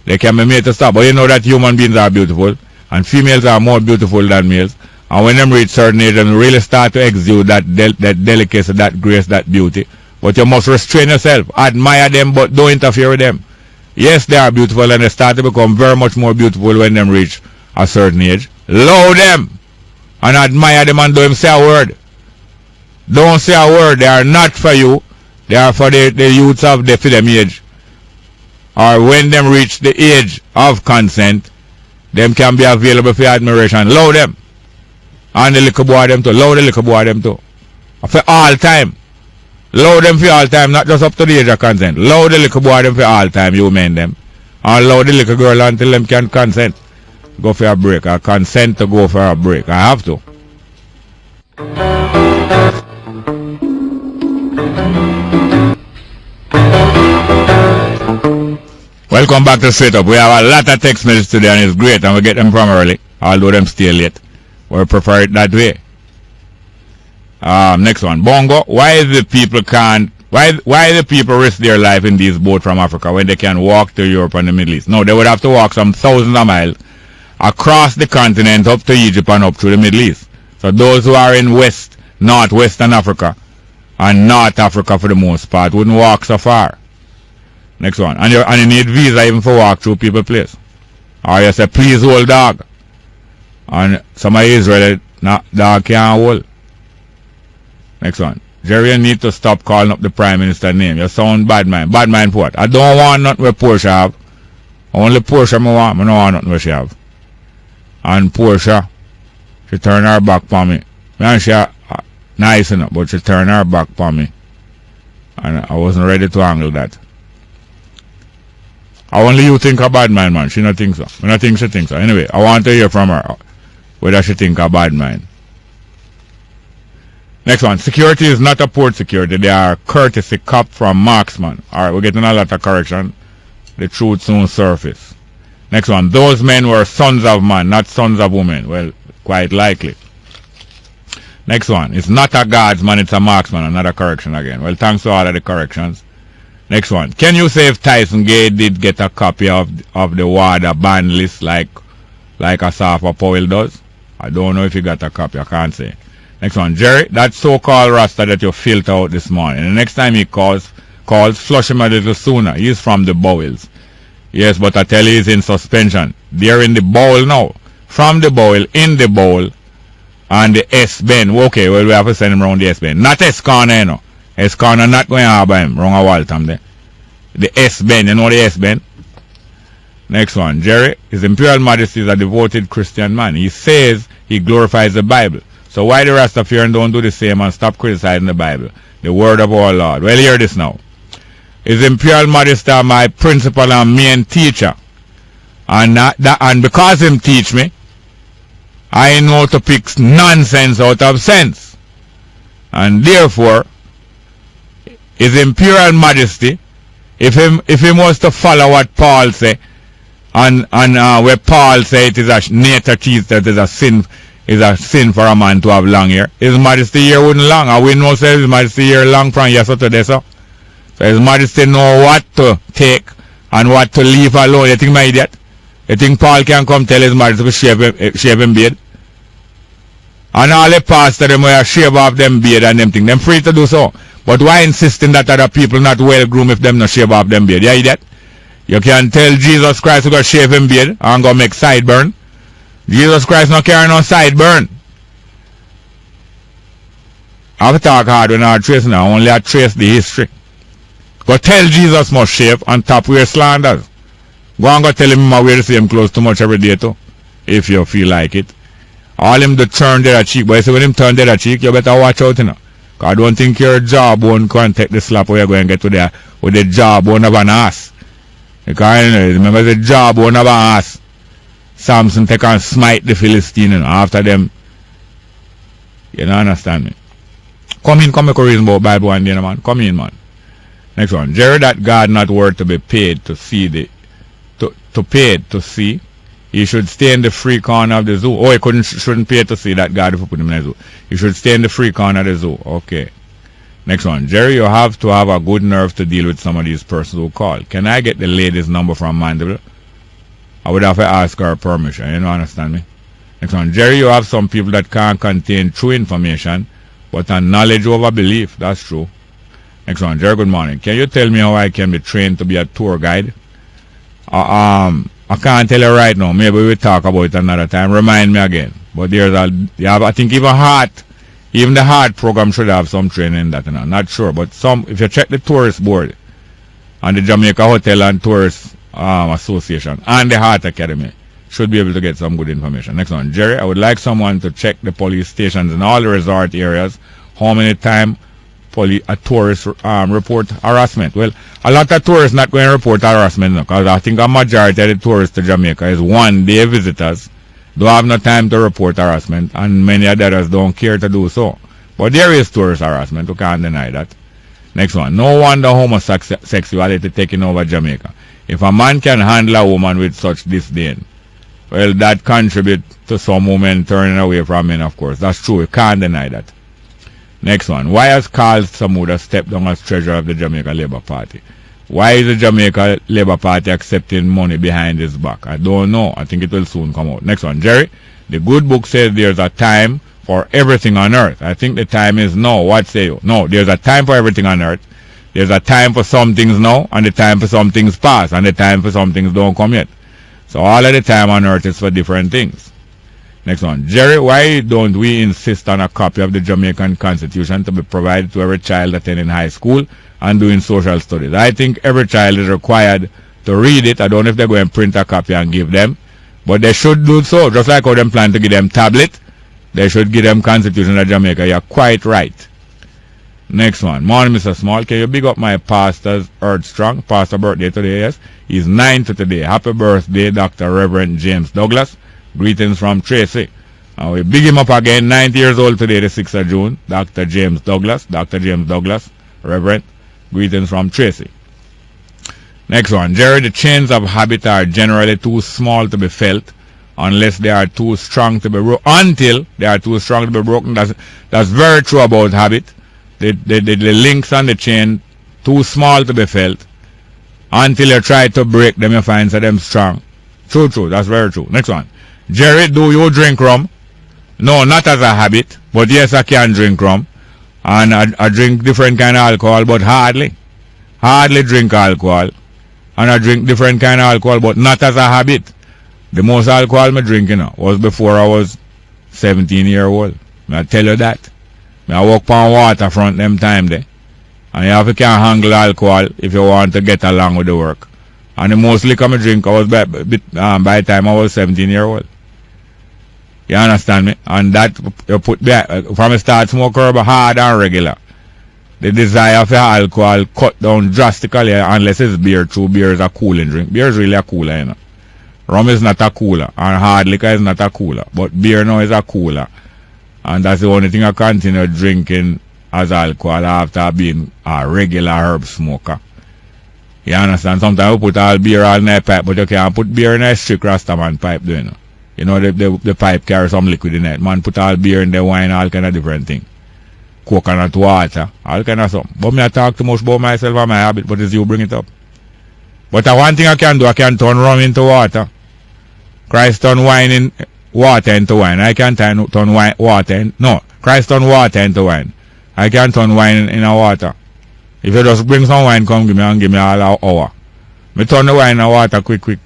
S2: They can be made to stop. But you know that human beings are beautiful. And females are more beautiful than males. And when them reach certain age, and really start to exude that delicacy, that grace, that beauty. But you must restrain yourself. Admire them, but don't interfere with them. Yes, they are beautiful, and they start to become very much more beautiful when them reach a certain age. Love them. And admire them and don't say a word. Don't say a word. They are not for you. They are for the youths of the for them age. Or when them reach the age of consent, them can be available for your admiration. Love them. And the little boy them too. Love the little boy them too. For all time. Love them for all time, not just up to the age of consent. Love the little boy them for all time, you men them. And love the little girl until them can consent. Go for a break. I consent to go for a break. I have to. Welcome back to Straight Up. We have a lot of text messages today and it's great and we get them from early. Although them stay late. We prefer it that way. Next one. Bongo, why the people risk their life in these boats from Africa when they can walk to Europe and the Middle East? No, they would have to walk some thousands of miles across the continent up to Egypt and up to the Middle East. So those who are in northwestern Africa and North Africa for the most part wouldn't walk so far. Next one. And you need visa even for walk through people place. Or you say, please hold dog. And some of Israel dog can't hold. Next one. Jerry, you need to stop calling up the Prime Minister name. You sound bad mind. Bad mind for what? I don't want nothing where Portia have. Only Portia I want. I don't want nothing where she have. And Portia, she turned her back on me. Man, she nice enough, but she turned her back on me. And I wasn't ready to handle that. I only you think a bad mind, man. She not think so. When I think she thinks so. Anyway, I want to hear from her whether she think a bad mind. Next one. Security is not a port security. They are courtesy cop from marksman. Alright, we're getting a lot of correction. The truth soon surface. Next one. Those men were sons of man, not sons of women. Well, quite likely. Next one. It's not a guardsman, it's a marksman. Another correction again. Well, thanks to all of the corrections. Next one. Can you say if Tyson Gay did get a copy of the WADA ban list like Asafa Powell does? I don't know if he got a copy. I can't say. Next one. Jerry, that so-called Rasta that you filter out this morning. And the next time he calls, flush him a little sooner. He's from the bowels. Yes, but I tell you he's in suspension. They're in the bowl now. From the bowl, in the bowl, and the S-Bend. Okay, well, we have to send him around the S-Bend. Not S-Corner, you know. S-Corner not going to have him. Wrong a wall time there. The S-Bend, you know the S-Bend? Next one. Jerry, His Imperial Majesty is a devoted Christian man. He says he glorifies the Bible. So why the Rastafarian don't do the same and stop criticizing the Bible? The word of our Lord. Well, hear this now. His Imperial Majesty are my principal and main teacher. And because him teach me, I know to pick nonsense out of sense. And therefore, His Imperial Majesty, if he was to follow what Paul say, and where Paul say it is a nature cheese that is a sin for a man to have long hair, His Majesty hair wouldn't long. And we know say His Majesty hair long from yesterday to this. So His Majesty know what to take and what to leave alone. You think my idiot? You think Paul can come tell His Majesty to shave him beard? And all the pastors them will shave off them beard and them thing. Them free to do so. But why insisting that other people not well groomed if them not shave off them beard? You idiot? You can tell Jesus Christ to go shave him beard and go make sideburn. Jesus Christ not carrying no sideburn. I have to talk hard when I trace now. Only I trace the history. Go tell Jesus must shave and top wear slanders. Go and go tell him I wear the same clothes too much every day too. If you feel like it. All him to turn the other cheek. But you see, when him turn the other cheek, you better watch out, you know. Because I don't think your jawbone can take the slap where you're going to get to there with the jawbone of an ass. Because, you know, remember the jawbone of an ass. Samson take and smite the Philistine, you know, after them. You don't understand me? Come in, come make a reason about Bible one day, man. Come in, man. Next one. Jerry, that God not worth to be paid to see to pay to see. He should stay in the free corner of the zoo. Oh, he shouldn't pay to see that God if you put him in the zoo. He should stay in the free corner of the zoo. Okay. Next one. Jerry, you have to have a good nerve to deal with some of these persons who call. Can I get the lady's number from Mandeville? I would have to ask her permission. You don't understand me? Next one. Jerry, you have some people that can't contain true information, but a knowledge over belief. That's true. Next one. Jerry, good morning. Can you tell me how I can be trained to be a tour guide? I can't tell you right now. Maybe we'll talk about it another time. Remind me again. But there's I think even the heart program should have some training in that. You know. Not sure, but if you check the tourist board and the Jamaica Hotel and Tourist Association and the Heart Academy, should be able to get some good information. Next one. Jerry, I would like someone to check the police stations in all the resort areas. How many times a tourist report harassment? Well, a lot of tourists not going to report harassment because I think a majority of the tourists to Jamaica is one-day visitors. Don't have no time to report harassment, and many others don't care to do so. But there is tourist harassment. We can't deny that. Next one. No wonder homosexuality taking over Jamaica. If a man can handle a woman with such disdain, well, that contributes to some women turning away from men, of course. That's true. We can't deny that. Next one. Why has Carl Samuda stepped down as treasurer of the Jamaica Labour Party? Why is the Jamaica Labour Party accepting money behind his back? I don't know. I think it will soon come out. Next one. Jerry, the good book says there's a time for everything on earth. I think the time is now. What say you? No, there's a time for everything on earth. There's a time for some things now, and the time for some things past, and the time for some things don't come yet. So all of the time on earth is for different things. Next one. Jerry, why don't we insist on a copy of the Jamaican Constitution to be provided to every child attending high school and doing social studies? I think every child is required to read it. I don't know if they're going to print a copy and give them, but they should do so. Just like how they plan to give them tablet, they should give them Constitution of Jamaica. You're quite right. Next one. Morning, Mr. Small. Can you big up my pastor's Earth Strong? Pastor birthday today, yes. He's 90 today. Happy birthday, Dr. Reverend James Douglas. Greetings from Tracy. We big him up again. 90 years old today, the 6th of June. Dr. James Douglas. Dr. James Douglas. Reverend. Greetings from Tracy. Next one. Jerry, the chains of habit are generally too small to be felt unless they are too strong to be broken. Until they are too strong to be broken. That's very true about habit. The links on the chain too small to be felt. Until you try to break them, you find them strong. True. That's very true. Next one. Jerry, do you drink rum? No, not as a habit. But yes, I can drink rum. And I drink different kind of alcohol, but hardly. Hardly drink alcohol. And I drink different kind of alcohol, but not as a habit. The most alcohol I drink, was before I was 17 years old. I tell you that. I walk on waterfront them time there. And you have to can handle alcohol if you want to get along with the work. And the most liquor I drink, I was by the time I was 17 years old. You understand me? And that you put back from the start smoke herb hard and regular. The desire for alcohol cut down drastically unless it's beer. True, beer is a cooling drink. Beer is really a cooler, Rum is not a cooler, and hard liquor is not a cooler. But beer now is a cooler. And that's the only thing I continue drinking as alcohol after being a regular herb smoker. You understand? Sometimes we put all beer all in a pipe, but you can't put beer in a strict Rastaman pipe, do you know? You know, the pipe carries some liquid in it. Man put all beer in the wine, all kind of different things. Coconut water, all kind of something. But me I talk too much about myself and my habit, but it's you bring it up. But one thing I can do, I can turn rum into water. Christ turn wine in water into wine. I can turn water in, no, Christ turn water into wine. I can turn wine in a water. If you just bring some wine, come give me all an hour. Me turn the wine in water quick.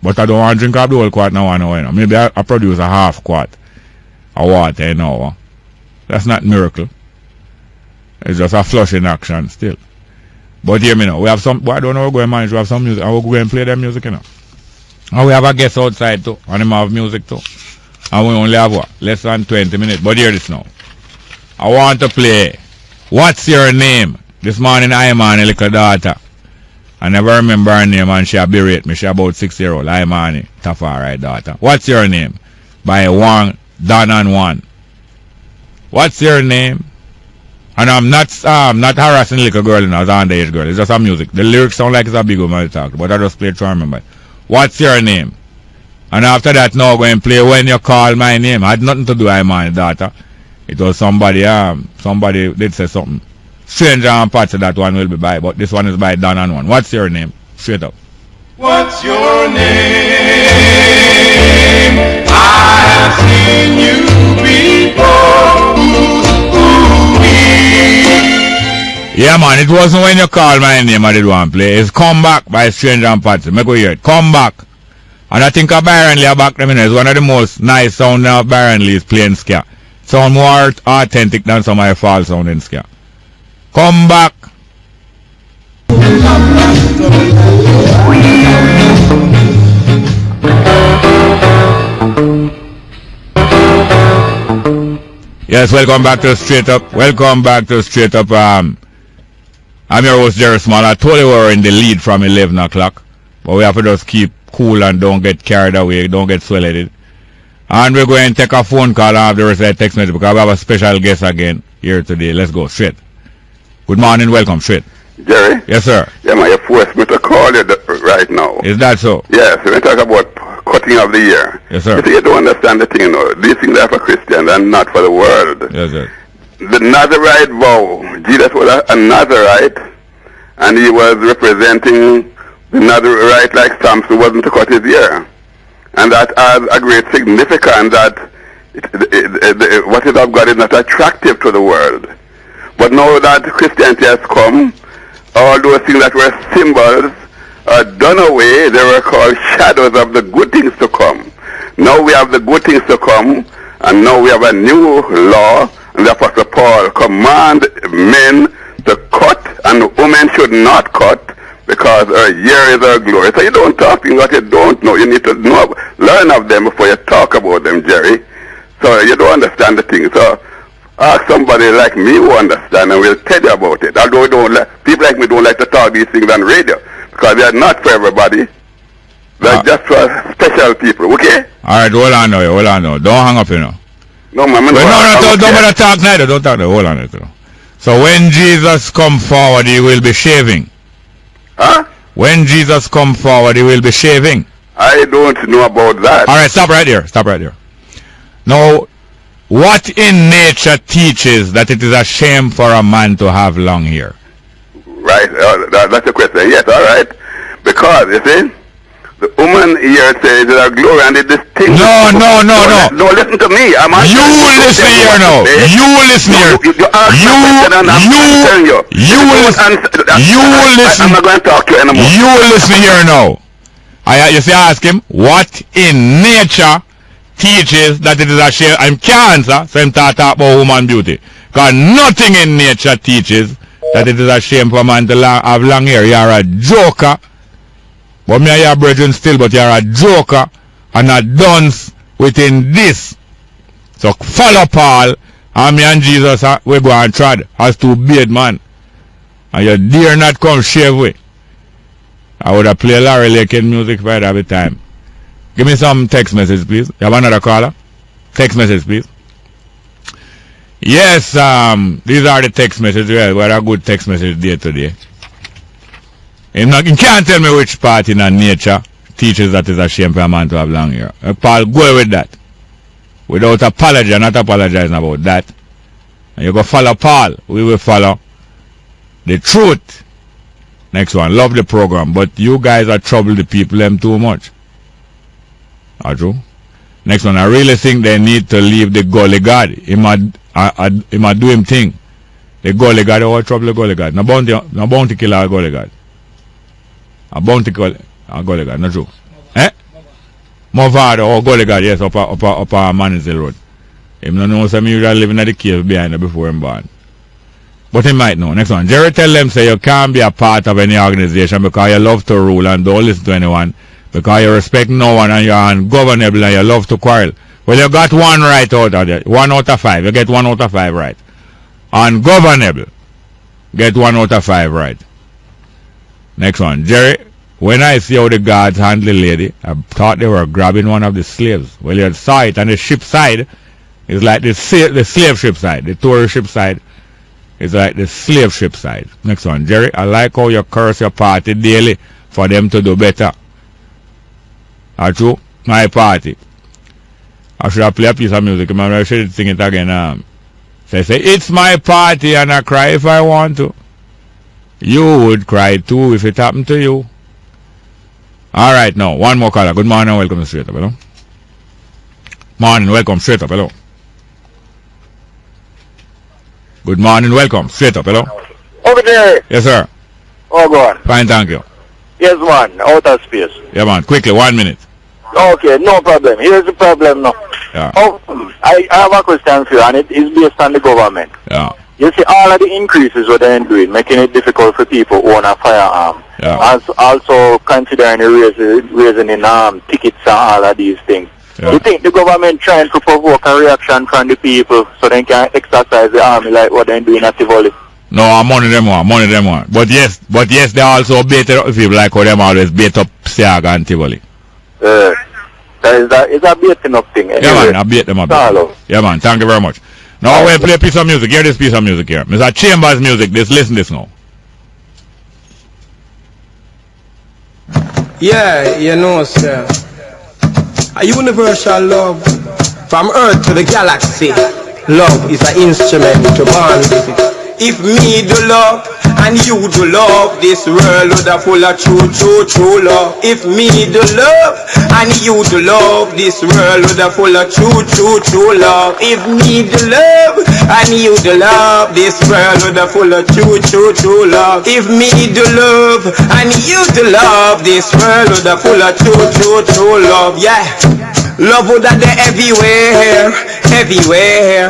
S2: But I don't want to drink up the whole quart now 1 hour. Maybe I produce a half quart of water in an hour. That's not miracle. It's just a flush in action still. But hear me now. We have some, I don't know, we're going to manage. We have some music. And we'll go and play their music, And we have a guest outside too. And him have music too. And we only have what? Less than 20 minutes. But hear this now. I want to play What's Your Name? This morning I am on a little daughter. I never remember her name and she berate me. She about 6-year-old. I am on it. Tafari daughter. What's Your Name? By Wang Don and One. What's your name? And I'm not harassing little girl, you know, as an underage girl. It's just some music. The lyrics sound like it's a big woman talk, but I just play it to remember. What's your name? And after that, now I'm going to play When You Call My Name. I had nothing to do with my daughter. It was somebody did say something. Stranger and parts of that one will be by, but this one is by Don and One. What's your name? Straight up.
S1: What's your name? I have seen you before.
S2: Yeah, man, it wasn't When You Call My Name I did one play. It's Come Back by Stranger and Patsy. Make we hear it. Come Back. And I think Byron Lee back them in is one of the most nice sound now Byron Lee is playing ska. Sound more authentic than some of the false sound in ska. Come Back. Yes, welcome back to Straight Up. Welcome back to Straight Up. I'm your host, Jerry Small. I told you we were in the lead from 11 o'clock. But we have to just keep cool and don't get carried away. Don't get swelted. And we're going to take a phone call and have the rest of the text message because we have a special guest again here today. Let's go straight. Good morning. Welcome. Straight.
S4: Jerry?
S2: Yes, sir.
S4: Yeah, man, you forced me to call you right now.
S2: Is that so?
S4: Yes, we talk about cutting of the year.
S2: Yes, sir.
S4: You see, you don't understand the thing, you know. These things are for Christians and not for the world.
S2: Yes, sir.
S4: The Nazarite vow, Jesus was a Nazarite, and he was representing the Nazarite like Samson wasn't to cut his ear. And that has a great significance that what is of God is not attractive to the world. But now that Christianity has come, all those things that were symbols are done away. They were called shadows of the good things to come. Now we have the good things to come, and now we have a new law. And the Apostle Paul command men to cut, and women should not cut, because her year is her glory. So you don't talk things that you don't know. You need to know, learn of them before you talk about them, Jerry. So you don't understand the thing. So ask somebody like me who understand, and we'll tell you about it. Although people like me don't like to talk these things on radio, because they are not for everybody. They're just for special people, okay?
S2: All right, hold on now. Don't hang up, you know.
S4: No, man.
S2: Don't talk neither. Don't talk neither. Hold on. So when Jesus come forward, he will be shaving.
S4: Huh?
S2: When Jesus come forward, he will be shaving.
S4: I don't know about that.
S2: All right, stop right there. Now, what in nature teaches that it is a shame for a man to have long hair?
S4: Right, that's the question. Yes, all right. Because, you see, the woman here says that glory and it distinguishes.
S2: No.
S4: No, listen to me.
S2: You listen here now. You listen here.
S4: I'm not going to talk to you anymore.
S2: You listen here now. You see, I ask him, what in nature teaches that it is a shame? I can't answer, so I'm talking about woman beauty. Because nothing in nature teaches that it is a shame for a man to have long hair. You are a joker. But me and your brethren still, but you are a joker and a dunce within this. So follow Paul, and me and Jesus, we go and trod as two beard man. And you dare not come shave with. I would have played Larry Lakin music for every time. Give me some text message, please. You have another caller? Text message, please. Yes, these are the text messages. We had a good text message there today. You can't tell me which part in nature teaches that it's a shame for a man to have long hair. Paul, go with that. Without apology, not apologizing about that. And you go follow Paul. We will follow the truth. Next one. Love the program. But you guys are trouble the people them too much. True. Next one. I really think they need to leave the gully god. He might do him thing. The gully god, all trouble the gully god. No bounty kill our gully god. A bounty gully god, not true. Movado or gully god, yes, up Manizil Road. Him no know some usually living at the cave behind her before him born. But he might know. Next one. Jerry tell them say you can't be a part of any organization because you love to rule and don't listen to anyone. Because you respect no one and you're ungovernable and you love to quarrel. Well, you got one right out of it. 1 out of 5. You get 1 out of 5 right. Ungovernable. Get 1 out of 5 right. Next one. Jerry, when I see how the guards handle the lady, I thought they were grabbing one of the slaves. Well, you saw it on the ship side. It's like the slave ship side. The tourist ship side is like the slave ship side. Next one. Jerry, I like how you curse your party daily for them to do better. That's true. My party. I should have played a piece of music. I should sing it again. Say, it's my party and I cry if I want to. You would cry too if it happened to you. Alright, now, one more caller. Good morning and welcome to Straight Up, hello. Morning, welcome, Straight Up, hello. Good morning, welcome, Straight Up, hello.
S8: Over there.
S2: Yes, sir.
S8: Oh, God.
S2: Fine, thank you.
S8: Yes, man. Outer space.
S2: Yeah, man. Quickly, 1 minute.
S8: Okay, no problem. Here's the problem now.
S2: Yeah.
S8: Oh, I have a question for you, and it is based on the government.
S2: Yeah.
S8: You see, all of the increases what they're doing, making it difficult for people who own a firearm.
S2: Yeah.
S8: Also considering the raising in tickets and all of these things.
S2: Yeah.
S8: You think the government trying to provoke a reaction from the people so they can exercise the army like what they're doing at Tivoli?
S2: No, I'm money them one. But yes, they also baited up people like how them always bait up Siaga and Tivoli.
S8: It's a baiting up thing. Anyway.
S2: Yeah, man, I bait them up. Yeah, man, thank you very much. Now we'll play a piece of music. Hear this piece of music here. Mr. Chambers music. Listen this now.
S22: Yeah, you know, sir. A universal love from Earth to the galaxy. Love is an instrument to bond with it. If me do love and you do love, this world would have full of true love. If me do love and you do love, this world would have full of true love. If me do love and you do love, this world would have full of true love. If me do love and you do love, this world would have full of true love. Yeah. Love would have there everywhere.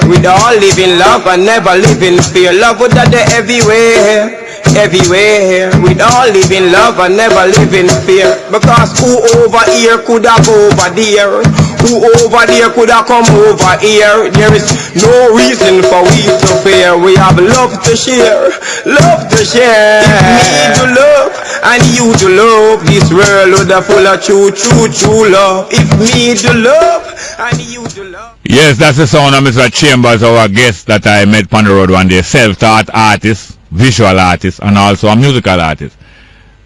S22: We'd all live in love and never live in fear. Love would have there everywhere. We'd all live in love and never live in fear. Because who over here could have over there? Who over there could have come over here? There is no reason for we to fear. We have love to share. If me do love and you do love, this world would have full of true love. If me do love and you do love.
S2: Yes, that's the sound of Mr. Chambers, our guest that I met on the road one day. Self-taught artist, visual artist, and also a musical artist.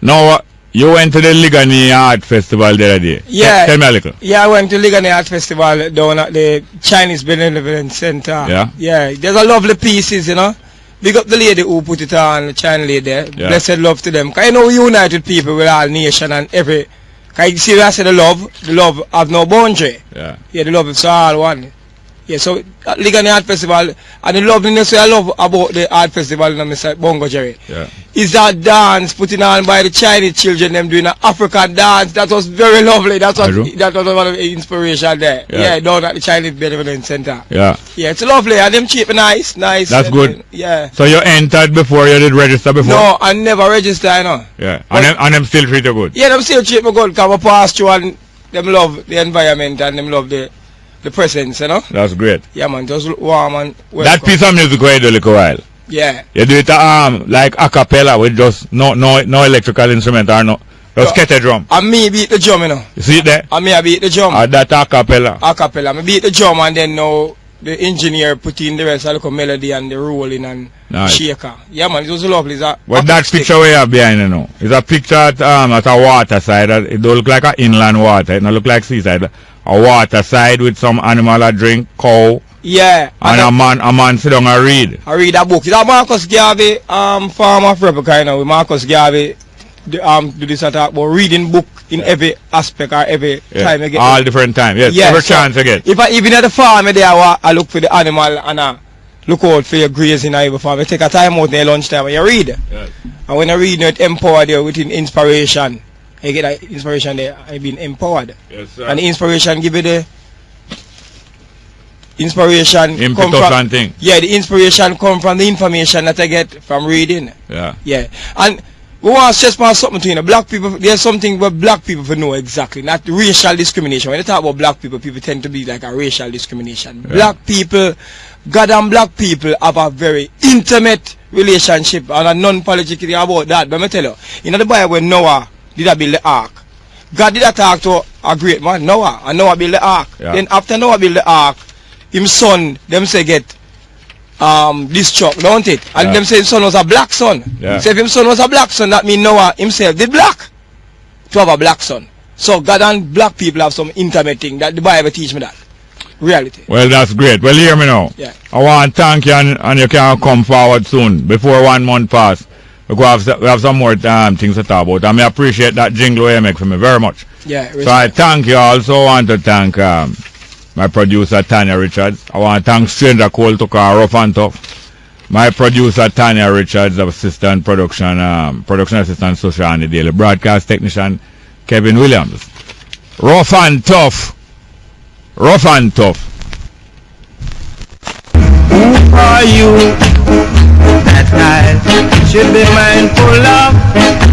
S2: Now, you went to the Ligani Art Festival the other day.
S22: Yeah.
S2: Tell me a little.
S22: Yeah, I went to Ligani Art Festival down at the Chinese Benevolent Center.
S2: Yeah.
S22: Yeah, there's a lovely pieces, you know. Big up the lady who put it on, the Chinese lady. Yeah. Blessed love to them. Because you know we united people with all nation and every. Because you see when I say the love have no boundary.
S2: Yeah.
S22: Yeah, the love is all one. Yeah, so Ligani Art Festival, and the loveliness I love about the art festival, you know, Mr. Bongo Jerry, is that dance putting on by the Chinese children, them doing an African dance. That was very lovely. That was one of the inspiration there. Yeah, down at the Chinese Benevolent Center.
S2: Yeah.
S22: Yeah, it's lovely, and them cheap and nice.
S2: That's good.
S22: Yeah.
S2: So you entered before, you did register before?
S22: No, I never register, you know.
S2: Yeah, and them still treat you good?
S22: Yeah, them still treat me good, because I pass through and them love the environment and them love the presence, you know.
S2: That's great.
S22: Yeah, man, just warm and welcome.
S2: That piece of music where you do a little while.
S22: Yeah.
S2: You do it like a cappella with just no electrical instrument or no. Just get a drum.
S22: And me beat the drum, you know.
S2: You see it there?
S22: And me I beat the drum.
S2: That a cappella.
S22: A cappella. Me beat the drum and then now the engineer put in the rest of the melody and the rolling and shaker. Yeah, man, it was lovely.
S2: What that picture we have behind you know? It's a picture at a water side. It don't look like an inland water. It don't look like seaside. A water side with some animal a drink, cow.
S22: Yeah.
S2: And a man sit down and read.
S22: I read a book. It's a Marcus Garvey farm of Rebecca, you know, with Marcus Garvey do this about reading book in every aspect or every time you get
S2: all different time. Yes, every chance you get.
S22: If I even at the farm there I look for the animal and I look out for your grazing in the farm. You take a time out in your lunchtime and you read.
S2: Yes.
S22: And when you read it empowered you with inspiration. You get that inspiration there, I've been empowered.
S2: Yes, sir.
S22: And the inspiration give you the inspiration
S2: come from
S22: the inspiration come from the information that I get from reading.
S2: Yeah.
S22: Yeah. And we want to stress on something to you know. Black people, there's something where black people for know exactly, not racial discrimination. When you talk about black people tend to be like a racial discrimination. Yeah. Black people, God and black people have a very intimate relationship and a non-political about that. But I tell you, in the Bible when Noah did build the ark, God did talk to a great man, Noah, and Noah built the ark. Yeah. Then after Noah built the ark, his son, them say get this truck, don't it? And them say his son was a black son. Yeah. So if his son was a black son, that means Noah himself did black to have a black son. So God and black people have some intimate thing that the Bible teach me that. Reality. Well, that's great. Well, hear me now. Yeah. I want to thank you and you can come forward soon, before 1 month pass. Because we have some more things to talk about. And I appreciate that jingle you make for me very much. Yeah. So I thank you. I also want to thank my producer Tanya Richards. I want to thank Stranger Cole Tucker, Rough and Tough. My producer Tanya Richards, assistant production assistant social and the daily broadcast technician Kevin Williams. Rough and Tough. Rough and Tough.
S5: Who are you that I should be mindful of?